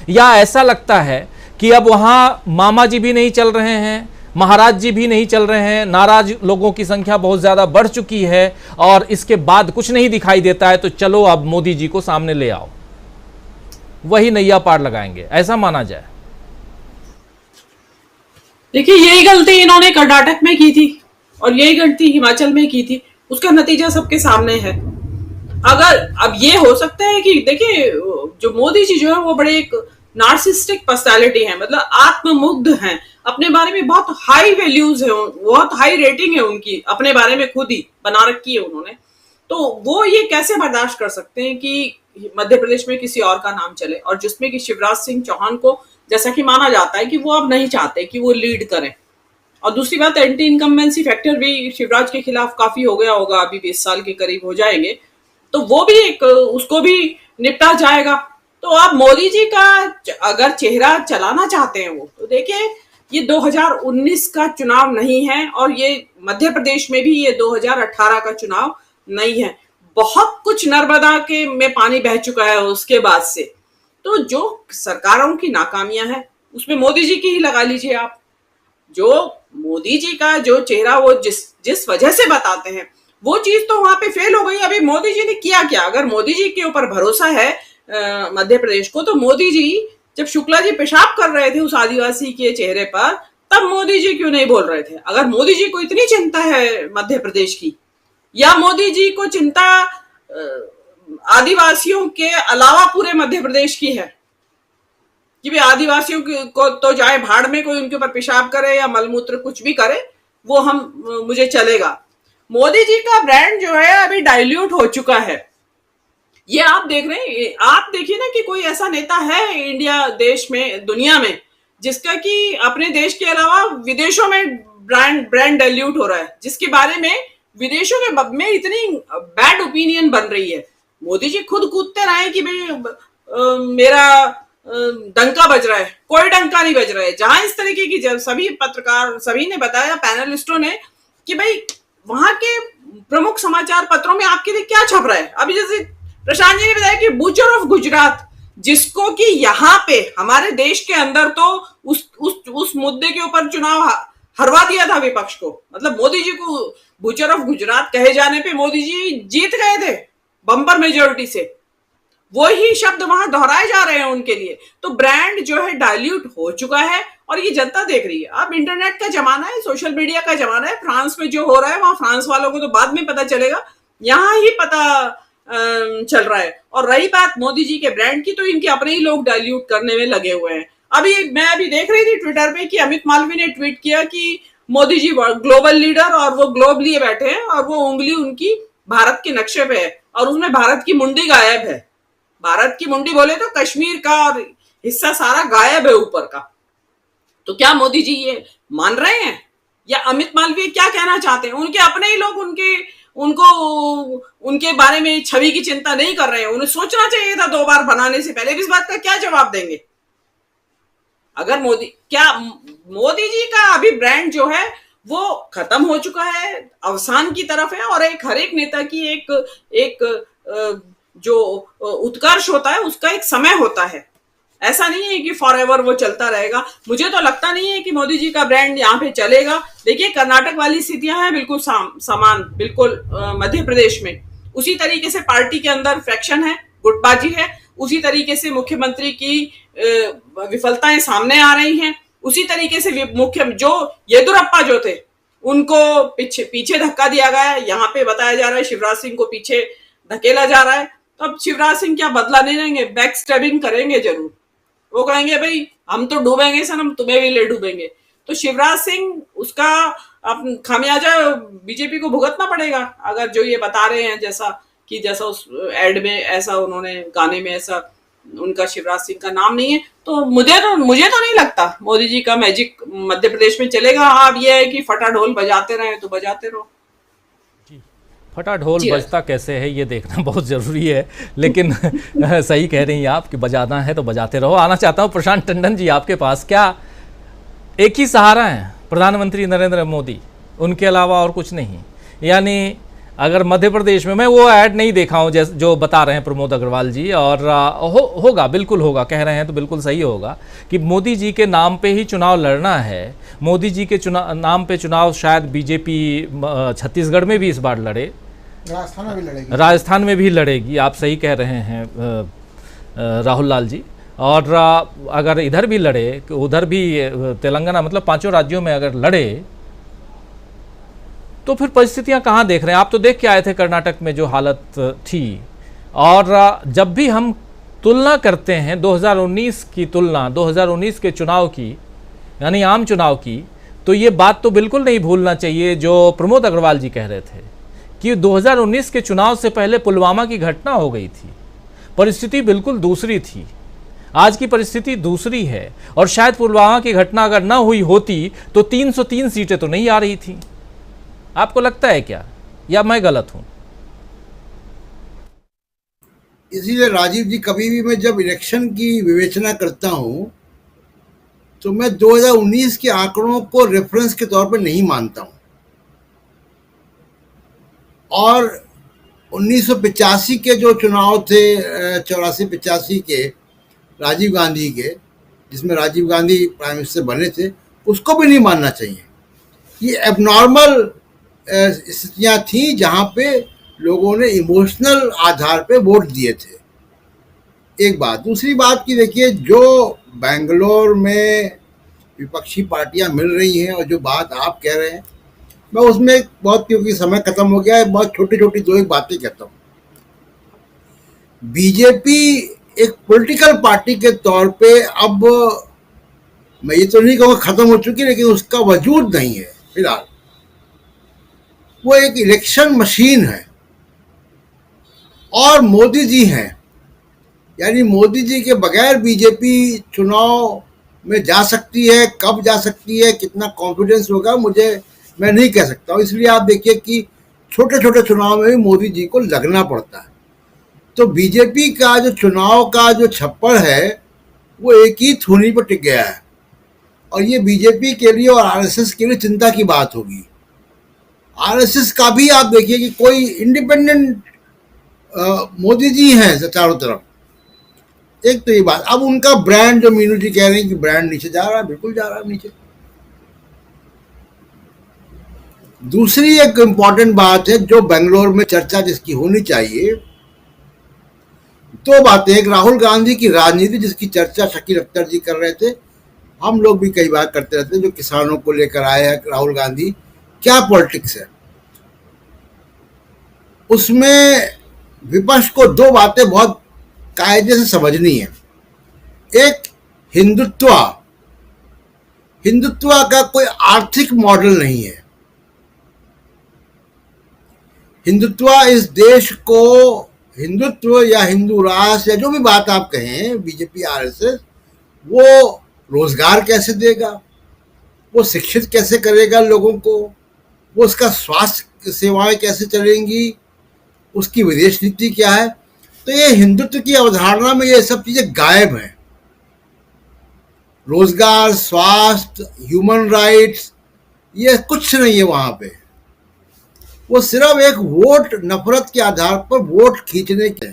या ऐसा लगता है कि अब वहां मामा जी भी नहीं चल रहे हैं, महाराज जी भी नहीं चल रहे हैं, नाराज लोगों की संख्या बहुत ज्यादा बढ़ चुकी है और इसके बाद कुछ नहीं दिखाई देता है, तो चलो अब मोदी जी को सामने ले आओ, वही नैया पार लगाएंगे, ऐसा माना जाए। देखिए, यही गलती इन्होंने कर्नाटक में की थी और यही गलती हिमाचल में की थी, उसका नतीजा सबके सामने है। अगर अब ये हो सकता है कि देखिए, जो मोदी जी जो है वो बड़े एक नार्सिस्टिक पर्सनालिटी है, मतलब आत्ममुग्ध हैं, अपने बारे में बहुत हाई वैल्यूज है, बहुत हाई रेटिंग है उनकी, अपने बारे में खुद ही बना रखी है उन्होंने। तो वो ये कैसे बर्दाश्त कर सकते हैं कि मध्य प्रदेश में किसी और का नाम चले, और जिसमें कि शिवराज सिंह चौहान को जैसा कि माना जाता है कि वो अब नहीं चाहते कि वो लीड करें। और दूसरी बात, एंटी इनकम्बेंसी फैक्टर भी शिवराज के खिलाफ काफी हो गया होगा, अभी 20 साल के करीब हो जाएंगे, तो वो भी एक, उसको भी निपटा जाएगा। तो आप मोदी जी का अगर चेहरा चलाना चाहते हैं वो, तो देखिए ये 2019 का चुनाव नहीं है, और ये मध्य प्रदेश में भी ये 2018 का चुनाव नहीं है। बहुत कुछ नर्मदा के में पानी बह चुका है उसके बाद से। तो जो सरकारों की नाकामियां हैं उसमें मोदी जी की ही लगा लीजिए आप। जो मोदी जी का जो चेहरा वो जिस वजह से बताते हैं वो चीज तो वहां पे फेल हो गई। अभी मोदी जी ने किया क्या? अगर मोदी जी के ऊपर भरोसा है मध्य प्रदेश को, तो मोदी जी जब शुक्ला जी पेशाब कर रहे थे उस आदिवासी के चेहरे पर, तब मोदी जी क्यों नहीं बोल रहे थे? अगर मोदी जी को इतनी चिंता है मध्य प्रदेश की, या मोदी जी को चिंता आदिवासियों के अलावा पूरे मध्य प्रदेश की है कि भाई आदिवासियों को तो जाए भाड़ में, कोई उनके ऊपर पेशाब करे या मलमूत्र कुछ भी करे, वो मुझे चलेगा। मोदी जी का ब्रांड जो है अभी डाइल्यूट हो चुका है। ये आप देख रहे हैं, आप देखिए ना कि कोई ऐसा नेता है इंडिया देश में, दुनिया में, जिसका कि अपने देश के अलावा विदेशों में ब्रांड डाइल्यूट हो रहा है, जिसके बारे में विदेशों के में इतनी बैड ओपिनियन बन रही है। मोदी जी खुद कूदते रहे कि भाई मेरा डंका बज रहा है, कोई डंका नहीं बज रहा है। जहां इस तरीके की, जब सभी पत्रकार, सभी ने बताया, पैनलिस्टों ने, कि भाई वहां के प्रमुख समाचार पत्रों में आपके लिए क्या छप रहा है। अभी जैसे प्रशांत जी ने बताया कि बूचर ऑफ गुजरात, जिसको कि यहाँ पे हमारे देश के अंदर तो उस मुद्दे के ऊपर चुनाव हरवा दिया था विपक्ष को। मतलब मोदी जी को बूचर ऑफ गुजरात कहे जाने पे मोदी जी जीत गए थे बम्पर मेजोरिटी से। वो ही शब्द वहां दोहराए जा रहे हैं उनके लिए। तो ब्रांड जो है डाइल्यूट हो चुका है और ये जनता देख रही है। अब इंटरनेट का जमाना है, सोशल मीडिया का जमाना है। फ्रांस में जो हो रहा है वहां फ्रांस वालों को तो बाद में पता चलेगा, यहाँ ही पता चल रहा है। और रही बात मोदी जी के ब्रांड की, तो इनके अपने ही लोग डाइल्यूट करने में लगे हुए हैं। मैं अभी देख रही थी ट्विटर पे कि अमित मालवीय ने ट्वीट किया कि मोदी जी ग्लोबल लीडर, और वो ग्लोब लिए बैठे हैं और वो उंगली उनकी भारत के नक्शे पे है और उसमें भारत की मुंडी गायब है। भारत की मुंडी बोले तो कश्मीर का और हिस्सा सारा गायब है ऊपर का। तो क्या मोदी जी ये मान रहे हैं, या अमित मालवीय क्या कहना चाहते हैं? उनके अपने ही लोग उनके बारे में छवि की चिंता नहीं कर रहे हैं। उन्हें सोचना चाहिए था 2 बार बनाने से पहले। इस बात का क्या जवाब देंगे? अगर मोदी जी का अभी ब्रांड जो है वो खत्म हो चुका है, अवसान की तरफ है। और हर एक नेता की एक जो उत्कर्ष होता है उसका एक समय होता है। ऐसा नहीं है कि फॉर एवर वो चलता रहेगा। मुझे तो लगता नहीं है कि मोदी जी का ब्रांड यहाँ पे चलेगा। देखिए, कर्नाटक वाली स्थितियां हैं बिल्कुल समान, बिल्कुल मध्य प्रदेश में उसी तरीके से पार्टी के अंदर फ्रैक्शन है, गुटबाजी है। उसी तरीके से मुख्यमंत्री की विफलताएं सामने आ रही हैं। उसी तरीके से जो येदुरप्पा जो थे उनको पीछे धक्का दिया गया है। यहाँ पे बताया जा रहा है शिवराज सिंह को पीछे धकेला जा रहा है। तो अब शिवराज सिंह क्या बदला नहीं लेंगे? बैक स्टैबिंग करेंगे जरूर। वो कहेंगे भाई हम तो डूबेंगे सनम, तुम्हें भी ले डूबेंगे। तो शिवराज सिंह उसका खामियाजा बीजेपी को भुगतना पड़ेगा। अगर जो ये बता रहे हैं जैसा उस एड में, ऐसा उन्होंने गाने में ऐसा उनका शिवराज सिंह का नाम नहीं है, तो मुझे तो नहीं लगता मोदी जी का मैजिक मध्य प्रदेश में चलेगा। हाँ, अब ये है कि फटा ढोल बजाते रहे तो बजाते रहो। फटा ढोल बजता कैसे है ये देखना बहुत ज़रूरी है, लेकिन सही कह रही हैं आप कि बजाना है तो बजाते रहो। आना चाहता हूँ प्रशांत टंडन जी आपके पास। क्या एक ही सहारा है प्रधानमंत्री नरेंद्र मोदी, उनके अलावा और कुछ नहीं? यानी अगर मध्य प्रदेश में, मैं वो ऐड नहीं देखा हूँ जैसे जो बता रहे हैं प्रमोद अग्रवाल जी, और होगा, बिल्कुल होगा, कह रहे हैं तो बिल्कुल सही होगा कि मोदी जी के नाम पे ही चुनाव लड़ना है। मोदी जी के नाम पे चुनाव शायद बीजेपी छत्तीसगढ़ में भी इस बार लड़े, राजस्थान में भी लड़ेगी, राजस्थान में भी लड़ेगी, आप सही कह रहे हैं राहुल लाल जी। और अगर इधर भी लड़े, उधर भी तेलंगाना, मतलब 5 राज्यों में अगर लड़े, तो फिर परिस्थितियां कहाँ देख रहे हैं? आप तो देख के आए थे कर्नाटक में जो हालत थी। और जब भी हम तुलना करते हैं 2019 की तुलना 2019 के चुनाव की, यानी आम चुनाव की, तो ये बात तो बिल्कुल नहीं भूलना चाहिए जो प्रमोद अग्रवाल जी कह रहे थे कि 2019 के चुनाव से पहले पुलवामा की घटना हो गई थी, परिस्थिति बिल्कुल दूसरी थी। आज की परिस्थिति दूसरी है, और शायद पुलवामा की घटना अगर ना हुई होती तो 303 सीटें तो नहीं आ रही थी। आपको लगता है क्या, या मैं गलत हूं? इसीलिए राजीव जी, कभी भी मैं जब इलेक्शन की विवेचना करता हूं तो मैं 2019 के आंकड़ों को रेफरेंस के तौर पर नहीं मानता हूं। और 1985 के जो चुनाव थे, 84-85 के राजीव गांधी के, जिसमें राजीव गांधी प्राइम मिनिस्टर बने थे, उसको भी नहीं मानना चाहिए। ये एबनॉर्मल स्थितियां थी जहां पे लोगों ने इमोशनल आधार पे वोट दिए थे। एक बात। दूसरी बात की देखिए, जो बेंगलोर में विपक्षी पार्टियां मिल रही हैं और जो बात आप कह रहे हैं, मैं उसमें बहुत, क्योंकि समय खत्म हो गया है, बहुत छोटी छोटी 2-1 बातें कहता हूँ। बीजेपी एक पॉलिटिकल पार्टी के तौर पे अब, मैं ये तो नहीं कहूँगा खत्म हो चुकी, लेकिन उसका वजूद नहीं है फिलहाल। वो एक इलेक्शन मशीन है और मोदी जी हैं, यानी मोदी जी के बगैर बीजेपी चुनाव में जा सकती है। कब जा सकती है, कितना कॉन्फिडेंस होगा, मैं नहीं कह सकता हूँ। इसलिए आप देखिए कि छोटे छोटे चुनाव में भी मोदी जी को लगना पड़ता है। तो बीजेपी का जो चुनाव का जो छप्पर है वो एक ही थूनी पर टिक गया है, और ये बीजेपी के लिए और आरएसएस के लिए चिंता की बात होगी। आरएसएस का भी आप देखिए कि कोई इंडिपेंडेंट मोदी जी हैं चारों तरफ। एक तो ये बात। अब उनका ब्रांड, जो मीनू जी कह रहे हैं कि ब्रांड नीचे जा रहा है, बिल्कुल जा रहा है नीचे। दूसरी एक इंपॉर्टेंट बात है जो बेंगलोर में चर्चा जिसकी होनी चाहिए, 2 बातें। एक राहुल गांधी की राजनीति, जिसकी चर्चा शकील अख्तर जी कर रहे थे, हम लोग भी कई बार करते रहते हैं, जो किसानों को लेकर आए हैं राहुल गांधी, क्या पॉलिटिक्स है। उसमें विपक्ष को 2 बातें बहुत कायदे से समझनी है। एक, हिंदुत्व का कोई आर्थिक मॉडल नहीं है। हिंदुत्व इस देश को, हिंदुत्व या हिंदू राष्ट्र या जो भी बात आप कहें, बीजेपी आरएसएस, वो रोजगार कैसे देगा, वो शिक्षित कैसे करेगा लोगों को, वो उसका स्वास्थ्य सेवाएं कैसे चलेंगी, उसकी विदेश नीति क्या है। तो ये हिंदुत्व की अवधारणा में ये सब चीजें गायब हैं। रोजगार, स्वास्थ्य, ह्यूमन राइट्स, ये कुछ नहीं है वहां पे। वो सिर्फ एक वोट, नफरत के आधार पर वोट खींचने के।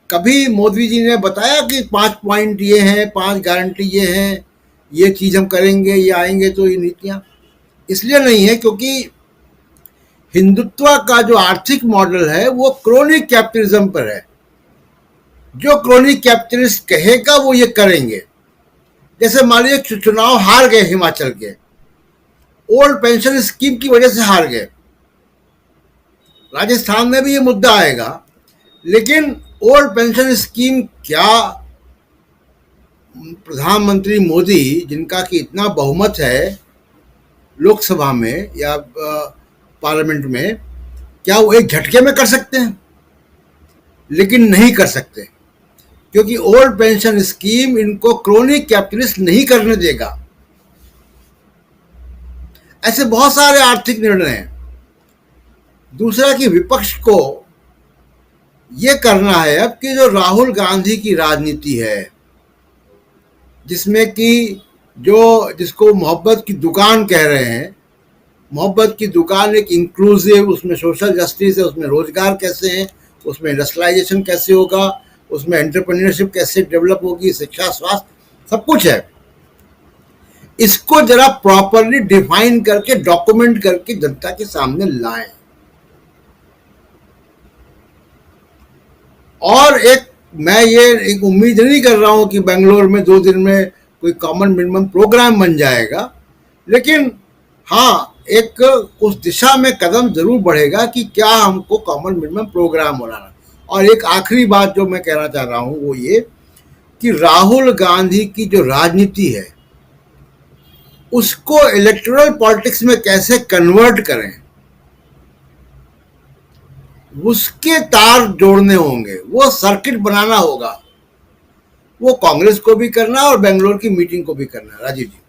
कभी मोदी जी ने बताया कि 5 पॉइंट ये हैं, 5 गारंटी ये हैं, ये चीज हम करेंगे, ये आएंगे तो ये नीतियां? इसलिए नहीं है क्योंकि हिंदुत्व का जो आर्थिक मॉडल है वो क्रोनिक कैपिटलिज्म पर है। जो क्रोनिक कैपिटलिस्ट कहेगा वो ये करेंगे। जैसे मान लीजिए चुनाव हार गए हिमाचल के, ओल्ड पेंशन स्कीम की वजह से हार गए। राजस्थान में भी ये मुद्दा आएगा, लेकिन ओल्ड पेंशन स्कीम क्या प्रधानमंत्री मोदी, जिनका कि इतना बहुमत है लोकसभा में या पार्लियामेंट में, क्या वो एक झटके में कर सकते हैं? लेकिन नहीं कर सकते, क्योंकि ओल्ड पेंशन स्कीम इनको क्रोनिक कैपिटलिस्ट नहीं करने देगा। ऐसे बहुत सारे आर्थिक निर्णय हैं। दूसरा कि विपक्ष को ये करना है अब कि जो राहुल गांधी की राजनीति है, जिसमें कि जो जिसको मोहब्बत की दुकान कह रहे हैं, मोहब्बत की दुकान एक इंक्लूसिव, उसमें सोशल जस्टिस है, उसमें रोजगार कैसे है, उसमें इंडस्ट्रियलाइजेशन कैसे होगा, उसमें एंटरप्रेन्योरशिप कैसे डेवलप होगी, शिक्षा, स्वास्थ्य, सब कुछ है। इसको जरा प्रॉपरली डिफाइन करके डॉक्यूमेंट करके जनता के सामने लाएं। और मैं ये एक उम्मीद नहीं कर रहा हूं कि बेंगलोर में 2 दिन में कोई कॉमन मिनिमम प्रोग्राम बन जाएगा, लेकिन हाँ, एक उस दिशा में कदम जरूर बढ़ेगा कि क्या हमको कॉमन मिनिमम प्रोग्राम बनाना। और एक आखिरी बात जो मैं कहना चाह रहा हूं वो ये कि राहुल गांधी की जो राजनीति है उसको इलेक्टोरल पॉलिटिक्स में कैसे कन्वर्ट करें, उसके तार जोड़ने होंगे, वो सर्किट बनाना होगा। वो कांग्रेस को भी करना है और बेंगलोर की मीटिंग को भी करना है। राजीव जी,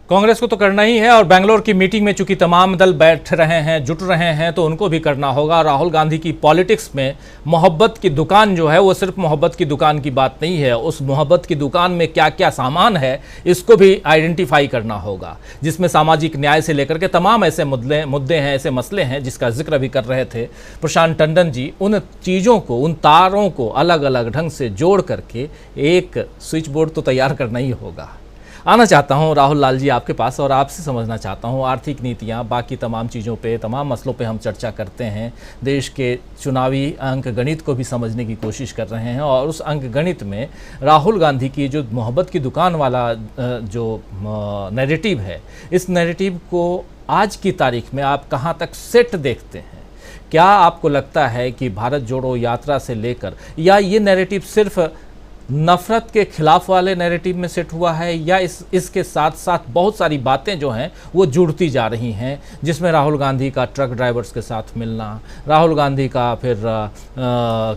कांग्रेस को तो करना ही है और बेंगलोर की मीटिंग में चूंकि तमाम दल बैठ रहे हैं, जुट रहे हैं, तो उनको भी करना होगा। राहुल गांधी की पॉलिटिक्स में मोहब्बत की दुकान जो है वो सिर्फ मोहब्बत की दुकान की बात नहीं है, उस मोहब्बत की दुकान में क्या क्या सामान है इसको भी आइडेंटिफाई करना होगा, जिसमें सामाजिक न्याय से लेकर के तमाम ऐसे मुद्दे हैं, ऐसे मसले हैं जिसका जिक्र भी कर रहे थे प्रशांत टंडन जी। उन चीज़ों को, उन तारों को अलग अलग ढंग से जोड़ करके एक स्विच बोर्ड तो तैयार करना ही होगा। आना चाहता हूं राहुल लाल जी आपके पास और आपसे समझना चाहता हूं आर्थिक नीतियां, बाकी तमाम चीज़ों पे, तमाम मसलों पे हम चर्चा करते हैं, देश के चुनावी अंक गणित को भी समझने की कोशिश कर रहे हैं और उस अंक गणित में राहुल गांधी की जो मोहब्बत की दुकान वाला जो नैरेटिव है, इस नैरेटिव को आज की तारीख में आप कहाँ तक सेट देखते हैं? क्या आपको लगता है कि भारत जोड़ो यात्रा से लेकर, या ये नैरेटिव सिर्फ नफरत के खिलाफ वाले नैरेटिव में सेट हुआ है, या इसके साथ साथ बहुत सारी बातें जो हैं वो जुड़ती जा रही हैं, जिसमें राहुल गांधी का ट्रक ड्राइवर्स के साथ मिलना, राहुल गांधी का फिर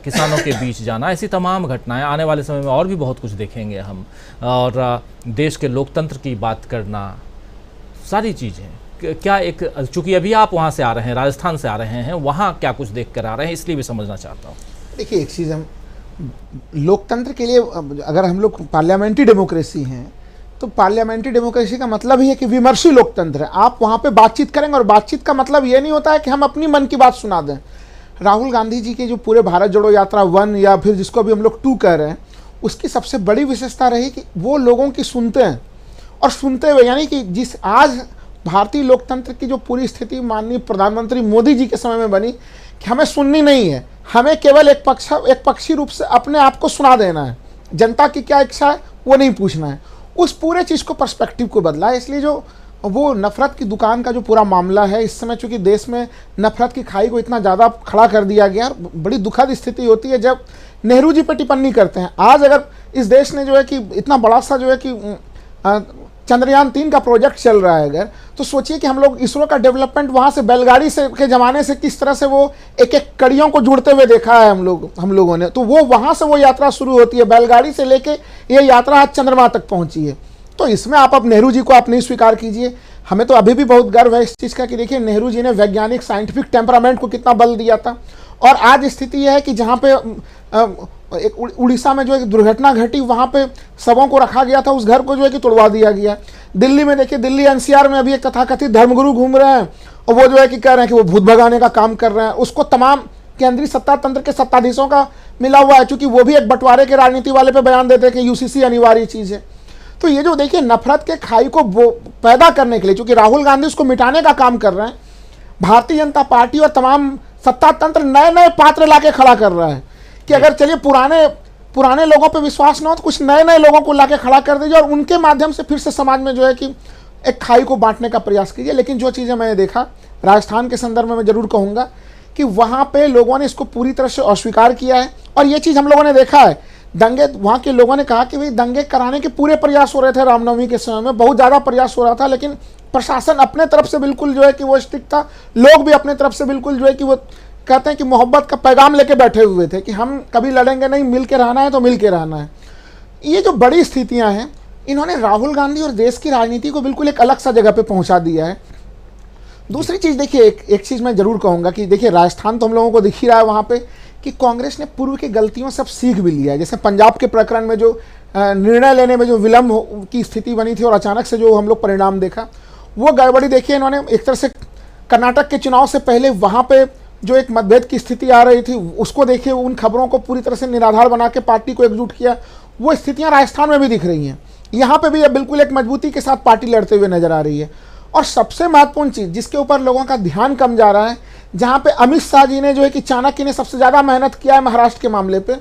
किसानों के बीच जाना, ऐसी तमाम घटनाएं आने वाले समय में और भी बहुत कुछ देखेंगे हम, और देश के लोकतंत्र की बात करना, सारी चीज़ें। क्या एक, चूँकि अभी आप वहाँ से आ रहे हैं, राजस्थान से आ रहे हैं, वहाँ क्या कुछ देख कर आ रहे हैं, इसलिए भी समझना चाहता हूँ। देखिए, एक चीज़, हम लोकतंत्र के लिए अगर हम लोग पार्लियामेंट्री डेमोक्रेसी हैं तो पार्लियामेंट्री डेमोक्रेसी का मतलब ही है कि विमर्शी लोकतंत्र है। आप वहाँ पे बातचीत करेंगे और बातचीत का मतलब ये नहीं होता है कि हम अपनी मन की बात सुना दें। राहुल गांधी जी के जो पूरे भारत जोड़ो यात्रा 1 या फिर जिसको अभी हम लोग 2 कह रहे हैं, उसकी सबसे बड़ी विशेषता रही कि वो लोगों की सुनते हैं, और सुनते हुए, यानी कि जिस आज भारतीय लोकतंत्र की जो पूरी स्थिति माननीय प्रधानमंत्री मोदी जी के समय में बनी कि हमें सुननी नहीं है, हमें केवल एक पक्षी रूप से अपने आप को सुना देना है, जनता की क्या इच्छा है वो नहीं पूछना है, उस पूरे चीज़ को, पर्सपेक्टिव को बदला है। इसलिए जो वो नफरत की दुकान का जो पूरा मामला है, इस समय चूंकि देश में नफरत की खाई को इतना ज़्यादा खड़ा कर दिया गया, बड़ी दुखद स्थिति होती है जब नेहरू जी पे टिप्पणी करते हैं। आज अगर इस देश ने जो है कि इतना बड़ा सा जो है कि चंद्रयान 3 का प्रोजेक्ट चल रहा है अगर, तो सोचिए कि हम लोग इसरो का डेवलपमेंट वहाँ से बैलगाड़ी से के ज़माने से किस तरह से वो एक एक कड़ियों को जुड़ते हुए देखा है हम लोगों ने। तो वो वहाँ से वो यात्रा शुरू होती है, बैलगाड़ी से लेके ये यात्रा आज चंद्रमा तक पहुँची है। तो इसमें आप अब नेहरू जी को आप नहीं स्वीकार कीजिए, हमें तो अभी भी बहुत गर्व है इस चीज़ का कि देखिए नेहरू जी ने वैज्ञानिक साइंटिफिक टेम्परामेंट को कितना बल दिया था। और आज स्थिति यह है कि जहाँ पे एक उड़ीसा में जो एक दुर्घटना घटी, वहाँ पे सबों को रखा गया था, उस घर को जो है कि तोड़वा दिया गया। दिल्ली में देखिए, दिल्ली एनसीआर में अभी एक तथाकथित धर्मगुरु घूम रहे हैं और वो जो है कि कह रहे हैं कि वो भूत भगाने का काम कर रहे हैं। उसको तमाम केंद्रीय सत्ता तंत्र के सत्ताधीशों का मिला हुआ है, चूंकि वो भी एक बंटवारे के राजनीति वाले पे बयान देते हैं कि यूसीसी अनिवार्य चीज़ है। तो ये जो देखिए नफरत के खाई को पैदा करने के लिए, चूंकि राहुल गांधी उसको मिटाने का काम कर रहे हैं, भारतीय जनता पार्टी और तमाम सत्ता तंत्र नए नए पात्र लाके खड़ा कर रहा है कि अगर चलिए पुराने लोगों पे विश्वास ना हो तो कुछ नए नए लोगों को लाके खड़ा कर दीजिए और उनके माध्यम से फिर से समाज में जो है कि एक खाई को बांटने का प्रयास कीजिए। लेकिन जो चीज़ें मैंने देखा राजस्थान के संदर्भ में मैं जरूर कहूँगा कि वहाँ पे लोगों ने इसको पूरी तरह से अस्वीकार किया है। और ये चीज़ हम लोगों ने देखा है, दंगे, वहाँ के लोगों ने कहा कि भाई दंगे कराने के पूरे प्रयास हो रहे थे रामनवमी के समय में, बहुत ज़्यादा प्रयास हो रहा था, लेकिन प्रशासन अपने तरफ से बिल्कुल जो है कि वो स्ट्रिक्ट था, लोग भी अपने तरफ से बिल्कुल जो है कि वो कहते हैं कि मोहब्बत का पैगाम लेके बैठे हुए थे कि हम कभी लड़ेंगे नहीं, मिल के रहना है तो मिल के रहना है। ये जो बड़ी स्थितियां हैं, इन्होंने राहुल गांधी और देश की राजनीति को बिल्कुल एक अलग सा जगह पे पहुंचा दिया है। दूसरी चीज़ देखिए, एक चीज़ मैं जरूर कहूँगा कि देखिए राजस्थान तो हम लोगों को दिख ही रहा है वहाँ पे कि कांग्रेस ने पूर्व की गलतियों से अब सीख भी लिया है। जैसे पंजाब के प्रकरण में जो निर्णय लेने में जो विलम्ब की स्थिति बनी थी और अचानक से जो हम लोग परिणाम देखा, वो गड़बड़ी देखिए इन्होंने एक तरह से कर्नाटक के चुनाव से पहले वहाँ पे जो एक मतभेद की स्थिति आ रही थी उसको देखिए, उन खबरों को पूरी तरह से निराधार बना के पार्टी को एकजुट किया। वो स्थितियाँ राजस्थान में भी दिख रही हैं, यहाँ पे भी अब बिल्कुल एक मजबूती के साथ पार्टी लड़ते हुए नजर आ रही है। और सबसे महत्वपूर्ण चीज़ जिसके ऊपर लोगों का ध्यान कम जा रहा है, जहाँ पे अमित शाह जी ने जो है कि चाणक्य ने सबसे ज़्यादा मेहनत किया है महाराष्ट्र के मामले पे,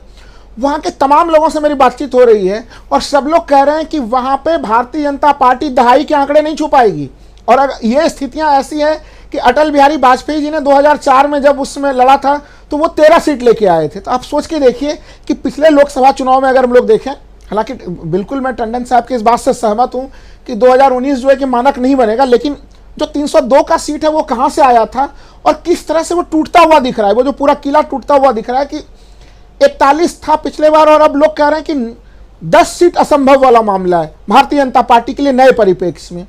वहाँ के तमाम लोगों से मेरी बातचीत हो रही है और सब लोग कह रहे हैं कि वहाँ पे भारतीय जनता पार्टी दहाई के आंकड़े नहीं छू पाएगी। और अगर ये स्थितियाँ ऐसी हैं कि अटल बिहारी वाजपेयी जी ने 2004 में जब उसमें लड़ा था तो वो 13 सीट लेके आए थे। तो आप सोच के देखिए कि पिछले लोकसभा चुनाव में अगर हम लोग देखें, हालांकि बिल्कुल मैं टंडन साहब के इस बात से सहमत हूँ कि 2019 जो है कि मानक नहीं बनेगा, लेकिन जो 302 का सीट है वो कहाँ से आया था और किस तरह से वो टूटता हुआ दिख रहा है। वो जो पूरा किला टूटता हुआ दिख रहा है कि 41 था पिछले बार और अब लोग कह रहे हैं कि 10 सीट असंभव वाला मामला है भारतीय जनता पार्टी के लिए नए परिप्रेक्ष्य में।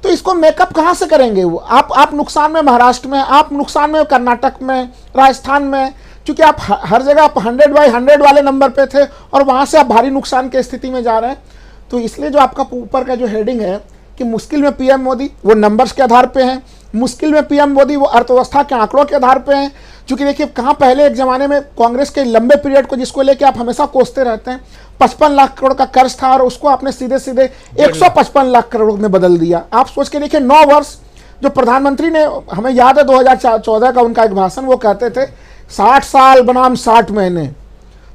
तो इसको मेकअप कहाँ से करेंगे वो? आप नुकसान में महाराष्ट्र में, आप नुकसान में कर्नाटक में, राजस्थान में, क्योंकि आप हर जगह आप 100/100 वाले नंबर पे थे और वहाँ से आप भारी नुकसान की स्थिति में जा रहे हैं। तो इसलिए जो आपका ऊपर का जो हेडिंग है कि मुश्किल में पीएम मोदी, वो नंबर्स के आधार पे हैं। मुश्किल में पीएम मोदी वो अर्थव्यवस्था के आंकड़ों के आधार पे हैं। क्योंकि देखिए कहाँ पहले एक ज़माने में कांग्रेस के लंबे पीरियड को जिसको लेके आप हमेशा कोसते रहते हैं, 55 लाख करोड़ का कर्ज था और उसको आपने सीधे सीधे 155 लाख करोड़ में बदल दिया। आप सोच के देखिए 9 वर्ष जो प्रधानमंत्री ने, हमें याद है 2014 का उनका एक भाषण, वो कहते थे 60 साल बनाम 60 महीने।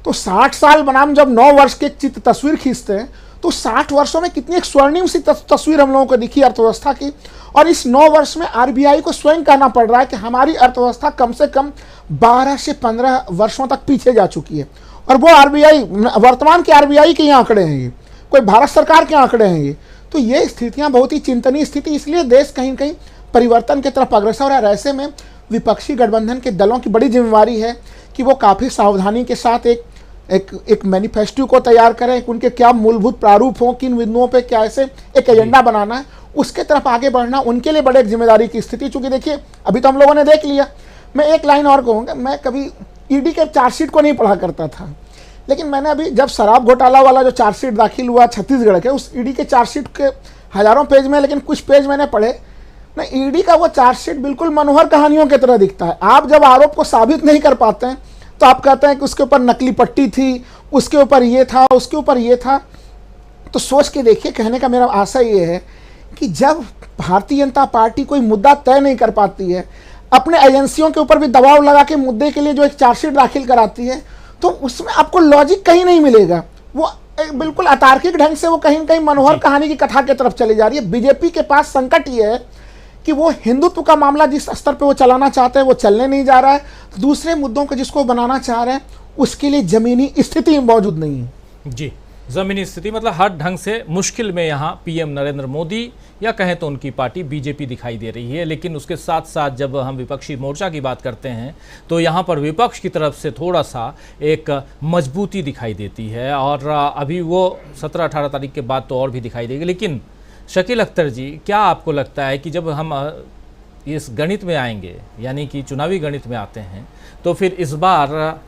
तो 60 साल बनाम जब 9 वर्ष की एक चित्र तस्वीर खींचते हैं तो 60 वर्षों में कितनी एक स्वर्णिम सी तस्वीर हम लोगों को दिखी अर्थव्यवस्था की। और इस 9 वर्ष में आरबीआई को स्वयं कहना पड़ रहा है कि हमारी अर्थव्यवस्था कम से कम 12 से 15 वर्षों तक पीछे जा चुकी है। और वो आरबीआई, वर्तमान के आरबीआई के ये आंकड़े हैं, ये कोई भारत सरकार के आंकड़े हैं ये। तो ये स्थितियां बहुत ही चिंतनीय स्थिति, इसलिए देश कहीं कहीं परिवर्तन की तरफ अग्रसर है। ऐसे में विपक्षी गठबंधन के दलों की बड़ी जिम्मेवारी है कि वो काफ़ी सावधानी के साथ एक मैनिफेस्टो को तैयार करें, उनके क्या मूलभूत प्रारूप हों, किन बिंदुओं पे क्या ऐसे एक एजेंडा बनाना है, उसके तरफ आगे बढ़ना उनके लिए बड़े जिम्मेदारी की स्थिति। चूँकि देखिए अभी तो हम लोगों ने देख लिया। मैं एक लाइन और कहूँगा, मैं कभी ईडी के चार्जशीट को नहीं पढ़ा करता था, लेकिन मैंने अभी जब शराब घोटाला वाला जो चार्जशीट दाखिल हुआ छत्तीसगढ़ के, उस ईडी के चार्जशीट के हज़ारों पेज में लेकिन कुछ पेज मैंने पढ़े ना, ईडी का वो चार्जशीट बिल्कुल मनोहर कहानियों की तरह दिखता है। आप जब आरोप को साबित नहीं कर पाते हैं तो आप कहते हैं कि उसके ऊपर नकली पट्टी थी, उसके ऊपर ये था, उसके ऊपर ये था। तो सोच के देखिए, कहने का मेरा आशा ये है कि जब भारतीय जनता पार्टी कोई मुद्दा तय नहीं कर पाती है, अपने एजेंसियों के ऊपर भी दबाव लगा के मुद्दे के लिए जो एक चार्जशीट दाखिल कराती है, तो उसमें आपको लॉजिक कहीं नहीं मिलेगा। वो बिल्कुल अतार्किक ढंग से वो कहीं न कहीं मनोहर कहानी की कथा की तरफ चली जा रही है। बीजेपी के पास संकट ये है कि वो हिंदुत्व का मामला जिस स्तर पे वो चलाना चाहते हैं वो चलने नहीं जा रहा है, दूसरे मुद्दों को जिसको बनाना चाह रहे हैं उसके लिए जमीनी स्थिति मौजूद नहीं है। जी, जमीनी स्थिति मतलब हर ढंग से मुश्किल में यहाँ पीएम नरेंद्र मोदी या कहें तो उनकी पार्टी बीजेपी दिखाई दे रही है। लेकिन उसके साथ साथ जब हम विपक्षी मोर्चा की बात करते हैं तो यहाँ पर विपक्ष की तरफ से थोड़ा सा एक मजबूती दिखाई देती है और अभी वो 17-18 तारीख के बाद तो और भी दिखाई देगी। लेकिन शकील अख्तर जी, क्या आपको लगता है कि जब हम इस गणित में आएंगे, यानी कि चुनावी गणित में आते हैं, तो फिर इस बार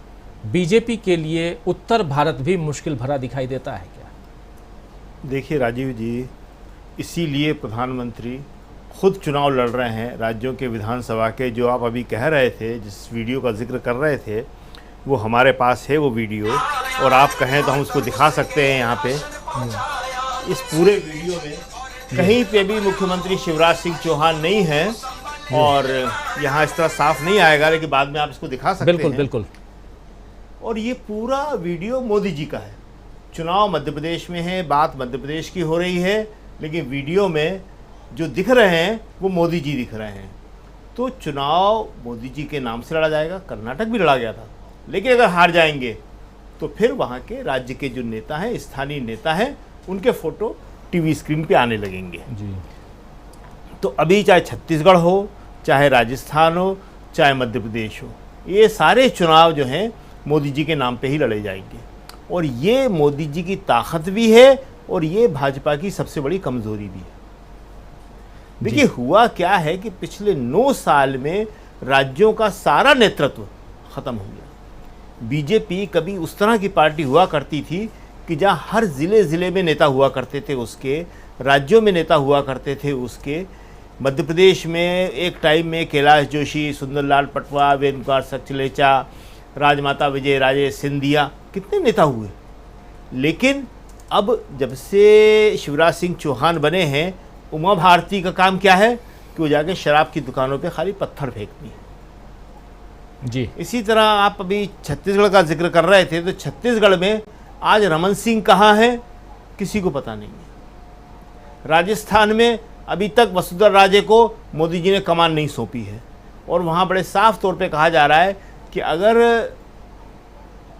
बीजेपी के लिए उत्तर भारत भी मुश्किल भरा दिखाई देता है क्या? देखिए राजीव जी, इसीलिए प्रधानमंत्री खुद चुनाव लड़ रहे हैं राज्यों के विधानसभा के। जो आप अभी कह रहे थे, जिस वीडियो का जिक्र कर रहे थे, वो हमारे पास है वो वीडियो, और आप कहें तो हम उसको दिखा सकते हैं यहाँ पे। इस पूरे वीडियो में कहीं पे भी मुख्यमंत्री शिवराज सिंह चौहान नहीं है और यहाँ इस तरह साफ नहीं आएगा, लेकिन बाद में आप इसको दिखा सकते हैं। बिल्कुल। और ये पूरा वीडियो मोदी जी का है। चुनाव मध्य प्रदेश में है, बात मध्य प्रदेश की हो रही है, लेकिन वीडियो में जो दिख रहे हैं वो मोदी जी दिख रहे हैं। तो चुनाव मोदी जी के नाम से लड़ा जाएगा। कर्नाटक भी लड़ा गया था, लेकिन अगर हार जाएंगे तो फिर वहाँ के राज्य के जो नेता हैं, स्थानीय नेता हैं, उनके फोटो टीवी स्क्रीन पे आने लगेंगे जी। तो अभी चाहे छत्तीसगढ़ हो, चाहे राजस्थान हो, चाहे मध्य प्रदेश हो, ये सारे चुनाव जो हैं मोदी जी के नाम पे ही लड़े जाएंगे। और ये मोदी जी की ताकत भी है और ये भाजपा की सबसे बड़ी कमज़ोरी भी है। देखिए हुआ क्या है कि पिछले 9 साल में राज्यों का सारा नेतृत्व ख़त्म हो गया। बीजेपी कभी उस तरह की पार्टी हुआ करती थी कि जहाँ हर ज़िले में नेता हुआ करते थे उसके, राज्यों में नेता हुआ करते थे उसके, मध्य प्रदेश में एक टाइम में कैलाश जोशी, सुंदरलाल पटवा, वेद कुमार सचलेचा, राजमाता विजय राजे सिंधिया, कितने नेता हुए। लेकिन अब जब से शिवराज सिंह चौहान बने हैं, उमा भारती का काम क्या है कि वो जाके शराब की दुकानों पे खाली पत्थर फेंकती है। जी, इसी तरह आप अभी छत्तीसगढ़ का जिक्र कर रहे थे, तो छत्तीसगढ़ में आज रमन सिंह कहाँ है किसी को पता नहीं है। राजस्थान में अभी तक वसुंधरा राजे को मोदी जी ने कमान नहीं सौंपी है, और वहाँ बड़े साफ तौर पे कहा जा रहा है कि अगर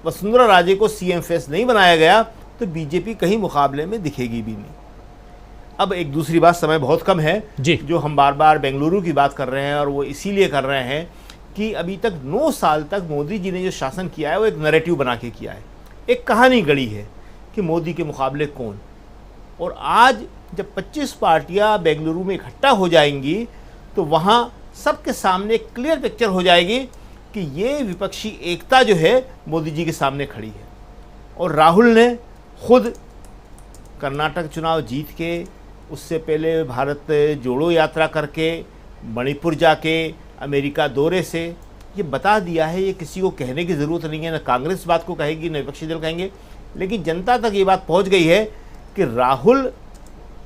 वसुंधरा राजे को सीएम फेस नहीं बनाया गया तो बीजेपी कहीं मुकाबले में दिखेगी भी नहीं। अब एक दूसरी बात, समय बहुत कम है जी, जो हम बार बार बेंगलुरु की बात कर रहे हैं, और वो इसीलिए कर रहे हैं कि अभी तक 9 साल तक मोदी जी ने जो शासन किया है वो एक नैरेटिव बना के किया है, एक कहानी गढ़ी है कि मोदी के मुकाबले कौन। और आज जब 25 पार्टियां बेंगलुरु में इकट्ठा हो जाएंगी तो वहाँ सबके सामने एक क्लियर पिक्चर हो जाएगी कि ये विपक्षी एकता जो है मोदी जी के सामने खड़ी है। और राहुल ने खुद कर्नाटक चुनाव जीत के, उससे पहले भारत जोड़ो यात्रा करके, मणिपुर जाके, अमेरिका दौरे से ये बता दिया है, ये किसी को कहने की ज़रूरत नहीं है, ना कांग्रेस बात को कहेगी ना विपक्षी दल कहेंगे, लेकिन जनता तक ये बात पहुंच गई है कि राहुल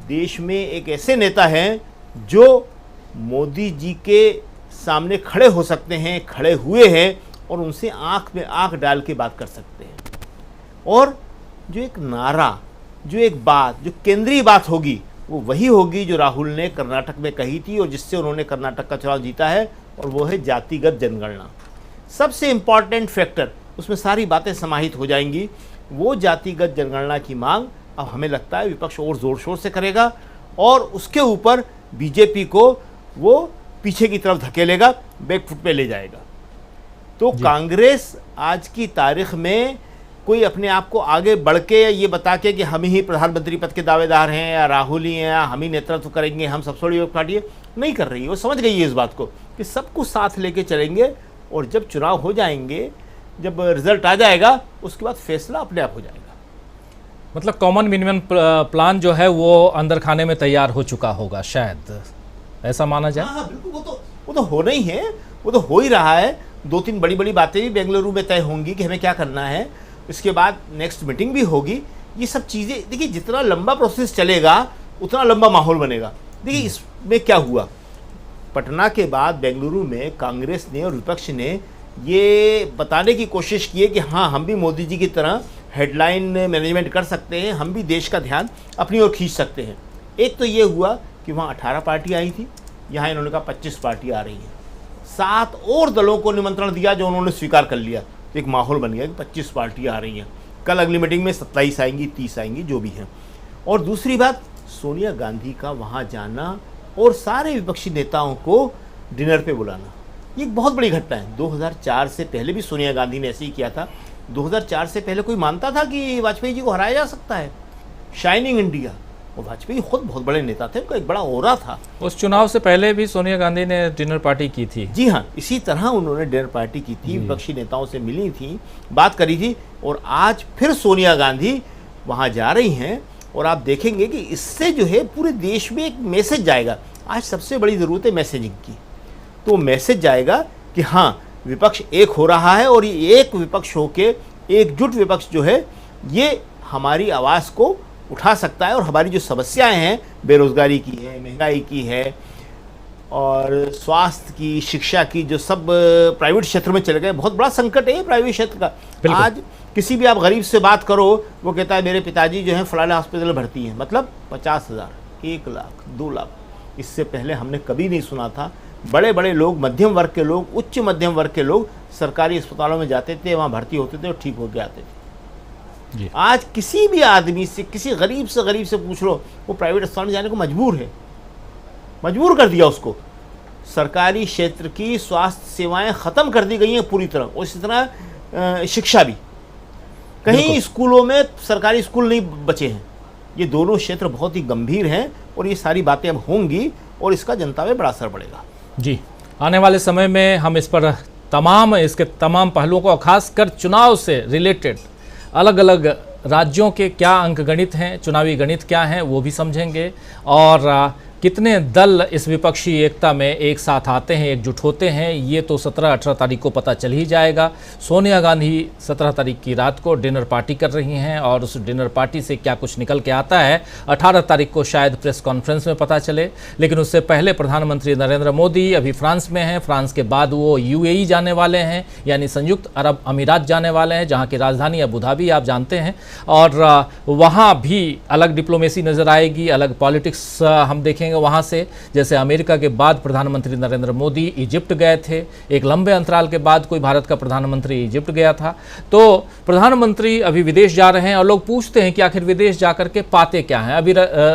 देश में एक ऐसे नेता हैं जो मोदी जी के सामने खड़े हो सकते हैं, खड़े हुए हैं, और उनसे आंख में आंख डाल के बात कर सकते हैं। और जो एक नारा, जो एक बात, जो केंद्रीय बात होगी वो वही होगी जो राहुल ने कर्नाटक में कही थी और जिससे उन्होंने कर्नाटक का चुनाव जीता है, और वो है जातिगत जनगणना। सबसे इम्पॉर्टेंट फैक्टर, उसमें सारी बातें समाहित हो जाएंगी। वो जातिगत जनगणना की मांग अब हमें लगता है विपक्ष और ज़ोर शोर से करेगा, और उसके ऊपर बीजेपी को वो पीछे की तरफ धकेलेगा, बैकफुट पे ले जाएगा। तो कांग्रेस आज की तारीख में कोई अपने आप को आगे बढ़ के ये बता के कि हम ही प्रधानमंत्री पद के दावेदार हैं, या राहुल ही हैं, या हम ही नेतृत्व करेंगे, हम सबसे बड़ी पार्टी है, नहीं कर रही है। वो समझ गई है इस बात को कि सबको साथ लेके चलेंगे, और जब चुनाव हो जाएंगे, जब रिजल्ट आ जाएगा, उसके बाद फैसला अपने आप हो जाएगा। मतलब कॉमन मिनिमम प्लान जो है वो अंदर खाने में तैयार हो चुका होगा, शायद ऐसा माना जाए। हाँ बिल्कुल, वो तो होना ही है, वो तो हो ही रहा है। 2-3 बड़ी बड़ी बातें भी बेंगलुरु में तय होंगी कि हमें क्या करना है, इसके बाद नेक्स्ट मीटिंग भी होगी। ये सब चीज़ें देखिए, जितना लंबा प्रोसेस चलेगा उतना लंबा माहौल बनेगा। देखिए इसमें क्या हुआ, पटना के बाद बेंगलुरु में कांग्रेस ने और विपक्ष ने ये बताने की कोशिश की है कि हाँ, हम भी मोदी जी की तरह हेडलाइन मैनेजमेंट कर सकते हैं, हम भी देश का ध्यान अपनी ओर खींच सकते हैं। एक तो ये हुआ कि वहाँ 18 पार्टियाँ आई थी, यहाँ इन्होंने कहा 25 पार्टियाँ आ रही हैं। 7 और दलों को निमंत्रण दिया जो उन्होंने स्वीकार कर लिया। एक माहौल बन गया कि 25 पार्टियाँ आ रही हैं। कल अगली मीटिंग में 27 आएंगी, 30 आएंगी, जो भी हैं। और दूसरी बात, सोनिया गांधी का वहाँ जाना और सारे विपक्षी नेताओं को डिनर पे बुलाना, ये एक बहुत बड़ी घटना है। 2004 से पहले भी सोनिया गांधी ने ऐसे ही किया था। 2004 से पहले कोई मानता था कि वाजपेयी जी को हराया जा सकता है? शाइनिंग इंडिया, और वाजपेयी खुद बहुत बड़े नेता थे, उनका एक बड़ा ओरा था। उस चुनाव से पहले भी सोनिया गांधी ने डिनर पार्टी की थी। जी हाँ, इसी तरह उन्होंने डिनर पार्टी की थी, विपक्षी नेताओं से मिली थी, बात करी थी, और आज फिर सोनिया गांधी वहाँ जा रही हैं। और आप देखेंगे कि इससे जो है पूरे देश में एक मैसेज जाएगा। आज सबसे बड़ी ज़रूरत है मैसेजिंग की, तो मैसेज जाएगा कि हाँ, विपक्ष एक हो रहा है, और ये एक विपक्ष होके, एकजुट विपक्ष जो है, ये हमारी आवाज़ को उठा सकता है, और हमारी जो समस्याएं हैं, बेरोजगारी की है, महंगाई की है, और स्वास्थ्य की, शिक्षा की, जो सब प्राइवेट क्षेत्र में चले गए, बहुत बड़ा संकट है प्राइवेट क्षेत्र का। आज किसी भी आप गरीब से बात करो, वो कहता है मेरे पिताजी जो हैं फलाना हॉस्पिटल में भर्ती हैं, मतलब 50,000, 1 लाख, 2 लाख। इससे पहले हमने कभी नहीं सुना था। बड़े बड़े लोग, मध्यम वर्ग के लोग, उच्च मध्यम वर्ग के लोग सरकारी अस्पतालों में जाते थे, वहाँ भर्ती होते थे और ठीक होकर आते थे। जी। आज किसी भी आदमी से, किसी गरीब से पूछ लो, वो प्राइवेट अस्पताल में जाने को मजबूर है, मजबूर कर दिया उसको। सरकारी क्षेत्र की स्वास्थ्य सेवाएं ख़त्म कर दी गई हैं पूरी तरह, और इसी तरह शिक्षा भी। कहीं स्कूलों में सरकारी स्कूल नहीं बचे हैं। ये दोनों क्षेत्र बहुत ही गंभीर हैं, और ये सारी बातें अब होंगी, और इसका जनता में बड़ा असर पड़ेगा। जी, आने वाले समय में हम इस पर इसके तमाम पहलुओं को, खासकर चुनाव से रिलेटेड अलग अलग राज्यों के क्या अंक गणित हैं, चुनावी गणित क्या हैं, वो भी समझेंगे। और कितने दल इस विपक्षी एकता में एक साथ आते हैं, एकजुट होते हैं, ये तो 17-18 तारीख को पता चल ही जाएगा। सोनिया गांधी 17 तारीख की रात को डिनर पार्टी कर रही हैं और उस डिनर पार्टी से क्या कुछ निकल के आता है 18 तारीख को शायद प्रेस कॉन्फ्रेंस में पता चले। लेकिन उससे पहले प्रधानमंत्री नरेंद्र मोदी अभी फ्रांस में हैं। फ्रांस के बाद वो यूएई जाने वाले हैं, यानी संयुक्त अरब अमीरात जाने वाले हैं, जहाँ की राजधानी अबू धाबी आप जानते हैं। और वहाँ भी अलग डिप्लोमेसी नज़र आएगी, अलग पॉलिटिक्स हम देखेंगे वहाँ से। जैसे अमेरिका के बाद प्रधानमंत्री नरेंद्र मोदी इजिप्ट गए थे, एक लंबे अंतराल के बाद कोई भारत का प्रधानमंत्री इजिप्ट गया था। तो प्रधानमंत्री अभी विदेश जा रहे हैं और लोग पूछते हैं कि आखिर विदेश जाकर के पाते क्या हैं। अभी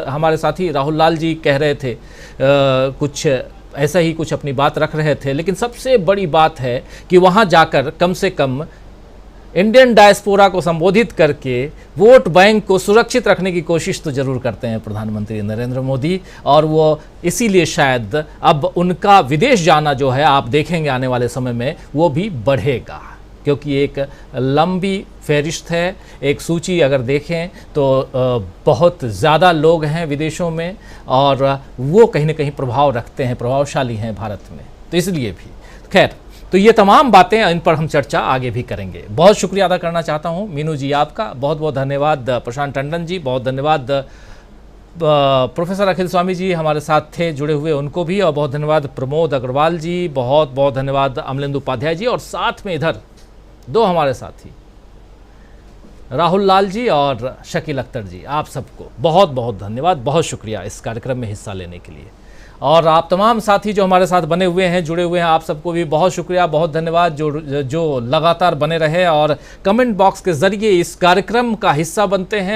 हमारे साथी राहुल लाल जी कह रहे थे कुछ ऐसा ही कुछ अपनी बात रख रहे थे, लेकिन सबसे बड़ी बात है कि वहाँ जाकर कम से कम इंडियन डायस्पोरा को संबोधित करके वोट बैंक को सुरक्षित रखने की कोशिश तो जरूर करते हैं प्रधानमंत्री नरेंद्र मोदी। और वो इसीलिए शायद अब उनका विदेश जाना जो है आप देखेंगे आने वाले समय में वो भी बढ़ेगा, क्योंकि एक लंबी फहरिस्त है, एक सूची अगर देखें तो बहुत ज़्यादा लोग हैं विदेशों में और वो कहीं ना कहीं प्रभाव रखते हैं, प्रभावशाली हैं भारत में। तो इसलिए भी खैर, तो ये तमाम बातें इन पर हम चर्चा आगे भी करेंगे। बहुत शुक्रिया अदा करना चाहता हूँ मीनू जी आपका, बहुत बहुत धन्यवाद। प्रशांत टंडन जी बहुत धन्यवाद। प्रोफेसर अखिल स्वामी जी हमारे साथ थे जुड़े हुए, उनको भी, और बहुत धन्यवाद प्रमोद अग्रवाल जी, बहुत बहुत धन्यवाद अमलेंदु उपाध्याय जी, और साथ में इधर दो हमारे साथी राहुल लाल जी और शकील अख्तर जी, आप सबको बहुत बहुत धन्यवाद, बहुत शुक्रिया इस कार्यक्रम में हिस्सा लेने के लिए। और आप तमाम साथी जो हमारे साथ बने हुए हैं, जुड़े हुए हैं, आप सबको भी बहुत शुक्रिया, बहुत धन्यवाद जो लगातार बने रहे और कमेंट बॉक्स के ज़रिए इस कार्यक्रम का हिस्सा बनते हैं।